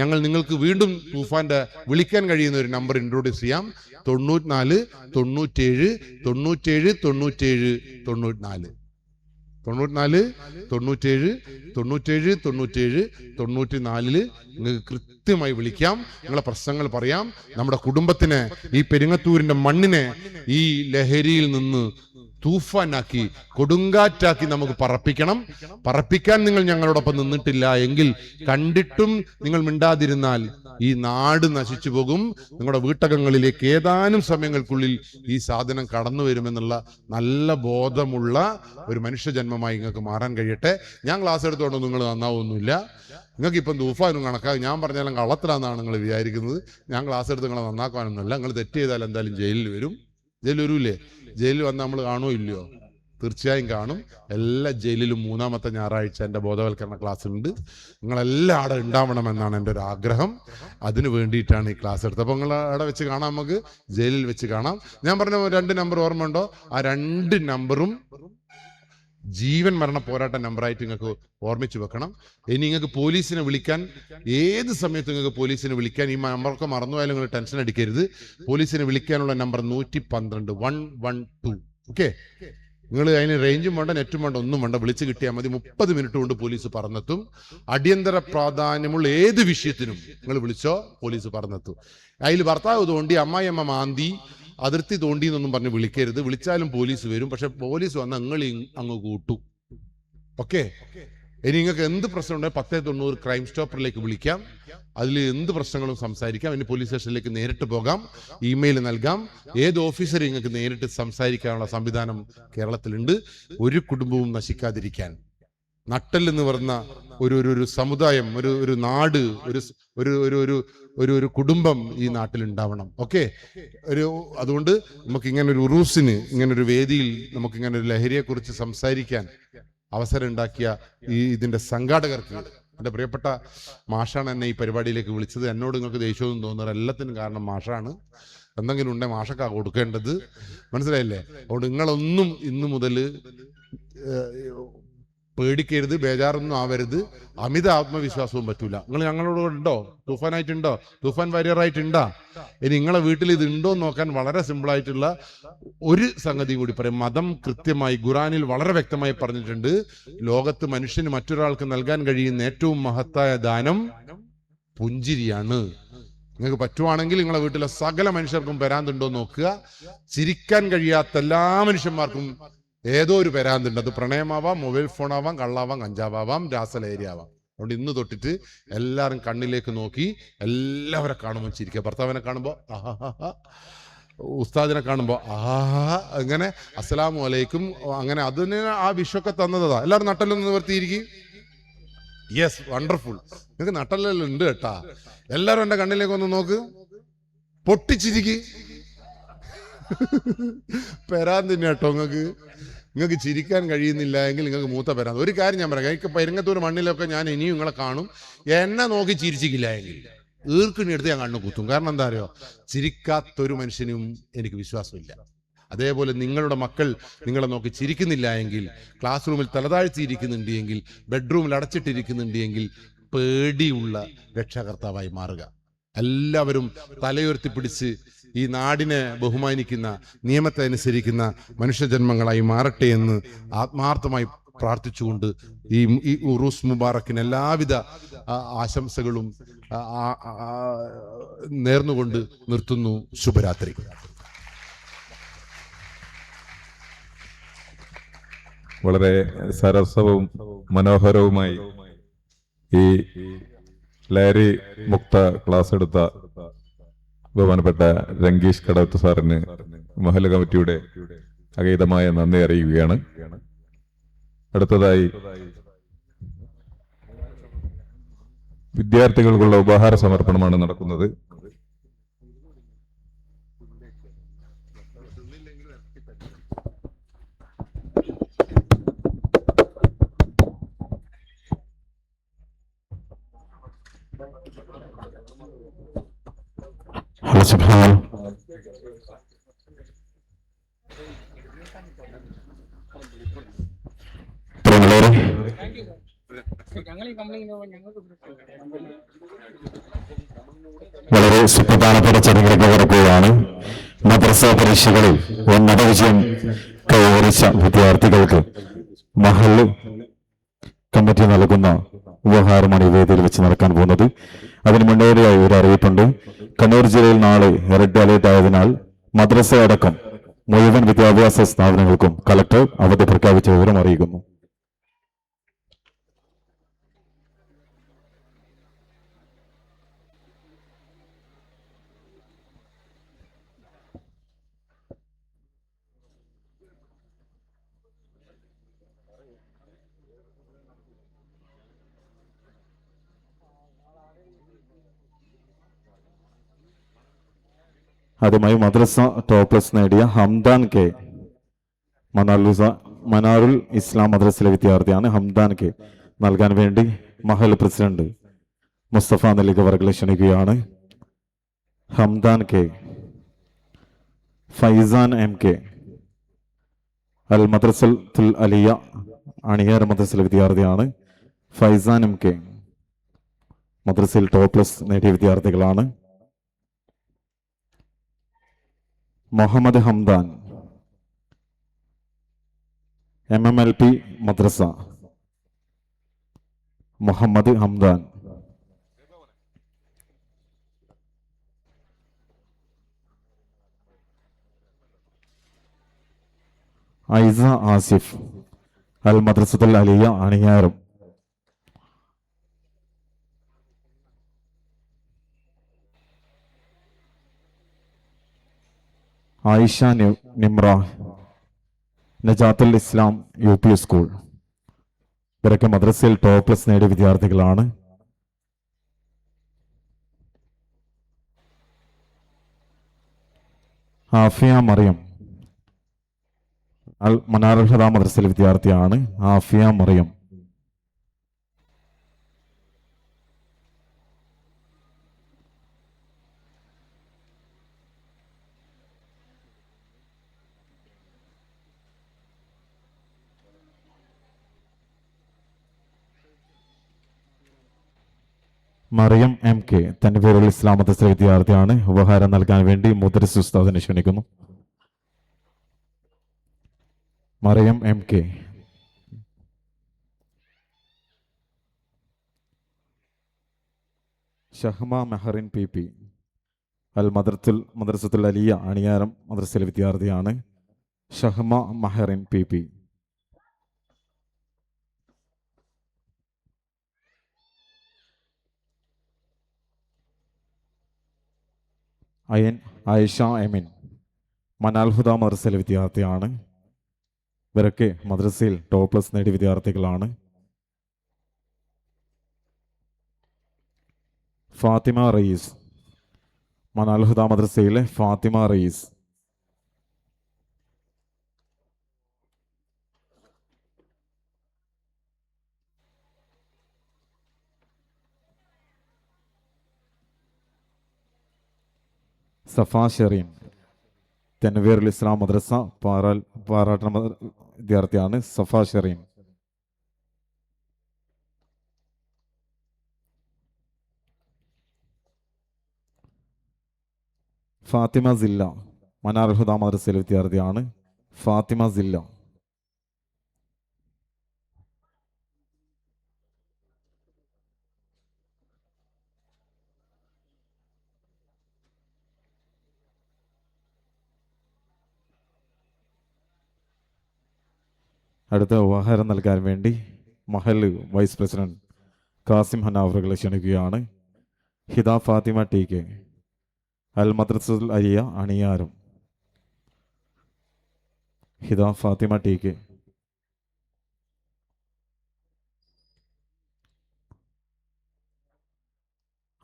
ഞങ്ങൾ നിങ്ങൾക്ക് വീണ്ടും തൂഫാന്റെ വിളിക്കാൻ കഴിയുന്ന ഒരു നമ്പർ ഇൻട്രോഡ്യൂസ് ചെയ്യാം. 94 97 97 97 94 94 97 97 97 94 നിങ്ങൾക്ക് കൃത്യമായി വിളിക്കാം. നിങ്ങളെ പ്രശ്നങ്ങൾ പറയാം. നമ്മുടെ കുടുംബത്തിനെ, ഈ പെരിങ്ങത്തൂരിന്റെ മണ്ണിനെ ഈ ലഹരിയിൽ നിന്ന് തൂഫാനാക്കി, കൊടുങ്കാറ്റാക്കി നമുക്ക് പറപ്പിക്കാൻ നിങ്ങൾ ഞങ്ങളോടൊപ്പം നിന്നിട്ടില്ല എങ്കിൽ, കണ്ടിട്ടും നിങ്ങൾ മിണ്ടാതിരുന്നാൽ ഈ നാട് നശിച്ചു പോകും. നിങ്ങളുടെ വീട്ടകങ്ങളിലേക്ക് ഏതാനും സമയങ്ങൾക്കുള്ളിൽ ഈ സാധനം കടന്നു വരുമെന്നുള്ള നല്ല ബോധമുള്ള ഒരു മനുഷ്യജന്മമായി നിങ്ങൾക്ക് മാറാൻ കഴിയട്ടെ. ഞാൻ ക്ലാസ് എടുത്തുകൊണ്ട് നിങ്ങൾ നന്നാവൊന്നുമില്ല. നിങ്ങൾക്ക് ഇപ്പം തൂഫാനും കണക്കാകും. ഞാൻ പറഞ്ഞാലും കള്ളത്തിലാണെന്നാണ് നിങ്ങൾ വിചാരിക്കുന്നത്. ഞാൻ ക്ലാസ് എടുത്ത് നിങ്ങളെ നന്നാക്കാനൊന്നുമല്ല. നിങ്ങൾ തെറ്റ് ചെയ്താൽ എന്തായാലും ജയിലിൽ വരും. ജയിലിൽ വരൂലേ? ജയിലിൽ വന്നാൽ നമ്മൾ കാണുമോ ഇല്ലയോ? തീർച്ചയായും കാണും. എല്ലാ ജയിലിലും 3-ാമത്തെ ഞായറാഴ്ച എൻ്റെ ബോധവൽക്കരണ ക്ലാസ് ഉണ്ട്. നിങ്ങളെല്ലാം അവിടെ ഉണ്ടാവണമെന്നാണ് എൻ്റെ ഒരു ആഗ്രഹം. അതിന് വേണ്ടിയിട്ടാണ് ഈ ക്ലാസ് എടുത്തത്. അപ്പോൾ നിങ്ങൾ അവിടെ വെച്ച് കാണാം, നമുക്ക് ജയിലിൽ വെച്ച് കാണാം. ഞാൻ പറഞ്ഞ 2 നമ്പർ ഓർമ്മ ഉണ്ടോ? ആ 2 നമ്പറും ജീവൻ മരണ പോരാട്ട നമ്പറായിട്ട് നിങ്ങൾക്ക് ഓർമ്മിച്ച് വെക്കണം. ഇനി നിങ്ങൾക്ക് പോലീസിനെ വിളിക്കാൻ, ഏത് സമയത്ത് നിങ്ങൾക്ക് പോലീസിനെ വിളിക്കാൻ, ഈ നമ്പറൊക്കെ മറന്നുപോയാലും നിങ്ങൾ ടെൻഷൻ അടിക്കരുത്. പോലീസിനെ വിളിക്കാനുള്ള നമ്പർ 112 112. ഓക്കെ, നിങ്ങൾ അതിന് റേഞ്ചും വേണ്ട, നെറ്റും വേണ്ട, ഒന്നും വേണ്ട, വിളിച്ച് കിട്ടിയാൽ മതി. 30 മിനിറ്റ് കൊണ്ട് പോലീസ് പറഞ്ഞെത്തും. അടിയന്തര പ്രാധാന്യമുള്ള ഏത് വിഷയത്തിനും നിങ്ങൾ വിളിച്ചോ, പോലീസ് പറഞ്ഞെത്തും. അതിൽ ഭർത്താവ് തോണ്ടി, അമ്മായിയമ്മ മാന്തി, അതിർത്തി തോണ്ടി എന്നൊന്നും പറഞ്ഞ് വിളിക്കരുത്. വിളിച്ചാലും പോലീസ് വരും. പക്ഷെ പോലീസ് വന്നാൽ നിങ്ങൾ അങ്ങ് കൂട്ടും. ഓക്കെ? ഇനി നിങ്ങൾക്ക് എന്ത് പ്രശ്നം ഉണ്ടെങ്കിൽ 1090 ക്രൈം സ്റ്റോപ്പറിലേക്ക് വിളിക്കാം. അതിൽ എന്ത് പ്രശ്നങ്ങളും സംസാരിക്കാം. ഇനി പോലീസ് സ്റ്റേഷനിലേക്ക് നേരിട്ട് പോകാം, ഇമെയിൽ നൽകാം. ഏത് ഓഫീസറെ നിങ്ങൾക്ക് നേരിട്ട് സംസാരിക്കാനുള്ള സംവിധാനം കേരളത്തിലുണ്ട്. ഒരു കുടുംബവും നശിക്കാതിരിക്കാൻ നട്ടൽ എന്ന് പറഞ്ഞ ഒരു സമുദായം, ഒരു നാട്, ഒരു കുടുംബം ഈ നാട്ടിൽ ഉണ്ടാവണം. ഓക്കെ? അതുകൊണ്ട് നമുക്ക് ഇങ്ങനെ ഒരു ഉറൂസിന്, ഇങ്ങനെ ഒരു വേദിയിൽ നമുക്ക് ഇങ്ങനെ ഒരു ലഹരിയെക്കുറിച്ച് സംസാരിക്കാൻ അവസരം ഉണ്ടാക്കിയ ഇതിന്റെ സംഘാടകർക്ക്, എൻ്റെ പ്രിയപ്പെട്ട മാഷാണ് എന്നെ ഈ പരിപാടിയിലേക്ക് വിളിച്ചത്. എന്നോട് നിങ്ങൾക്ക് ദേഷ്യമൊന്നും തോന്നുന്നത് എല്ലാത്തിനും കാരണം മാഷാണ്. എന്തെങ്കിലും ഉണ്ടെങ്കിൽ മാഷക്കാ കൊടുക്കേണ്ടത്. മനസ്സിലായില്ലേ? അതുകൊണ്ട് നിങ്ങളൊന്നും ഇന്നു മുതൽ പേടിക്കരുത്, ബേജാറൊന്നും ആവരുത്. അമിത ആത്മവിശ്വാസവും പറ്റൂല. നിങ്ങൾ ഞങ്ങളോട് ഉണ്ടോ? തൂഫാനായിട്ടുണ്ടോ? തൂഫാൻ വാരിയറായിട്ടുണ്ടോ? ഇനി നിങ്ങളെ വീട്ടിൽ ഇത് ഉണ്ടോ എന്ന് നോക്കാൻ വളരെ സിമ്പിളായിട്ടുള്ള ഒരു സംഗതി കൂടി പറയും. മതം കൃത്യമായി ഖുറാനിൽ വളരെ വ്യക്തമായി പറഞ്ഞിട്ടുണ്ട്. ലോകത്ത് മനുഷ്യന് മറ്റൊരാൾക്ക് നൽകാൻ കഴിയുന്ന ഏറ്റവും മഹത്തായ ദാനം പുഞ്ചിരിയാണ്. നിങ്ങൾക്ക് പറ്റുവാണെങ്കിൽ നിങ്ങളെ വീട്ടിലെ സകല മനുഷ്യർക്കും പെരാന്തുണ്ടോ നോക്കുക. ചിരിക്കാൻ കഴിയാത്ത എല്ലാ മനുഷ്യന്മാർക്കും ഏതോ ഒരു പെരാന്തുണ്ട്. അത് പ്രണയമാവാം, മൊബൈൽ ഫോൺ ആവാം, കള്ളാവാം, കഞ്ചാവാം, രാസലഹരിയാവാം. അതുകൊണ്ട് ഇന്ന് തൊട്ടിട്ട് എല്ലാവരും കണ്ണിലേക്ക് നോക്കി എല്ലാവരെ കാണുമ്പോൾ ചിരിക്കുക. ഭർത്താവിനെ കാണുമ്പോൾ ആഹാ, ഉസ്താദിനെ കാണുമ്പോൾ ആഹാ, അങ്ങനെ അസ്സലാമു അലൈക്കും, അങ്ങനെ അതിന് ആ വിഷൊക്കെ തന്നതാ. എല്ലാവരും നട്ടലൊന്ന് നിവർത്തിയിരിക്കും. Yes, wonderful. നിങ്ങൾക്ക് നട്ടലെല്ലാം ഉണ്ട് കേട്ടാ. എല്ലാവരും എൻ്റെ കണ്ണിലേക്ക് ഒന്ന് നോക്ക്, പൊട്ടിച്ചിരിക്ക്. പെരാന്തിന് കേട്ടോ. നിങ്ങൾക്ക് ചിരിക്കാൻ കഴിയുന്നില്ല എങ്കിൽ നിങ്ങൾക്ക് മൂത്ത പെരാന്ത്. ഒരു കാര്യം ഞാൻ പറയാം, എനിക്ക് പെരിങ്ങത്തൂർ മണ്ണിലൊക്കെ ഞാൻ ഇനിയും നിങ്ങളെ കാണും. എന്നെ നോക്കി ചിരിച്ചിക്കില്ല എങ്കിൽ ഈർക്കിനെടുത്ത് ഞാൻ കണ്ണു കുത്തും. കാരണം എന്താ അറിയോ? ചിരിക്കാത്തൊരു മനുഷ്യനും എനിക്ക് വിശ്വാസമില്ല. അതേപോലെ നിങ്ങളുടെ മക്കൾ നിങ്ങളെ നോക്കി ചിരിക്കുന്നില്ല എങ്കിൽ, ക്ലാസ് റൂമിൽ തലതാഴ്ത്തിയിരിക്കുന്നുണ്ട് എങ്കിൽ, ബെഡ്റൂമിൽ അടച്ചിട്ടിരിക്കുന്നുണ്ട് എങ്കിൽ പേടിയുള്ള രക്ഷാകർത്താവായി മാറുക. എല്ലാവരും തലയുയർത്തി പിടിച്ച് ഈ നാടിനെ ബഹുമാനിക്കുന്ന, നിയമത്തെ അനുസരിക്കുന്ന മനുഷ്യജന്മങ്ങളായി മാറട്ടെ എന്ന് ആത്മാർത്ഥമായി പ്രാർത്ഥിച്ചുകൊണ്ട് ഈ ഉറൂസ് മുബാറക്കിന് എല്ലാവിധ ആശംസകളും നേർന്നുകൊണ്ട് നിർത്തുന്നു. ശുഭരാത്രി. വളരെ സരസവും മനോഹരവുമായി ഈ ലഹരി മുക്ത ക്ലാസ് എടുത്ത ബഹുമാനപ്പെട്ട രംഗീഷ് കടവത്ത് സാറിന് മഹൽ കമ്മിറ്റിയുടെ അഗൈതമായ നന്ദി അറിയുകയാണ്. അടുത്തതായി വിദ്യാർത്ഥികൾക്കുള്ള ഉപഹാര സമർപ്പണമാണ് നടക്കുന്നത്. വളരെ സുപ്രധാനപ്പെട്ട ചടങ്ങിലേക്ക് കടക്കുകയാണ്. മദ്രസ പരീക്ഷകളിൽ ഉന്നത വിജയം കൈവരിച്ച വിദ്യാർത്ഥികൾക്ക് മഹൽ കമ്മിറ്റി നൽകുന്ന ഉപഹാരമാണ് ഈ വേദിയിൽ വെച്ച് നടക്കാൻ പോകുന്നത്. അതിന് മുന്നോടിയായി ഒരു അറിയിപ്പുണ്ട്. കണ്ണൂർ ജില്ലയിൽ നാളെ റെഡ് അലേർട്ട് ആയതിനാൽ മദ്രസ അടക്കം മുഴുവൻ വിദ്യാഭ്യാസ സ്ഥാപനങ്ങൾക്കും കളക്ടർ അവധി പ്രഖ്യാപിച്ച വിവരം അറിയിക്കുന്നു. ആദ്യമായി മദ്രസ ടോപ്പ് പ്ലസ് നേടിയ ഹംദാൻ കെ, മനാറുൽ ഇസ്ലാം മദ്രസയിലെ വിദ്യാർത്ഥിയാണ്. ഹംദാൻ കെ നൽകാൻ വേണ്ടി മഹൽ പ്രസിഡന്റ് മുസ്തഫ നെല്ലിക വർഗളെ ക്ഷണിക്കുകയാണ്. Hamdan K. Faizan M K, Al Madrasathul Aliya Aniyar മദ്രസയിലെ വിദ്യാർത്ഥിയാണ്. ഫൈസാൻ എം കെ മദ്രസയിൽ ടോപ്പ് പ്ലസ് നേടിയ വിദ്യാർത്ഥികളാണ്. മുഹമ്മദ് ഹംദാൻ, MMLP മദ്രസ മുഹമ്മദ് ഹംദാൻ. ഐസ ആസിഫ് അൽ മദ്രസത്തുൽ അലിയ അണിയാറും. Ayisha Nimra Najathul Islam UP school. ഇവരൊക്കെ മദ്രസയിൽ ടോപ്പ് പ്ലസ് നേടിയ വിദ്യാർത്ഥികളാണ്. ആഫിയ മറിയം മനാറുൽ ഹദ മദ്രസയിലെ വിദ്യാർത്ഥിയാണ്. ആഫിയ മറിയം. മറിയം MK തന്റെ പേരുള്ള ഇസ്ലാം മദ്രസയിലെ വിദ്യാർത്ഥിയാണ്. ഉപഹാരം നൽകാൻ വേണ്ടി മുദ്രസ് ഉസ്താദിനെ ക്ഷണിക്കുന്നു. മറിയം MK. ഷഹ്മ മെഹറിൻ PP അൽ മദ്രസത്തുൽ അലിയ അണിയാരം മദ്രസയിലെ വിദ്യാർത്ഥിയാണ്. ഷഹ്മ മെഹറിൻ PP. ആയിഷ എമിൻ മനാൽ ഹുദ മദ്രസയിലെ വിദ്യാർത്ഥിയാണ്. ഇവരൊക്കെ മദ്രസയിൽ ടോപ്പ് പ്ലസ് നേടിയ വിദ്യാർത്ഥികളാണ്. ഫാത്തിമ റയീസ് മനാൽ ഹുദ മദ്രസയിലെ ഫാത്തിമ റയീസ്. സഫ ഷെറീൻ തൻവീറുൽ ഇസ്ലാം മദ്രസ പാറാട്ട വിദ്യാർത്ഥിയാണ്. സഫ ഷെറീൻ. ഫാത്തിമ സില്ല മനാറുൽ ഹുദ മദ്രസയിലെ വിദ്യാർത്ഥിയാണ്. ഫാത്തിമ സില്ല. അടുത്ത ഉപഹാരം നൽകാൻ വേണ്ടി മഹൽ വൈസ് പ്രസിഡന്റ് കാസിം ഹനാവറുകളെ ക്ഷണിക്കുകയാണ്. ഹിദ ഫാത്തിമ TK അൽ മദ്രസത്തുൽ അലിയ അണിയാരം. ഹിദ ഫാത്തിമ TK.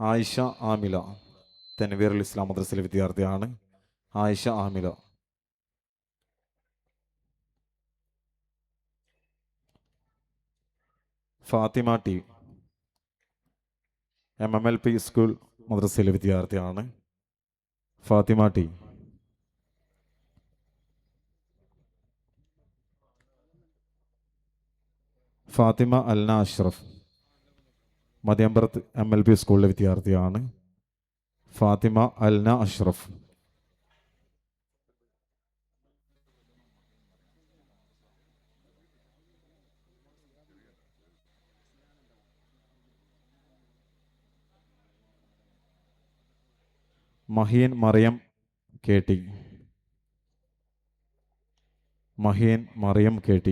ആയിഷ ആമില തൻവീറുൽ ഇസ്ലാം മദ്രസയിലെ വിദ്യാർത്ഥിയാണ്. Ayisha Amila. Fathima T MMLP school മദ്രസയിലെ വിദ്യാർത്ഥിയാണ്. ഫാത്തിമ T. ഫാത്തിമ അൽന അഷ്റഫ് മദിയമ്പറത്ത് MLP സ്കൂളിലെ വിദ്യാർത്ഥിയാണ്. ഫാത്തിമ അൽന അഷ്റഫ്. മഹീൻ മറിയം KT. മഹീൻ മറിയം KT.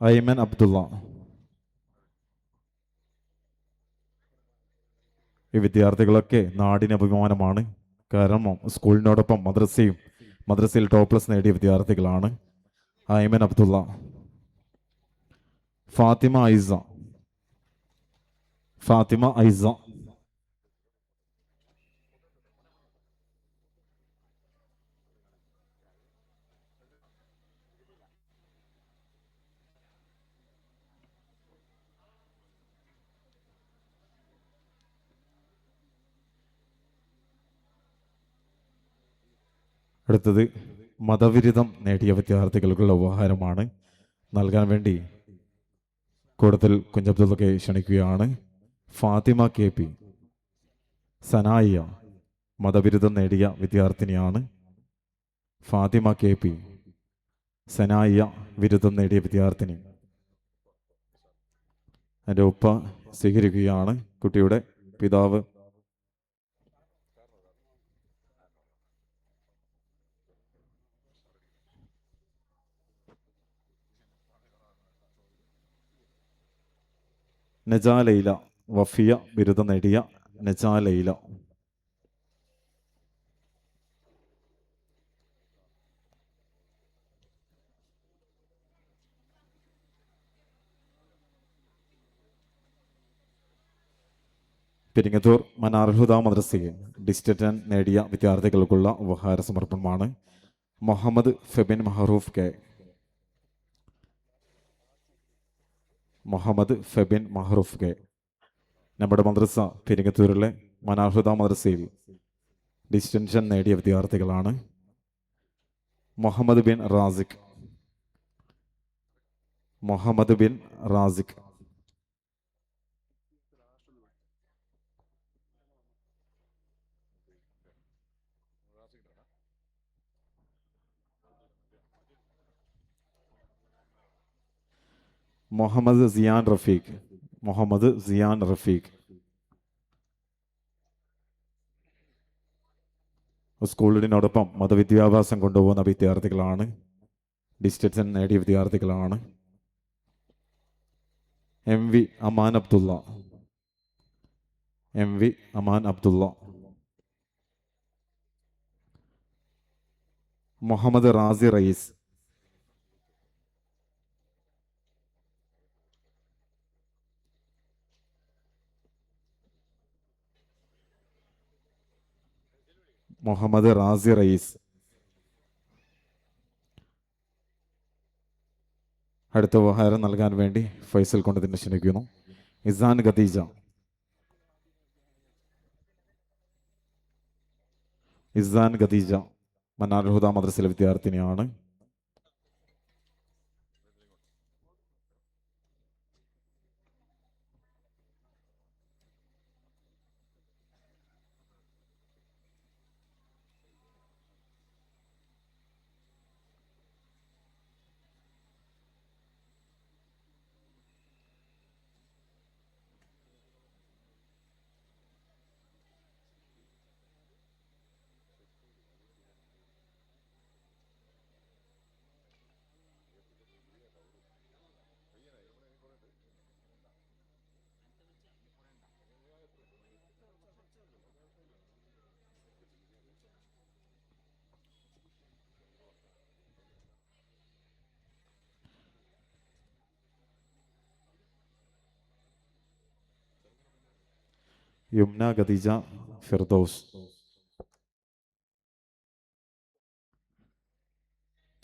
ഐമൻ അബ്ദുള്ള. ഈ വിദ്യാർത്ഥികളൊക്കെ നാടിന് അഭിമാനമാണ്. കാരണം സ്കൂളിനോടൊപ്പം മദ്രസയിൽ ടോപ്പ് പ്ലസ് നേടിയ വിദ്യാർത്ഥികളാണ്. ഐമൻ അബ്ദുള്ള. ഫാത്തിമ ഐസ. ഫാത്തിമ ഐസ. അടുത്തത് മതവിരുദ്ധം നേടിയ വിദ്യാർത്ഥികൾക്കുള്ള ഉപഹാരമാണ് നൽകാൻ വേണ്ടി കൂടുതൽ കുഞ്ഞബ്ദുള്ളക്കെ ക്ഷണിക്കുകയാണ്. ഫാത്തിമ കെ പി, സനായിയ, മതബിരുദം നേടിയ വിദ്യാർത്ഥിനിയാണ്. ഫാത്തിമ കെ പി, സനായിയ, ബിരുദം നേടിയ വിദ്യാർത്ഥിനി. എൻ്റെ ഉപ്പ സ്വീകരിക്കുകയാണ്. കുട്ടിയുടെ പിതാവ് നജാ ലൈല, വഫിയ, ബിരുദം നേടിയ നജാ ലൈല. പെരിങ്ങത്തൂർ മനാർഹുദ മദ്രസയിൽ ഡിസ്റ്റൻ നേടിയ വിദ്യാർത്ഥികൾക്കുള്ള ഉപഹാര സമർപ്പണമാണ്. മുഹമ്മദ് ഫെബിൻ മഹറൂഫ് കെ. മുഹമ്മദ് ഫെബിൻ മഹറൂഫ് കെ നമ്മുടെ മദ്രസ പെരിങ്ങത്തൂരിലെ മനാർഹുദ മദ്രസയിൽ ഡിസ്റ്റൻഷൻ നേടിയ വിദ്യാർത്ഥികളാണ്. മുഹമ്മദ് ബിൻ റാസിഖ്. മുഹമ്മദ് ബിൻ റാസിഖ്. മുഹമ്മദ് സിയാൻ റഫീഖ്. മുഹമ്മദ് സിയാൻ റഫീഖ്. സ്കൂളിനോടൊപ്പം മതവിദ്യാഭ്യാസം കൊണ്ടുപോകുന്ന വിദ്യാർത്ഥികളാണ്. ഡിസ്റ്റൻഷൻ നേടിയ വിദ്യാർത്ഥികളാണ്. M V Aman Abdulla. M V Aman Abdulla. Muhammad Razi Raees. Muhammad Razi Raees. അടുത്ത ഉപഹാരം നൽകാൻ വേണ്ടി ഫൈസൽ കൊണ്ട് തന്നെ ക്ഷണിക്കുന്നു. ഇസാൻ ഖദീജ. ഇസാൻ ഖദീജ മനാർഹുദ മദ്രസയിലെ വിദ്യാർത്ഥിനിയാണ്. Yumna Khadeeja Firdous.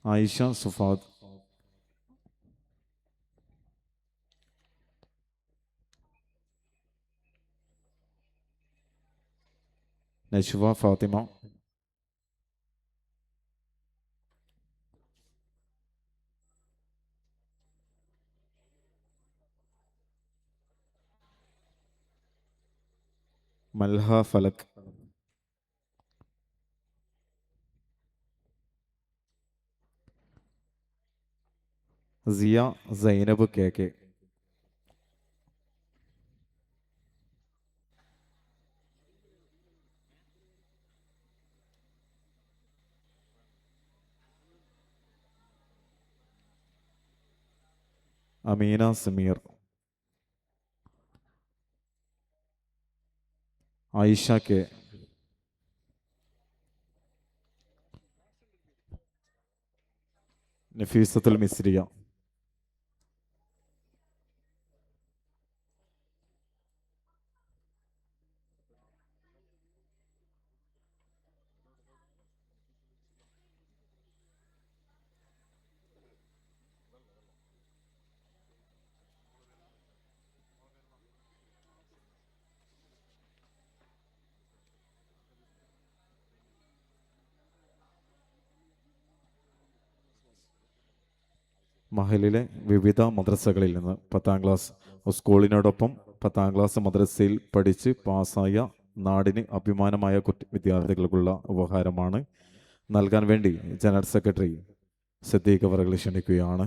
Ayisha Sufad. Najwa Fathima. Malha Falak. Ziya Zainab K K. Ameena Sameer. Ayisha K. Nafeesathul Misriya. മഹലിലെ വിവിധ മദ്രസകളിൽ നിന്ന് 10ാം ക്ലാസ് സ്കൂളിനോടൊപ്പം 10ാം ക്ലാസ് മദ്രസയിൽ പഠിച്ച് പാസ്സായ നാടിന് അഭിമാനമായ വിദ്യാർത്ഥികൾക്കുള്ള ഉപഹാരമാണ് നൽകാൻ വേണ്ടി ജനറൽ സെക്രട്ടറി സിദ്ദീഖ് അവറുകൾ ക്ഷണിക്കുകയാണ്.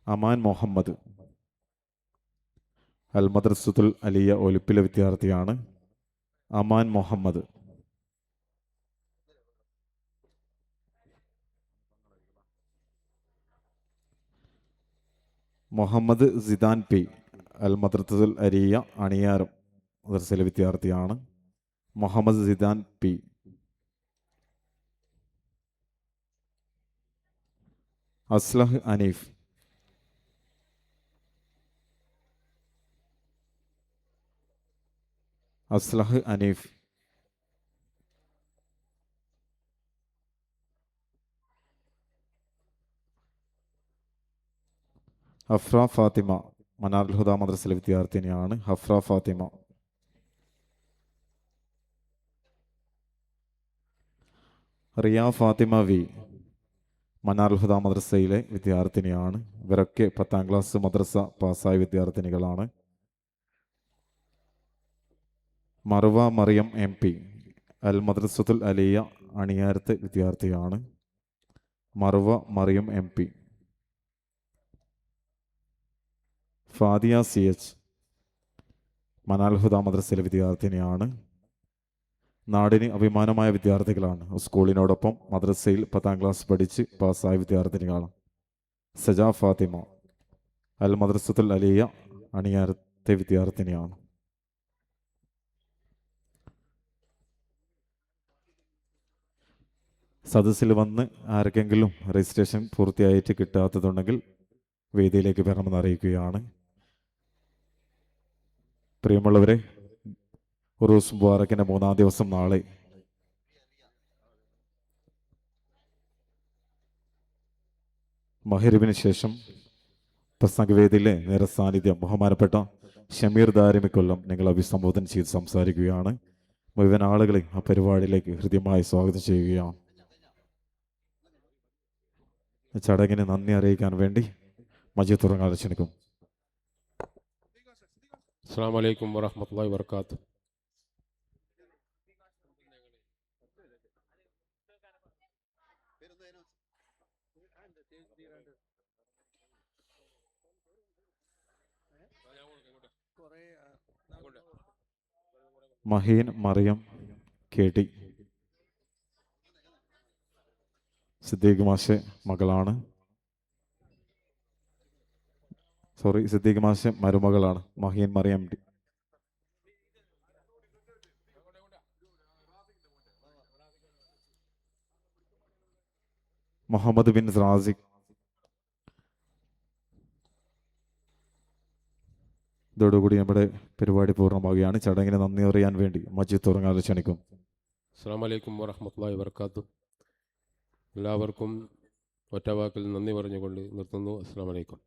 അമാൻ മുഹമ്മദ് അൽ മദ്രസത്തുൽ അലിയ ഒലിപ്പിലെ വിദ്യാർത്ഥിയാണ്. അമാൻ മുഹമ്മദ്. മുഹമ്മദ് സിദാൻ പി അൽ മദ്രസത്തുൽ അലിയ അണിയാരം മദ്രസയിലെ വിദ്യാർത്ഥിയാണ്. മുഹമ്മദ് സിദാൻ പി. അസ്ലഹ് അനീഫ്. അസ്ലഹ് അനീഫ്. ഹഫ്ര ഫാത്തിമ മനാറുൽ ഹുദ മദ്രസയിലെ വിദ്യാർത്ഥിനിയാണ്. ഹഫ്ര ഫാത്തിമ. റിയ ഫാത്തിമ വി മനാറുൽ ഹുദ മദ്രസയിലെ വിദ്യാർത്ഥിനിയാണ്. ഇവരൊക്കെ 10ാം ക്ലാസ് മദ്രസ പാസ്സായ വിദ്യാർത്ഥിനികളാണ്. മറുവ മറിയം എം പി അൽ മദ്രസത്തുൽ അലിയ അണിയാരത്ത് വിദ്യാർത്ഥിയാണ്. Maruva Mariyam M P. Fadiya C H Manarul Huda മദ്രസയിലെ വിദ്യാർത്ഥിനിയാണ്. നാടിന് അഭിമാനമായ വിദ്യാർത്ഥികളാണ്. സ്കൂളിനോടൊപ്പം മദ്രസയിൽ 10ാം ക്ലാസ് പഠിച്ച് പാസ്സായ വിദ്യാർത്ഥിനികളാണ്. സജ ഫാത്തിമ അൽ മദ്രസത്തുൽ അലിയ അണിയാരത്തെ വിദ്യാർത്ഥിനിയാണ്. സദസ്സിൽ വന്ന് ആർക്കെങ്കിലും രജിസ്ട്രേഷൻ പൂർത്തിയായിട്ട് കിട്ടാത്തതുണ്ടെങ്കിൽ വേദിയിലേക്ക് വരണമെന്ന് അറിയിക്കുകയാണ്. പ്രിയമുള്ളവരെ, ഉറൂസ് മുബാറക്കിന്റെ 3ാം ദിവസം നാളെ മഹരിബിന് ശേഷം പ്രസംഗവേദിയിലെ നേരസാന്നിധ്യം ബഹുമാനപ്പെട്ട ഷമീർ ദാരിമിക്കൊല്ലം നിങ്ങൾ അഭിസംബോധന ചെയ്ത് സംസാരിക്കുകയാണ്. മുഴുവൻ ആളുകളെ ആ പരിപാടിയിലേക്ക് ഹൃദ്യമായി സ്വാഗതം ചെയ്യുകയാണ്. ചടങ്ങിന് നന്ദി അറിയിക്കാൻ വേണ്ടി മജീദ് തുറങ്ങാതെ ക്ഷണിക്കും. അസ്സലാമു അലൈക്കും വറഹ്മത്തുള്ളാഹി വബറകാതുഹു. മഹീൻ മറിയം കെ ടി സിദ്ദീഖ് മാഷെ മകളാണ്. സിദ്ദീഖ് മാഷെ മരുമകളാണ്. മഹീൻ മറിയം ടി. മുഹമ്മദ് ബിൻ റാസിഖ്. ഇതോടുകൂടി നമ്മുടെ പരിപാടി പൂർണ്ണമാവുകയാണ്. ചടങ്ങിന് നന്ദി അറിയാൻ വേണ്ടി മജീദ് തുറങ്ങാതെ ക്ഷണിക്കും. അസ്സലാമു അലൈക്കും വറഹ്മത്തുള്ളാഹി വബറകാതുഹു. എല്ലാവർക്കും ഒറ്റവാക്കിൽ നന്ദി പറഞ്ഞുകൊണ്ട് നിർത്തുന്നു. അസ്സലാമു അലൈക്കും.